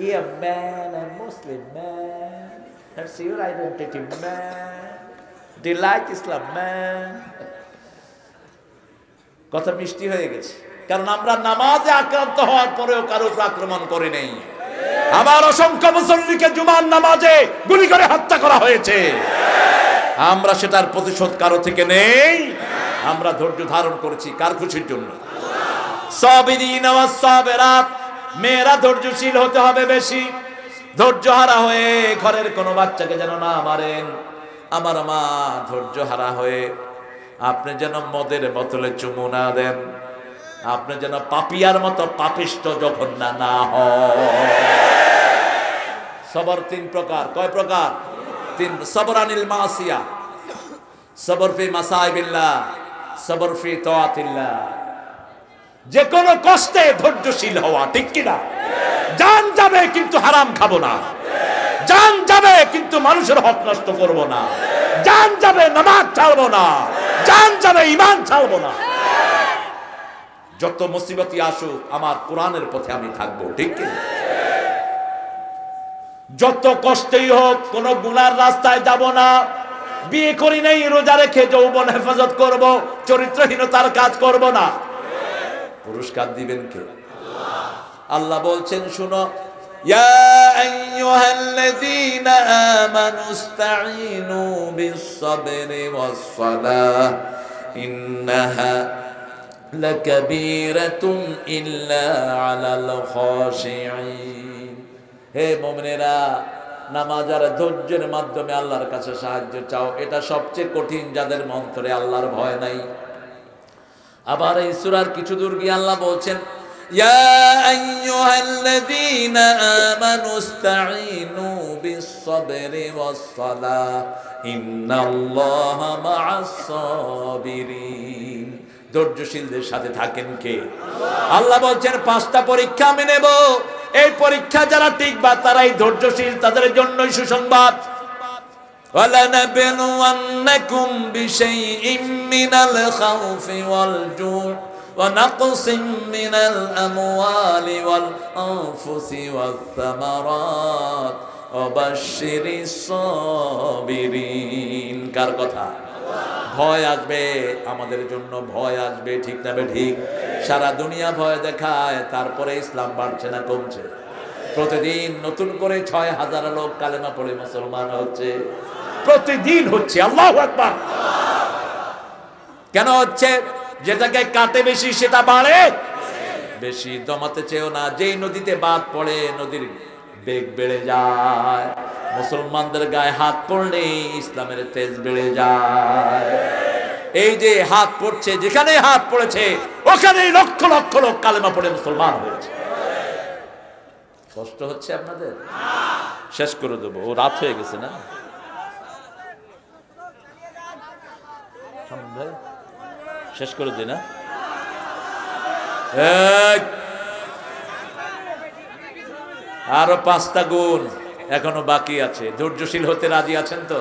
Yeah, man, I'm Muslim, man. That's your identity, man. Do you like Islam, man? কথা মিষ্টি হয়ে গেছে, কারণ আমরা নামাজে আক্রান্ত হওয়ার পরেও কারো উপর আক্রমণ করে নেই। আবার অসংখ্য মুসল্লিকে জুমার নামাজে গুলি করে হত্যা করা হয়েছে, আমরা সেটার প্রতিশোধ কারো থেকে নেই। আমরা ধৈর্য ধারণ করেছি কার খুশির জন্য? সাবিরিন ওয়াস সাবিরাত, মেয়েরা ধৈর্যশীল হতে হবে বেশি। ধৈর্য হারা হয়ে ঘরের কোনো বাচ্চাকে যেন না মারেন। আমার মা ধৈর্য হারা হয়ে আপনি যেন মদের বোতলে চুমু না দেন, আপনি যেন পাপিয়ার মতো পাপিষ্ট জঘন্য না হয়। সবর তিন প্রকার, কয় প্রকার? তিন। সবর আনিল মাসিয়া, সবর ফি মাসাইবিল্লাহ, সবর ফি তাআতিল্লাহ। যে কোনো কষ্টে ধৈর্যশীল হওয়া, ঠিক কিনা? জান যাবে কিন্তু হারাম খাবো না, জান যাবে কিন্তু মানুষের হক নষ্ট করব না, জান যাবে নামাজ ছাড়বো না, জান যাবে ঈমান ছাড়বো না। যত মুসিবতই আসুক আমার কোরআনের পথে আমি থাকবো, ঠিক কিনা? যত কষ্টই হোক কোন গুনার রাস্তায় যাব না। বিয়ে করি নাই, রোজা রেখে যৌবন হেফাজত করব, চরিত্রহীনতার কাজ করব না। পুরস্কার দিবেন কে? আল্লাহ বলছেন, শুনো, ইয়া আইয়ুহাল্লাযীনা আমানুস্তাঈনু বিস-সাবরি ওয়াস-সালাহ ইন্নাহা লাকাবীরাতুন ইল্লা আলাল খাশিঈন। হে মুমিনেরা, নামাজ আর ধৈর্যের মাধ্যমে আল্লাহর কাছে সাহায্য চাও, এটা সবচেয়ে কঠিন যাদের মন্তরে আল্লাহর ভয় নাই। আবার এই সূরার কিছু দূর গিয়ে আল্লাহ বলছেন, ইয়া আইয়ুহাল্লাযীনা আমানুস্তাঈনু বিস-সাবরি ওয়াস-সালাহ ইন্নাল্লাহা মা'আস-সাবিরিন। ধৈর্যশীলদের সাথে থাকেন কে? আল্লাহ বলছেন, পাঁচটা পরীক্ষা আমি নেব, এই পরীক্ষা যারা টিকবা তারাই ধৈর্যশীল, তাদের জন্যই সুসংবাদ। وَلَنَبْلُوَنَّكُمْ بِشَيْءٍ مِّنَ الْخَوْفِ وَالْجُوعِ وَنَقْصٍ مِّنَ الْأَمْوَالِ وَالْأَنفُسِ وَالثَّمَرَاتِ وَبَشِّرِ الصَّابِرِينَ। কার কথা? ভয় আসবে, আমাদের জন্য ভয় আসবে, ঠিক না ঠিক? সারা দুনিয়া ভয় দেখায়, তারপরে ইসলাম বাড়ছে না কমছে? প্রতিদিন নতুন করে ৬,০০০ লোক কালেমা পড়ে মুসলমান হচ্ছে, প্রতিদিন হচ্ছে। আল্লাহু আকবার। কেন হচ্ছে? যেটাকে কাটে বেশি সেটা বাড়ে বেশি। দমাতে চেয়েও না, যেই নদীতে বাঁধ পড়ে নদীর বেগ বেড়ে যায়। মুসলমানদের গায়ে হাত পড়লে ইসলামের তেজ বেড়ে যায়। এই যে হাত পড়ছে, যেখানে হাত পড়েছে ওখানেই লক্ষ লক্ষ লোক কালেমা পড়ে মুসলমান হয়েছে। কষ্ট হচ্ছে আপনাদের? শেষ করে দেবো, ও রাত হয়ে গেছে না? শেষ করে দিই না? আরো 5টা গুণ এখনো বাকি আছে। ধৈর্যশীল হতে রাজি আছেন তো?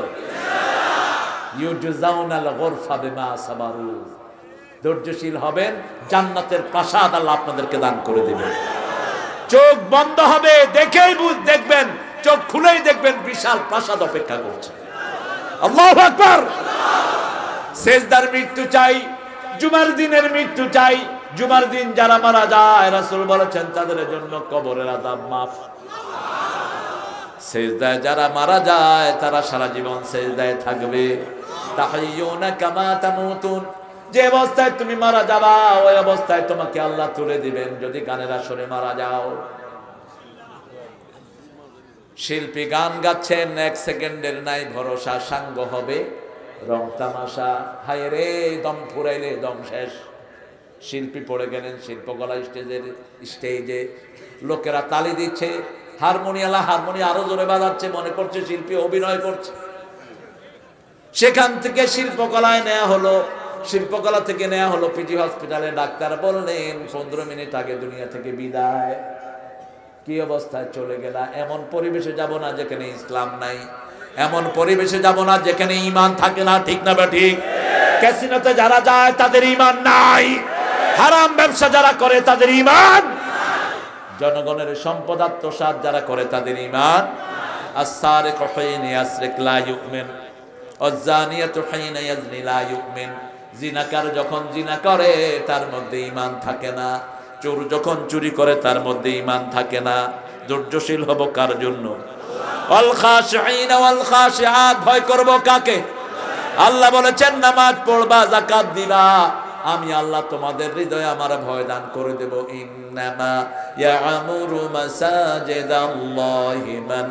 ইউজাউনাল গুরফা বিমা সাবারু। ধৈর্যশীল হবেন, জান্নাতের প্রাসাদ আল্লাহ আপনাদেরকে দান করে দিবেন। চোখ বন্ধ হবে, দেখেই দেখবেন, চোখ খুলেই দেখবেন বিশাল প্রাসাদ অপেক্ষা করছে। আল্লাহু আকবার। সেজদার মৃত্যু চাই, জুমার দিনের মৃত্যু চাই। জুমার দিন যারা মারা যায় রাসূল বলেছেন তাদের জন্য কবরের আযাব মাফ। সেজদায় যারা মারা যায় তারা সারা জীবন সেজদায় থাকবে। তাহিয়ুনা কামা তামুতুন। যে অবস্থায় তুমি মারা যাবা ওই অবস্থায় তোমাকে আল্লাহ তুলে দিবেন যদি গানের আসরে মারা যাও। শিল্পী গান গাচ্ছেন, 1 সেকেন্ডের নাই ভরসা, সাঙ্গ হবে রং তামাশা। হায় রে, দম ফুরাইলে দম শেষ। শিল্পী পড়ে গেলেন শিল্পকলা স্টেজে, লোকেরা তালি দিচ্ছে, হারমোনিয়ালা হারমোনিয়াম আরো জোরে বাজাচ্ছে, মনে করছে শিল্পী অভিনয় করছে। সেখান থেকে শিল্পকলায় নেওয়া হলো, শিল্পকলা থেকে নেওয়া হলো পিজি হসপিটালে। ডাক্তার বললেন 15 মিনিট আগে দুনিয়া থেকে বিদায়। কি অবস্থায় চলে গেলা? এমন পরিবেশে যাব না যেখানে ইসলাম নাই, এমন পরিবেশে যাব না যেখানে ঈমান থাকে না, ঠিক না বা ঠিক? ক্যাসিনোতে যারা যায় তাদের ঈমান নাই, হারাম ব্যবসা যারা করে তাদের ঈমান, জনগণের সম্পদ আত্মসাৎ যারা করে তাদের ঈমান। আস-সারিকু হিনা ইয়াসরিক লা ইউমিন ওয়াজ-জানিয়াতু হিনা ইয়াজনি লা ইউমিন। জিনাকার যখন জিনা করে তার মধ্যে ঈমান থাকে না, চোর যখন চুরি করে তার মধ্যে ঈমান থাকে না। ধৈর্যশীল হব কার জন্য? আল খাশিঈনা ওয়াল খাশিআত। ভয় করব কাকে? আল্লাহ বলেছেন নামাজ পড়বা, যাকাত দিবা, আমি আল্লাহ তোমাদের হৃদয়ে আমার ভয় দান করে দেব। ইন্নামা ইয়ামুরু মাসাজিদাল্লাহি মান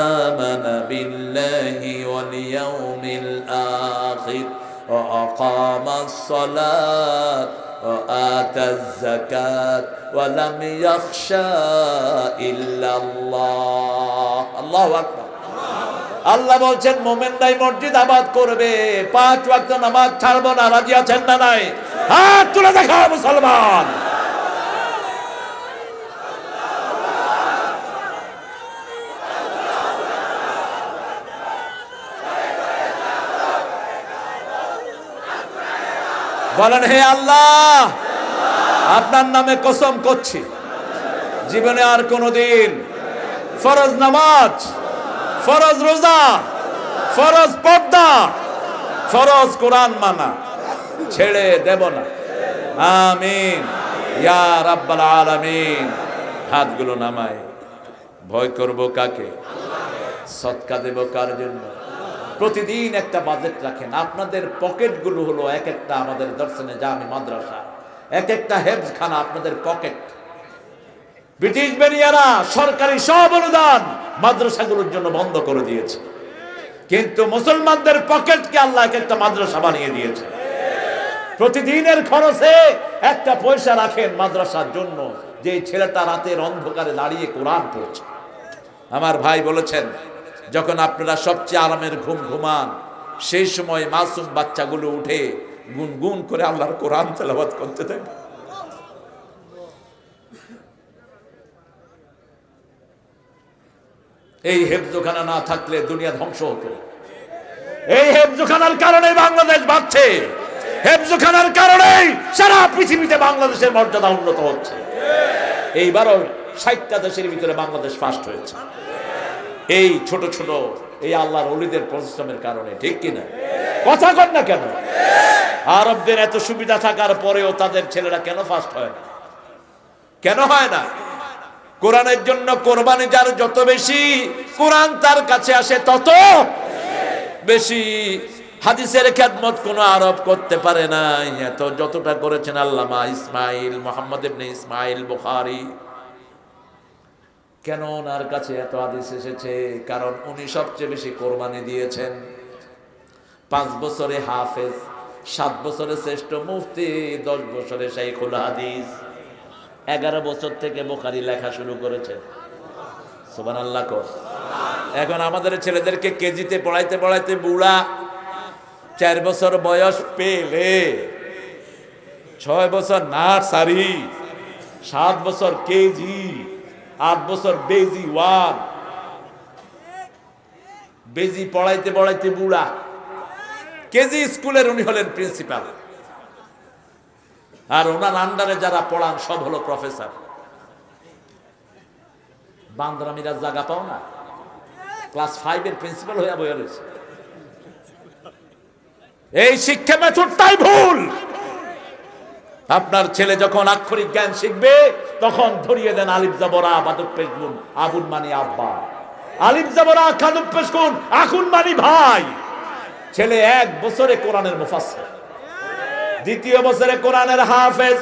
আমানা বিল্লাহি ওয়াল ইয়াউমিল আখির ওয়া আকামাস সালাত ওয়া আতাজ যাকাত ওয়া লাম ইয়াখশা ইল্লাল্লাহ। আল্লাহু আকবার। আল্লাহ বলছেন মোমেনরাই মসজিদ আবাদ করবে, 5 ওয়াক্ত নামাজ ছাড়বো না। রাজি আছেন না নাই? হাত তুলে দেখাও মুসলমান। বলেন হে আল্লাহ, আপনার নামে কসম করছি জীবনে আর কোনদিন ফরজ নামাজ, ফরজ রোজা, ফরজ পর্দা, ফরজ কোরআন মানা ছেড়ে দেব না। আমিন ইয়া রাব্বাল আলামিন। হাতগুলো নামায়। ভয় করব কাকে? সদকা দেব কার জন্য? প্রতিদিন একটা বাজেট রাখেন। আপনাদের পকেটগুলো হলো এক একটা আমাদের দর্শনে জামি মাদ্রাসা, এক একটা হেফজখানা আপনাদের পকেট। ব্রিটিশ বেরিয়ারা সরকারি সব অনুদান মাদ্রাসাগুলোর জন্য বন্ধ করে দিয়েছে, কিন্তু মুসলমানদের পকেটকে আল্লাহ একটা মাদ্রাসা বানিয়ে দিয়েছে। প্রতিদিনের খরচে একটা পয়সা রাখেন মাদ্রাসার জন্য, যে ছেলেটা রাতের অন্ধকারে দাঁড়িয়ে কোরআন পড়ছে। আমার ভাই বলেছেন যখন আপনারা সবচেয়ে আরামের ঘুম ঘুমান, সেই সময় মাসুম বাচ্চাগুলো উঠে গুনগুন করে আল্লাহর কোরআন তেলাওয়াত করতে থাকে। এই হেফজখানা না থাকলে দুনিয়া ধ্বংস হতো। এই হেফজখানার কারণে বাংলাদেশ বাঁচছে, হেফজখানার কারণেই সারা পৃথিবীতে বাংলাদেশের মর্যাদা উন্নত হচ্ছে। এইবারও 60টা দেশের ভিতরে বাংলাদেশ ফার্স্ট হয়েছে, এই ছোট ছোট এই আল্লাহর ওলিদের পরিশ্রমের কারণে, ঠিক কিনা? কথা কন না কেন? আরবদের এত সুবিধা থাকার পরেও তাদের ছেলেরা কেন ফার্স্ট হয় না? কেন হয় না? কোরআনের জন্য কোরবানি যার যত বেশি, কোরআন তার কাছে আসে তত বেশি। হাদিসের খেদমত কোন আরব করতে পারে না এত যতটা করেছেন আল্লামা ইসমাইল, মুহাম্মদ ইবনে ইসমাইল বুখারী। কেন ওনার কাছে এত হাদিস এসেছে? কারণ উনি সবচেয়ে বেশি কোরবানি দিয়েছেন। 5 বছরে হাফেজ, 7 বছরে শ্রেষ্ঠ মুফতি, 10 বছরে শাইখুল হাদিস, 11 বছর থেকে বুখারী লেখা শুরু করেছেন। সুবহানাল্লাহ। এখন আমাদের ছেলেদেরকে কেজিতে পড়াইতে পড়াইতে বুড়া, 4 বছর বয়স পেলে, 6 বছর নার্সারি, 7 বছর কেজি, 8 বছর বেজি 1, বেজি পড়াইতে পড়াইতে বুড়া। কেজি স্কুলের উনি হলেন প্রিন্সিপাল, আর ওনার আন্ডারে যারা পড়ান সব হলো প্রফেসর। বান্দরামিরা জায়গা পাও না, ক্লাস 5 এর প্রিন্সিপাল হয়ে বসে রয়েছে। এই শিক্ষা মেথডটাই ভুল। আপনার ছেলে যখন আক্ষরিক জ্ঞান শিখবে তখন ধরিয়ে দেন আলিফ জাবরা বাদুক পেশগুন আগুন মানি আব্বা, আলিফ জাবরা খাদুক পেশগুন আগুন মানি ভাই। ছেলে 1 বছরে কোরআনের মুফাসসির, 2য় বছরে কোরআনের হাফেজ,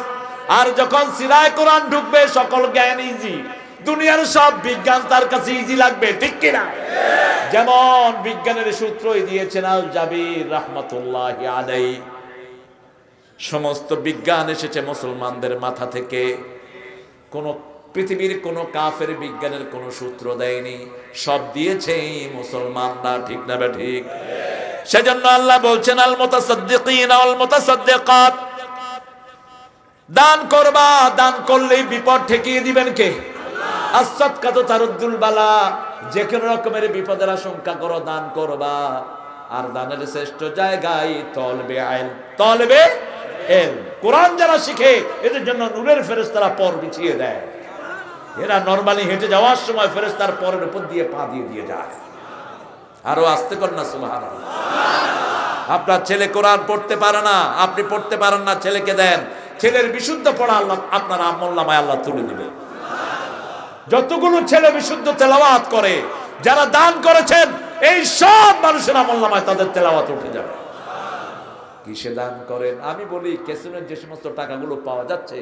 আর যখন সিরায় কোরআন ঢুকবে সকল জ্ঞান ইজি। দুনিয়ার সব বিজ্ঞান তার কাছে ইজি লাগবে, ঠিক কিনা? যেমন বিজ্ঞানের সূত্রই দিয়েছেন আল জাবির রাহমাতুল্লাহি আলাইহি। সমস্ত বিজ্ঞান এসেছে মুসলমানদের মাথা থেকে। কোন পৃথিবীর কোন কাফের বিজ্ঞানের কোন সূত্র দেয়নি, সব দিয়েছে মুসলমানরা। ঠিক না ঠিক? সেজন্য আল্লাহ বলছেন আল মুতাসাদ্দিকিন ওয়াল মুতাসাদ্দিকাত, দান করবা, দান করলেই বিপদ ঠেকিয়ে দিবেন কে? আস-সাদকাতু তারুদ্দুল বালা, যে কোনো রকমের বিপদের আশঙ্কা করো দান করবা। আর দানের শ্রেষ্ঠ জায়গায় তলবে ইলম, তলবে ইলম। কোরআন যারা শিখে এদের জন্য নূরের ফেরেশতারা পর বিছিয়ে দেয়। এরা নরমালি হেঁটে যাওয়ার সময় ফেরেশতার পরের উপর দিয়ে পা দিয়ে যায়। আরো আস্তে কর না সুবহানাল্লাহ। আপনার ছেলে কোরআন পড়তে পারে না, আপনি পড়তে পারেন না, ছেলেকে দেন, ছেলের বিশুদ্ধ পড়া আল্লাহ আপনার আমলনামায় আল্লাহ তুলে দিবে। যতগুলো ছেলে বিশুদ্ধ তেলাওয়াত করে, যারা দান করেছেন, এই সব মানুষের আমলনামায় তাদের তেলাওয়াত উঠে যাবে। কিসে দান করেন? আমি বলি কেসুনের যে সমস্ত টাকাগুলো পাওয়া যাচ্ছে,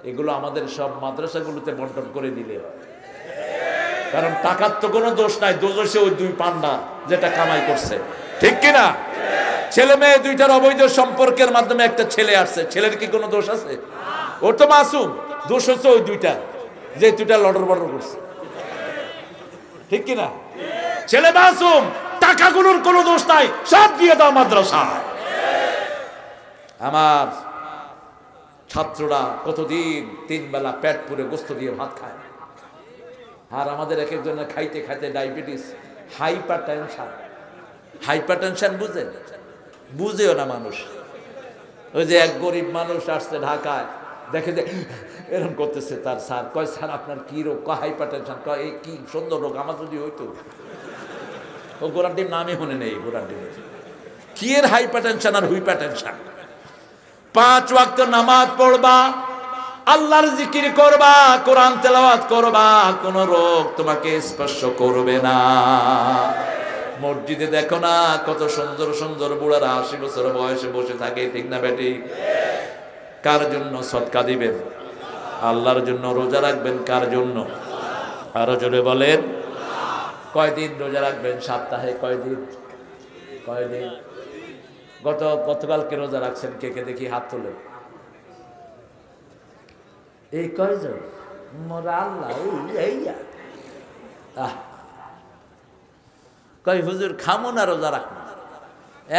এগুলো আমাদের সব মাদ্রাসাগুলোতে বন্টন করে দিলে হয়। কারণ টাকার তো কোনো দোষ নাই, দোষ হচ্ছে ওই দুই পান্ডা যেটা কামাই করছে। ঠিক কিনা? ছেলে মেয়ে দুইটার অবৈধ সম্পর্কের মাধ্যমে একটা ছেলে আসছে, ছেলের কি কোনো দোষ আছে? ওর তো মাসুম, দোষ হচ্ছে ওই দুইটা যে দুইটা লটর বটর করছে। ঠিক কিনা? ছেলে মাসুম, টাকাগুলোর কোনো দোষ নাই, সব দিয়ে দাও মাদ্রাসায়। আমার ছাত্ররা কতদিন তিন বেলা পেট পুরে গোস্ত দিয়ে ভাত খায়, আর আমাদের এক একজনের খাইতে খাইতে diabetes, hyper tension. Hyper tension বুঝেন? বুঝেও না মানুষ। ওই যে এক গরিব মানুষ আসছে ঢাকায়, দেখে যে এরকম করতেছে, তার স্যার কয়, স্যার আপনার কি রোগ? কয় হাইপার টেনশন। কয় এই কি সুন্দর রোগ, আমার যদি হইতো। ও গোড়ার ডিম নামই শুনে নেই, গোড়ার ডিম কি এর হাইপার টেনশন আর হুইপার টেনশন। 5 ওয়াক্ত নামাজ পড়বা, আল্লাহর জিকির করবা, কোরআন তেলাওয়াত করবা, কোন রোগ তোমাকে স্পর্শ করবে না। মসজিদে দেখো না কত সুন্দর সুন্দর বুড়ারা 80 বছর বয়সে বসে থাকে। ঠিক না বেটি? কার জন্য সদকা দিবেন? আল্লাহর জন্য। রোজা রাখবেন কার জন্য? আরো জোরে বলেন। কয়দিন রোজা রাখবেন সপ্তাহে? কয়দিন? কয়দিন? গতকালকে রোজা রাখছেন কে কে দেখি হাত তোলেন। এই কয়জন? মোরা আল্লাহ কয় হুজুর খামো না রোজা রাখবো।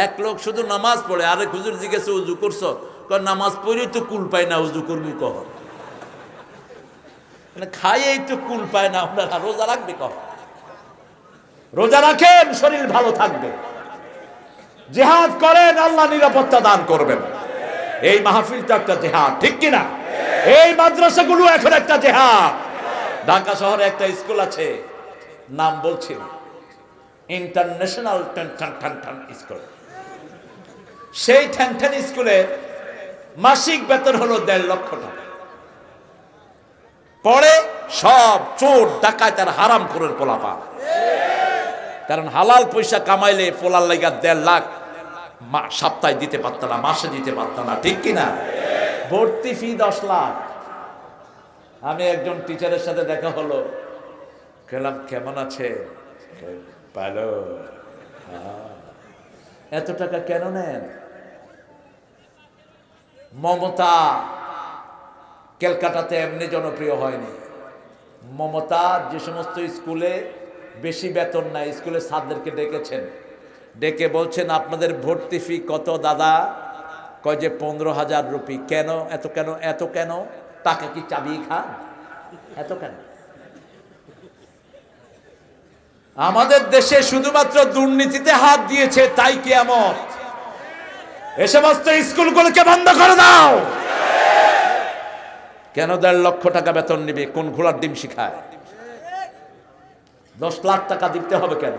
এক লোক শুধু নামাজ পড়ে, আরেক হুজুর জিজ্ঞেসে উজু করছো? কয় নামাজ পড়েই তো কুল পায় না, উজু করবি কহ? খাইয়েই তো কুল পায় না, আপনারা রোজা রাখবে কহ? রোজা রাখেন, শরীর ভালো থাকবে। জিহাদ করেন, আল্লাহ নিরাপত্তা দান করবেন। এই মাহফিলটা একটা জিহাদ। ঠিক কিনা? এই মাদ্রাসাগুলো এখন একটা জিহাদ। ঢাকা শহরে একটা স্কুল আছে, নাম বলছি না, ইন্টারন্যাশনাল স্কুল। সেই ঠ্যান স্কুলে মাসিক বেতন হলো 1.5 লক্ষ টাকা। পরে সব চোর ডাকাত আর হারাম খোরের পোলাপা। কারণ হালাল পয়সা কামাইলে পোলার লাগা 1.5 লাখ সপ্তাহে দিতে পারত না, মাসে দিতে পারত না। ঠিক কিনা? ভর্তি ফি 10 লাখ। আমি একজন টিচারের সাথে দেখা হলো, গেলাম, কেমন আছে? ভালো। এত টাকা কেন নেন? মমতা ক্যালকাটাতে এমনি জনপ্রিয় হয়নি। মমতা যে সমস্ত স্কুলে বেশি বেতন নাই, স্কুলে স্যারদেরকে ডেকেছেন, ডেকে বলছেন আপনাদের ভর্তি ফি কত দাদা? কয় যে 15,000 রুপি। কেন? এত কেন? এত কেন? টাকা কি চাবি খান? এত কেন? আমাদের দেশে শুধুমাত্র দুর্নীতিতে হাত দিয়েছে, তাই কিয়ামত। এ সমস্ত স্কুলগুলোকে বন্ধ করে দাও। কেন 1.5 লক্ষ টাকা বেতন নিবে? কোন ঘোড়ার ডিম শিখায়? 10 লাখ টাকা দিতে হবে কেন?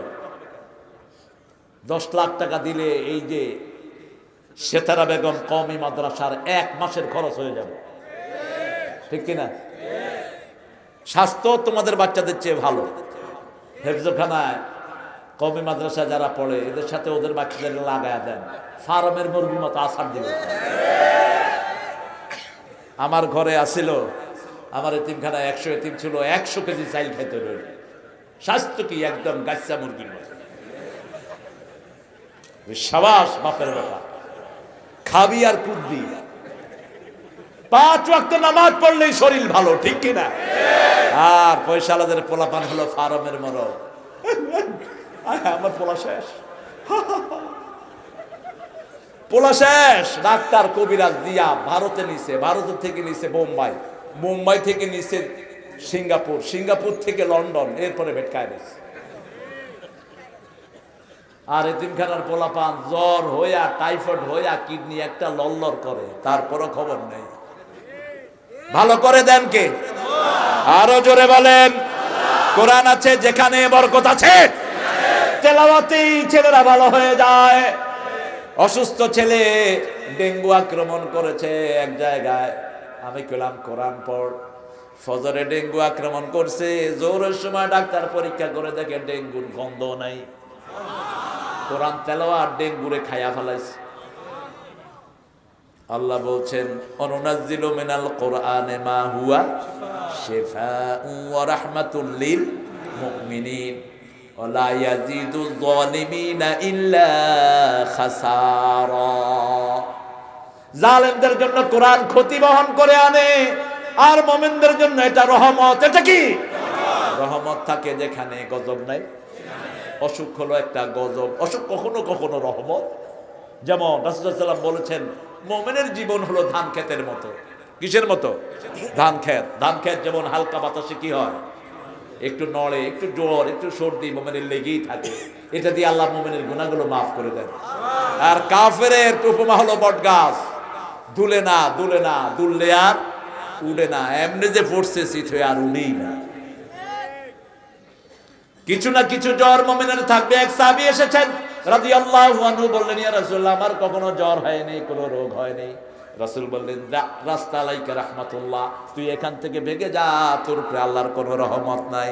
10 লাখ টাকা দিলে এই যে সেতারা বেগম কওমি মাদ্রাসার 1 মাসের খরচ হয়ে যাবে। ঠিক কিনা? স্বাস্থ্য তোমাদের বাচ্চাদের চেয়ে ভালো। হেফজখানায় কওমি মাদ্রাসা যারা পড়ে, এদের সাথে ওদের বাচ্চাদের লাগায়া দেন, ফার্মের মুরগির মতো আসার দিবে। আমার ঘরে আসিল, আমার এতিমখানায় 100 এতিম ছিল, 100 কেজি চাইল খেতে রইল। স্বাস্থ্য কি একদম গাছসা মুরগির মতো। সাবাস বাপের বেটা, খাবি আর কুদবি। 5 ওয়াক্ত নামাজ পড়লেই শরীর ভালো, ঠিক কিনা? আর পয়সালাদের পোলাপান হলো ফার্মের মরদ। আমার পোলা শেষ, পোলা শেষ। ডাক্তার কবিরাজ দিয়া ভারতে নিছে, ভারত থেকে নিছে বোম্বাই, মুম্বাই থেকে নিছে সিঙ্গাপুর, সিঙ্গাপুর থেকে লন্ডন, এরপরে ভেটকায় নিছে। আর এতিমখানার পোলাপান জ্বর হইয়া, টাইফয়েড হইয়া কিডনি একটা লল্লর করে, তারপরও খবর নেই। ভালো করে দেন কে? আরো জোরে বলেন। কোরআন আছে যেখানে বরকত আছে, তেলাওয়াতেই ছেলেরা ভালো হয়ে যায়। অসুস্থ ছেলে ডেঙ্গু আক্রমণ করেছে এক জায়গায়, আমি কইলাম কোরআন পড়। ফজরে ডেঙ্গু আক্রমণ করছে, জোরের সময় ডাক্তার পরীক্ষা করে দেখে ডেঙ্গুর গন্ধ নাই। কোরআন তেলাওয়াত ডেঙ্গুরে খাইয়া ফেলাইছে। আল্লাহ বলছেন অনুনাজ্জিলু মিনাল কোরআনে মা হুয়া শিফাউন ওয়া রাহমাতুল লিল মুমিনিন ওয়া লা ইয়াজিদুয যালিমিনা ইল্লা খাসারা। জালেমদের জন্য কোরআন ক্ষতি বহন করে আনে, আর মুমিনদের জন্য এটা রহমত। এটা কি রহমত? থাকে যেখানে গজব নাই। অসুখ হলো একটা গজব, অসুখ কখনো কখনো রহমত। যেমন রাসূলুল্লাহ সাল্লাল্লাহু আলাইহি ওয়াসাল্লাম বলেছেন মুমিনের জীবন হলো ধান ক্ষেতের মতো। কিসের মতো? ধান ক্ষেত। ধান ক্ষেত যেমন হালকা বাতাসে কি হয়, একটু নড়ে, একটু জ্বর, একটু সর্দি মুমিনের লেগেই থাকে। এটা দিয়ে আল্লাহ মুমিনের গুনাহগুলো মাফ করে দেন। আর কাফেরের উপমা হলো বট গাছ, দুলে না দুলে না, দুললে আর উড়ে না, এমনি যে পড়ছে শীত হয়ে আর উড়েই না। কিছু না কিছু জ্বর মুমিনের থাকবে। এক সাহাবী এসেছেন রাদিয়াল্লাহু আনহু, বললেন ইয়া রাসূলুল্লাহ আমার কখনো জ্বর হয়নি, কোনো রোগ হয়নি। রাসূল বললেন রাস্তা আলাইকা রাহমাতুল্লাহ, তুই এখান থেকে ভেগে যা, তোর উপরে আল্লাহর কোনো রহমত নাই।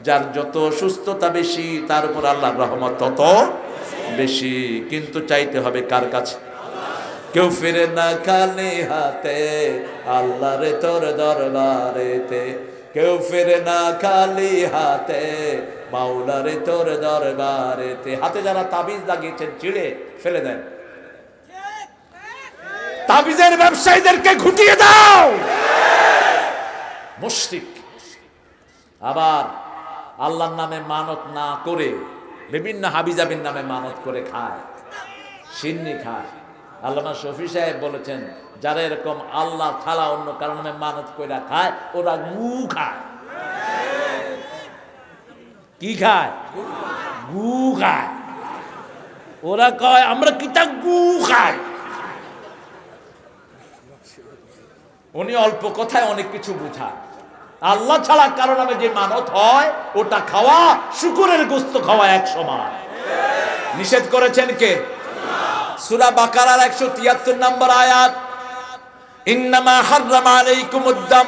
যার যত সুস্থতা বেশি তার উপর আল্লাহর রহমত তত বেশি। কিন্তু চাইতে হবে কার কাছে? কেউ ফিরে না খালি হাতে আল্লাহর তোর দরবারেতে, কেউ ফিরে না খালি হাতে মাওলারে তোর দরবারেতে। হাতে যারা তাবিজ লাগিয়েছেন ছিঁড়ে ফেলে দেন। তাবিজের ব্যবসায়ীদেরকে ঘুটিয়ে দাও। মুশরিক। আবার আল্লাহর নামে মানত না করে বিভিন্ন হাবিজাবির নামে মানত করে খায়, সিন্নি খায়। আল্লামা শফি সাহেব বলেছেন যারা এরকম আল্লাহ ছাড়া অন্য কারো নামে মানত করে খায় ওরা গু খায়। কি খায়? গু খায়। ওরা কয় আমরা কিতা গু খাই। উনি অল্প কথায় অনেক কিছু বুঝায়। আল্লাহ ছাড়া কারো নামে যে মানত হয় ওটা খাওয়া শুকরের গোস্ত খাওয়া এক সমান। নিষেধ করেছেন কে? সূরা বাকারার 173 নম্বর আয়াত, ইন্নামা হাররামা আলাইকুমুদ দাম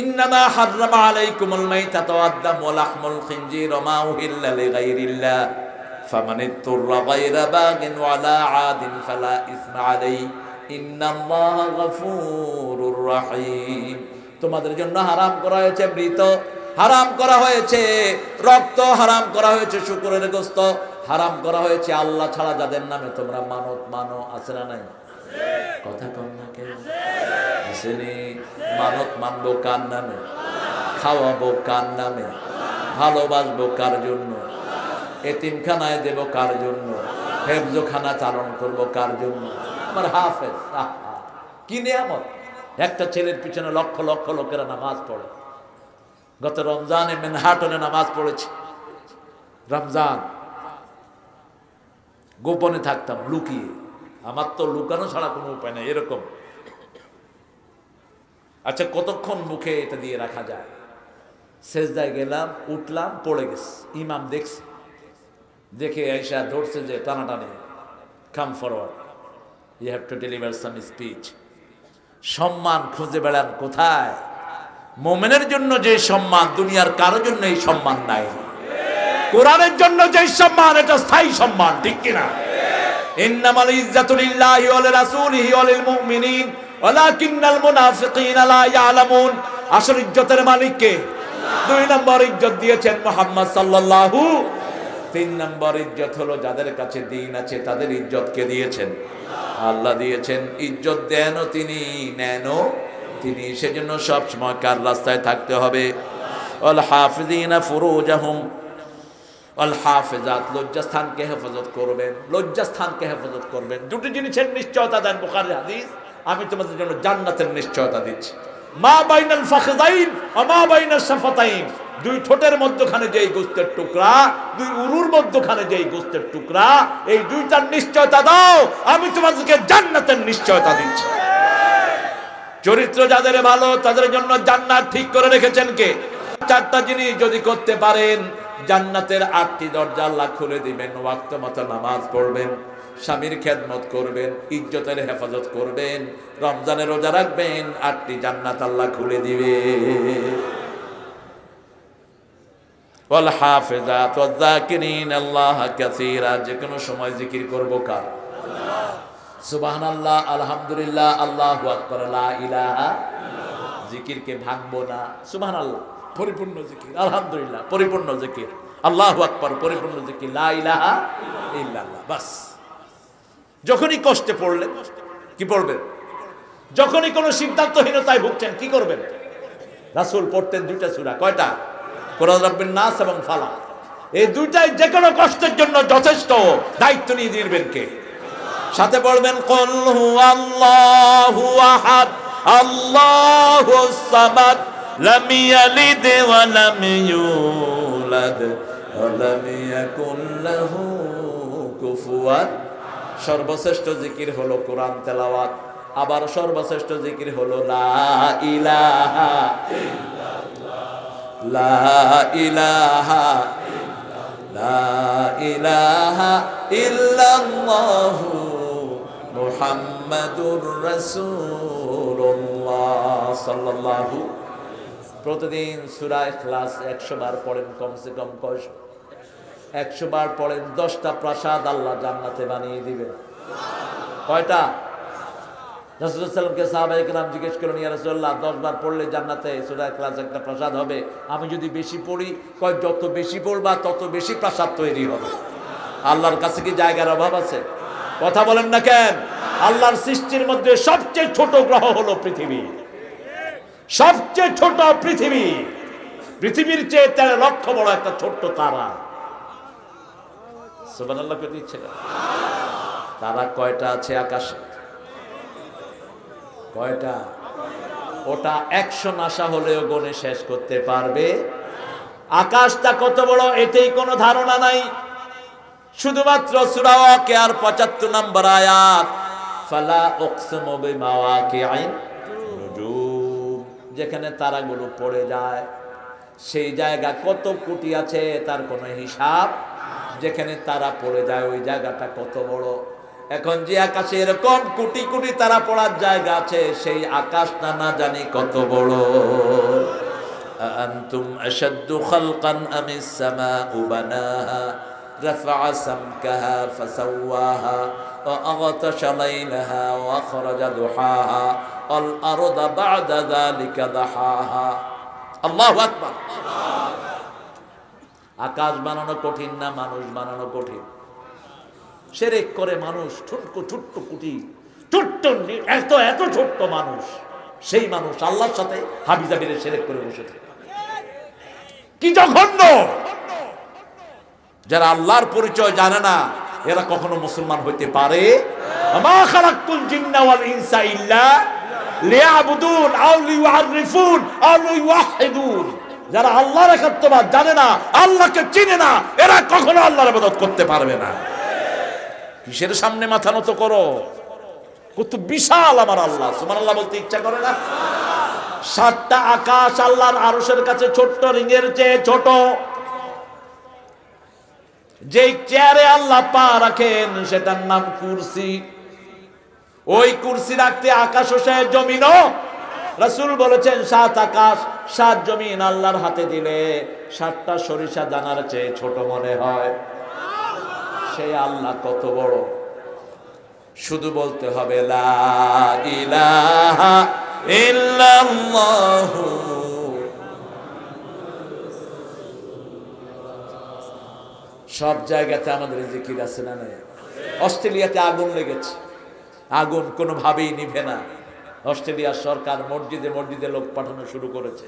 ইন্নামা হাররামা আলাইকুমুল মাইতাতা ওয়াদ-দাম ওয়া লাহমুল খিনজির ওয়া মা উহিল্লা লিগাইরিল্লাহ ফামানিত্তুররা গায়রা বাগিন ওয়ালা আদিন ফালা ইসমা আলাইহি ইন্নাল্লাহা গফুরুর রহিম। তোমাদের জন্য হারাম করা হয়েছে মৃত, হারাম করা হয়েছে রক্ত, হারাম করা হয়েছে শুকরের গোস্ত, হারাম করা হয়েছে আল্লাহ ছাড়া যাদের নামে তোমরা মানত মানো। আছে না নাই? কথা কম না কেন? আসেনি? মানত মানবো কার নামে? খাওয়াবো কার নামে? ভালোবাসবো কার জন্য? এতিমখানায় দেব কার জন্য? হেফজখানা চালন করবো কার জন্য? আমার হাফেজ। কি নিয়ামত! একটা ছেলের পিছনে লক্ষ লক্ষ লোকেরা নামাজ পড়ে। গত রমজানে ম্যানহাটনে নামাজ পড়েছি। রমজান গোপনে থাকতাম, লুকিয়ে। আমার তো লুকানো ছাড়া কোনো উপায় নেই এরকম। আচ্ছা কতক্ষণ মুখে এটা দিয়ে রাখা যায়? সেজদায় গেলাম, উঠলাম, পড়ে গেছে। ইমাম দেখছে, দেখে আয়েশা ধরছে যে টানাটানি, come forward, you have to deliver some speech. সম্মান খুঁজে বেড়ান কোথায়? মুমিনের জন্য যে সম্মান দুনিয়ার কারোর জন্য এই সম্মান নাই। কোরআনের জন্য যে সম্মান এটা স্থায়ী সম্মান, ঠিক কিনা? ইন্নামাল ইজ্জাতু লিল্লাহি ওয়া লিরাসূলিহি ওয়া লিল মুমিনিন ওয়ালাকিন্নাল মুনাফিকিনা লা ইয়ালামুন। আসল ইজ্জতের মালিক কে? দুই নম্বর ইজ্জত দিয়েছেন মুহাম্মদ সাল্লাল্লাহু। তিন নম্বর ইজ্জত হলো যাদের কাছে দ্বীন আছে তাদের ইজ্জত কে দিয়েছেন? আল্লাহ দিয়েছেন, ইজ্জত দেনও তিনি, নেনও তিনি। সেজন্য সবসময় কার রাস্তায় থাকতে হবে? ওয়াল হাফিজিনা ফুরুজাহুম ওয়াল হাফিজাত, লজ্জাস্থানকে হেফাজত করবেন, লজ্জাস্থানকে হেফাজত করবেন। দুটি জিনিসের নিশ্চয়তা দেন বুখারীর হাদিস, আমি তোমাদের জন্য জান্নাতের নিশ্চয়তা দিচ্ছি। মা বাইনাল ফাখযাইন ওয়া মা বাইনাস শাফাতাইন, দুই ঠোঁটের মধ্যখানে যেই গোশতের টুকরা, দুই উরুর মধ্যখানে যেই গোশতের টুকরা, এই দুইটার নিশ্চয়তা দাও, আমি তোমাদেরকে জান্নাতের নিশ্চয়তা দিচ্ছি। চরিত্র যাদের ভালো তাদের জন্য জান্নাত ঠিক করে রেখেছেন কে? চারটা জিনিস যদি করতে পারেন, জান্নাতের 8টি দরজা আল্লাহ খুলে দিবেন। ওয়াক্ত মতো নামাজ পড়বেন, স্বামীর খেদমত করবেন, ইজ্জতের হেফাজত করবেন, রমজানের রোজা রাখবেন, 8টি জান্নাত আল্লাহ খুলে দিবে। ওয়াল হাফিজাত ওয়াজ যাকিরিন আল্লাহ কাসীরা, যে কোনো সময় জিকির করব কার? আল্লাহ। সুবহানাল্লাহ, আলহামদুলিল্লাহ, আল্লাহু আকবার, লা ইলাহা, জিকিরকে ভাঙবো না। সুবহানাল্লাহ পরিপূর্ণ জিকির, আলহামদুলিল্লাহ পরিপূর্ণ জিকির, আল্লাহু আকবার পরিপূর্ণ জিকির, লা ইলাহা ইল্লাল্লাহ। বাস। যখনই কষ্টে পড়লেন কি পড়বেন? যখনই কোনো সিদ্ধান্তহীনতায় ভুগছেন কি করবেন? রাসূল পড়তেন দুইটা সূরা। কয়টা? কুল রাব্বিন নাস এবং ফালাক। এই দুইটাই যে কোনো কষ্টের জন্য যথেষ্ট। দায়িত্ব নিয়ে দিবেন কে? সাথে পড়বেন কুল হুয়াল্লাহু আহাদ আল্লাহুস সামাদ লাম ইয়ালিদ ওয়া লাম ইউলাদ ওয়া লাম ইয়াকুল লাহু কুফুয়ান। সর্বশ্রেষ্ঠ জিকির হলো কোরআন তেলাওয়াত। আবার সর্বশ্রেষ্ঠ জিকির হলো লা ইলাহা ইল্লাল্লাহ, লা ইলাহা লা ইলাহা ইল্লাল্লাহু মুহাম্মাদুর রাসূলুল্লাহ সাল্লাল্লাহু। প্রতিদিন সূরা ইখলাস 100 বার পড়েন, কমসে কম 100 বার পড়েন, 10টা প্রাসাদ আল্লাহ জান্নাতে বানিয়ে দিবেন। কয়টা? রাসূল সাল্লাল্লাহু আলাইহি ওয়াসাল্লামকে সাহাবায়ে কেরাম জিজ্ঞেস করলেন, ইয়া রাসূলুল্লাহ 10 বার পড়লে জান্নাতে সূরা ইখলাস একটা প্রাসাদ হবে, আমি যদি বেশি পড়ি? কয় যত বেশি পড়বা তত বেশি প্রাসাদ তৈরি হবে। আল্লাহর কাছে কি জায়গার অভাব আছে? কথা বলেন না কেন? আল্লাহর সৃষ্টির মধ্যে সবচেয়ে ছোট গ্রহ হলো পৃথিবী। সবচেয়ে ছোট পৃথিবী, পৃথিবীর চেয়ে 13 লক্ষ বড় একটা ছোট্ট তারা। সুবহানাল্লাহ কে দিচ্ছে না? তারা কয়টা আছে আকাশে? কয়টা? ওটা 100 নাসা হলেও গণে শেষ করতে পারবে। আকাশটা কত বড় এটাই কোনো ধারণা নাই। শুধুমাত্র সূরা ওয়াকিয়ার 75 নম্বর আয়াত, ফালা উকসিমু বিমাওয়াকিআন নুজুম, যেখানে তারাগুলো পড়ে যায় সেই জায়গা কত কোটি আছে তার কোনো হিসাব। যেখানে তারা পড়ে যায় ওই জায়গাটা কত বড়। এখন যে আকাশে এরকম কোটি কোটি তারা পড়ার জায়গা আছে, সেই আকাশটা না জানি কত বড়। আনতুম আশাদ্দু খালকান আমিস সামাউ বানাহা রাফআ সামকাহা ফাসাওয়াহা ওয়া আগতাশা লাইলাহা ওয়া আখরাজা দুহাহা আল আরদা বা'দা যালিকা দাহাহা। আল্লাহু আকবার। আকাশ বানানো কঠিন না মানুষ বানানো কঠিন? শিরক করে মানুষ, ছোট্ট ছোট্ট কুটি, ছোট্ট এত এত ছোট্ট মানুষ, সেই মানুষ আল্লাহর সাথে হাবিজাবিরে শিরক করে বসে থাকে। কি জঘন্য! যারা আল্লাহর পরিচয় জানে না এরা কখনো মুসলমান হইতে পারে? মা খালাকতুল জিন্না ওয়াল ইনসা ইল্লা লিয়াবুদুন আও লিইউআরিফুন আও লিইওয়াহিদুন। যারা আল্লাহর একাত্মবাদ জানে না, আল্লাহকে চিনে না, এরা কখনো আল্লাহর ইবাদত করতে পারবে না। কিসের সামনে মাথা নত করো? কত বিশাল আমার আল্লাহ! সুবহানাল্লাহ বলতে ইচ্ছা করে না? 7টা আকাশ আল্লাহর আরশের কাছে ছোট্ট রিংয়ের চেয়ে ছোট। যেই চেয়ারে আল্লাহ পা রাখেন সেটার নাম কুরসি। ওই কুরসি রাখতে আকাশ ও জমিনও, রাসূল বলেছেন 7 আকাশ 7 জমিন আল্লাহর হাতে দিলে 7টা সরিষা দানার চেয়ে ছোট মনে হয়। সেই আল্লাহ কত বড়! শুধু বলতে হবে লা ইলাহা ইল্লাল্লাহু। সব জায়গাতে আমাদের জিকির আছে না নাই? অস্ট্রেলিয়াতে আগুন লেগেছে, আগুন কোনোভাবেই নিভে না। অস্ট্রেলিয়ার সরকার মসজিদে মসজিদে লোক পাঠানো শুরু করেছে।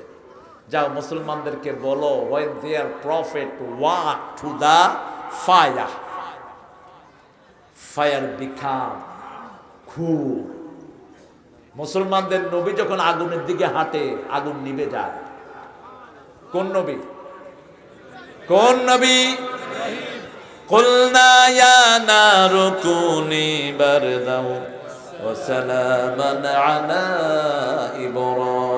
যাও মুসলমানদেরকে বলো, when their prophet walk to the fire, fire become cool. মুসলমানদের নবী যখন আগুনের দিকে হাঁটে আগুন নিভে যায়। কোন নবী? কোন নবী? কুলনা ইয়া নারু কুনি বারদাও ওয়া সালামান আলা ইব্রাহিম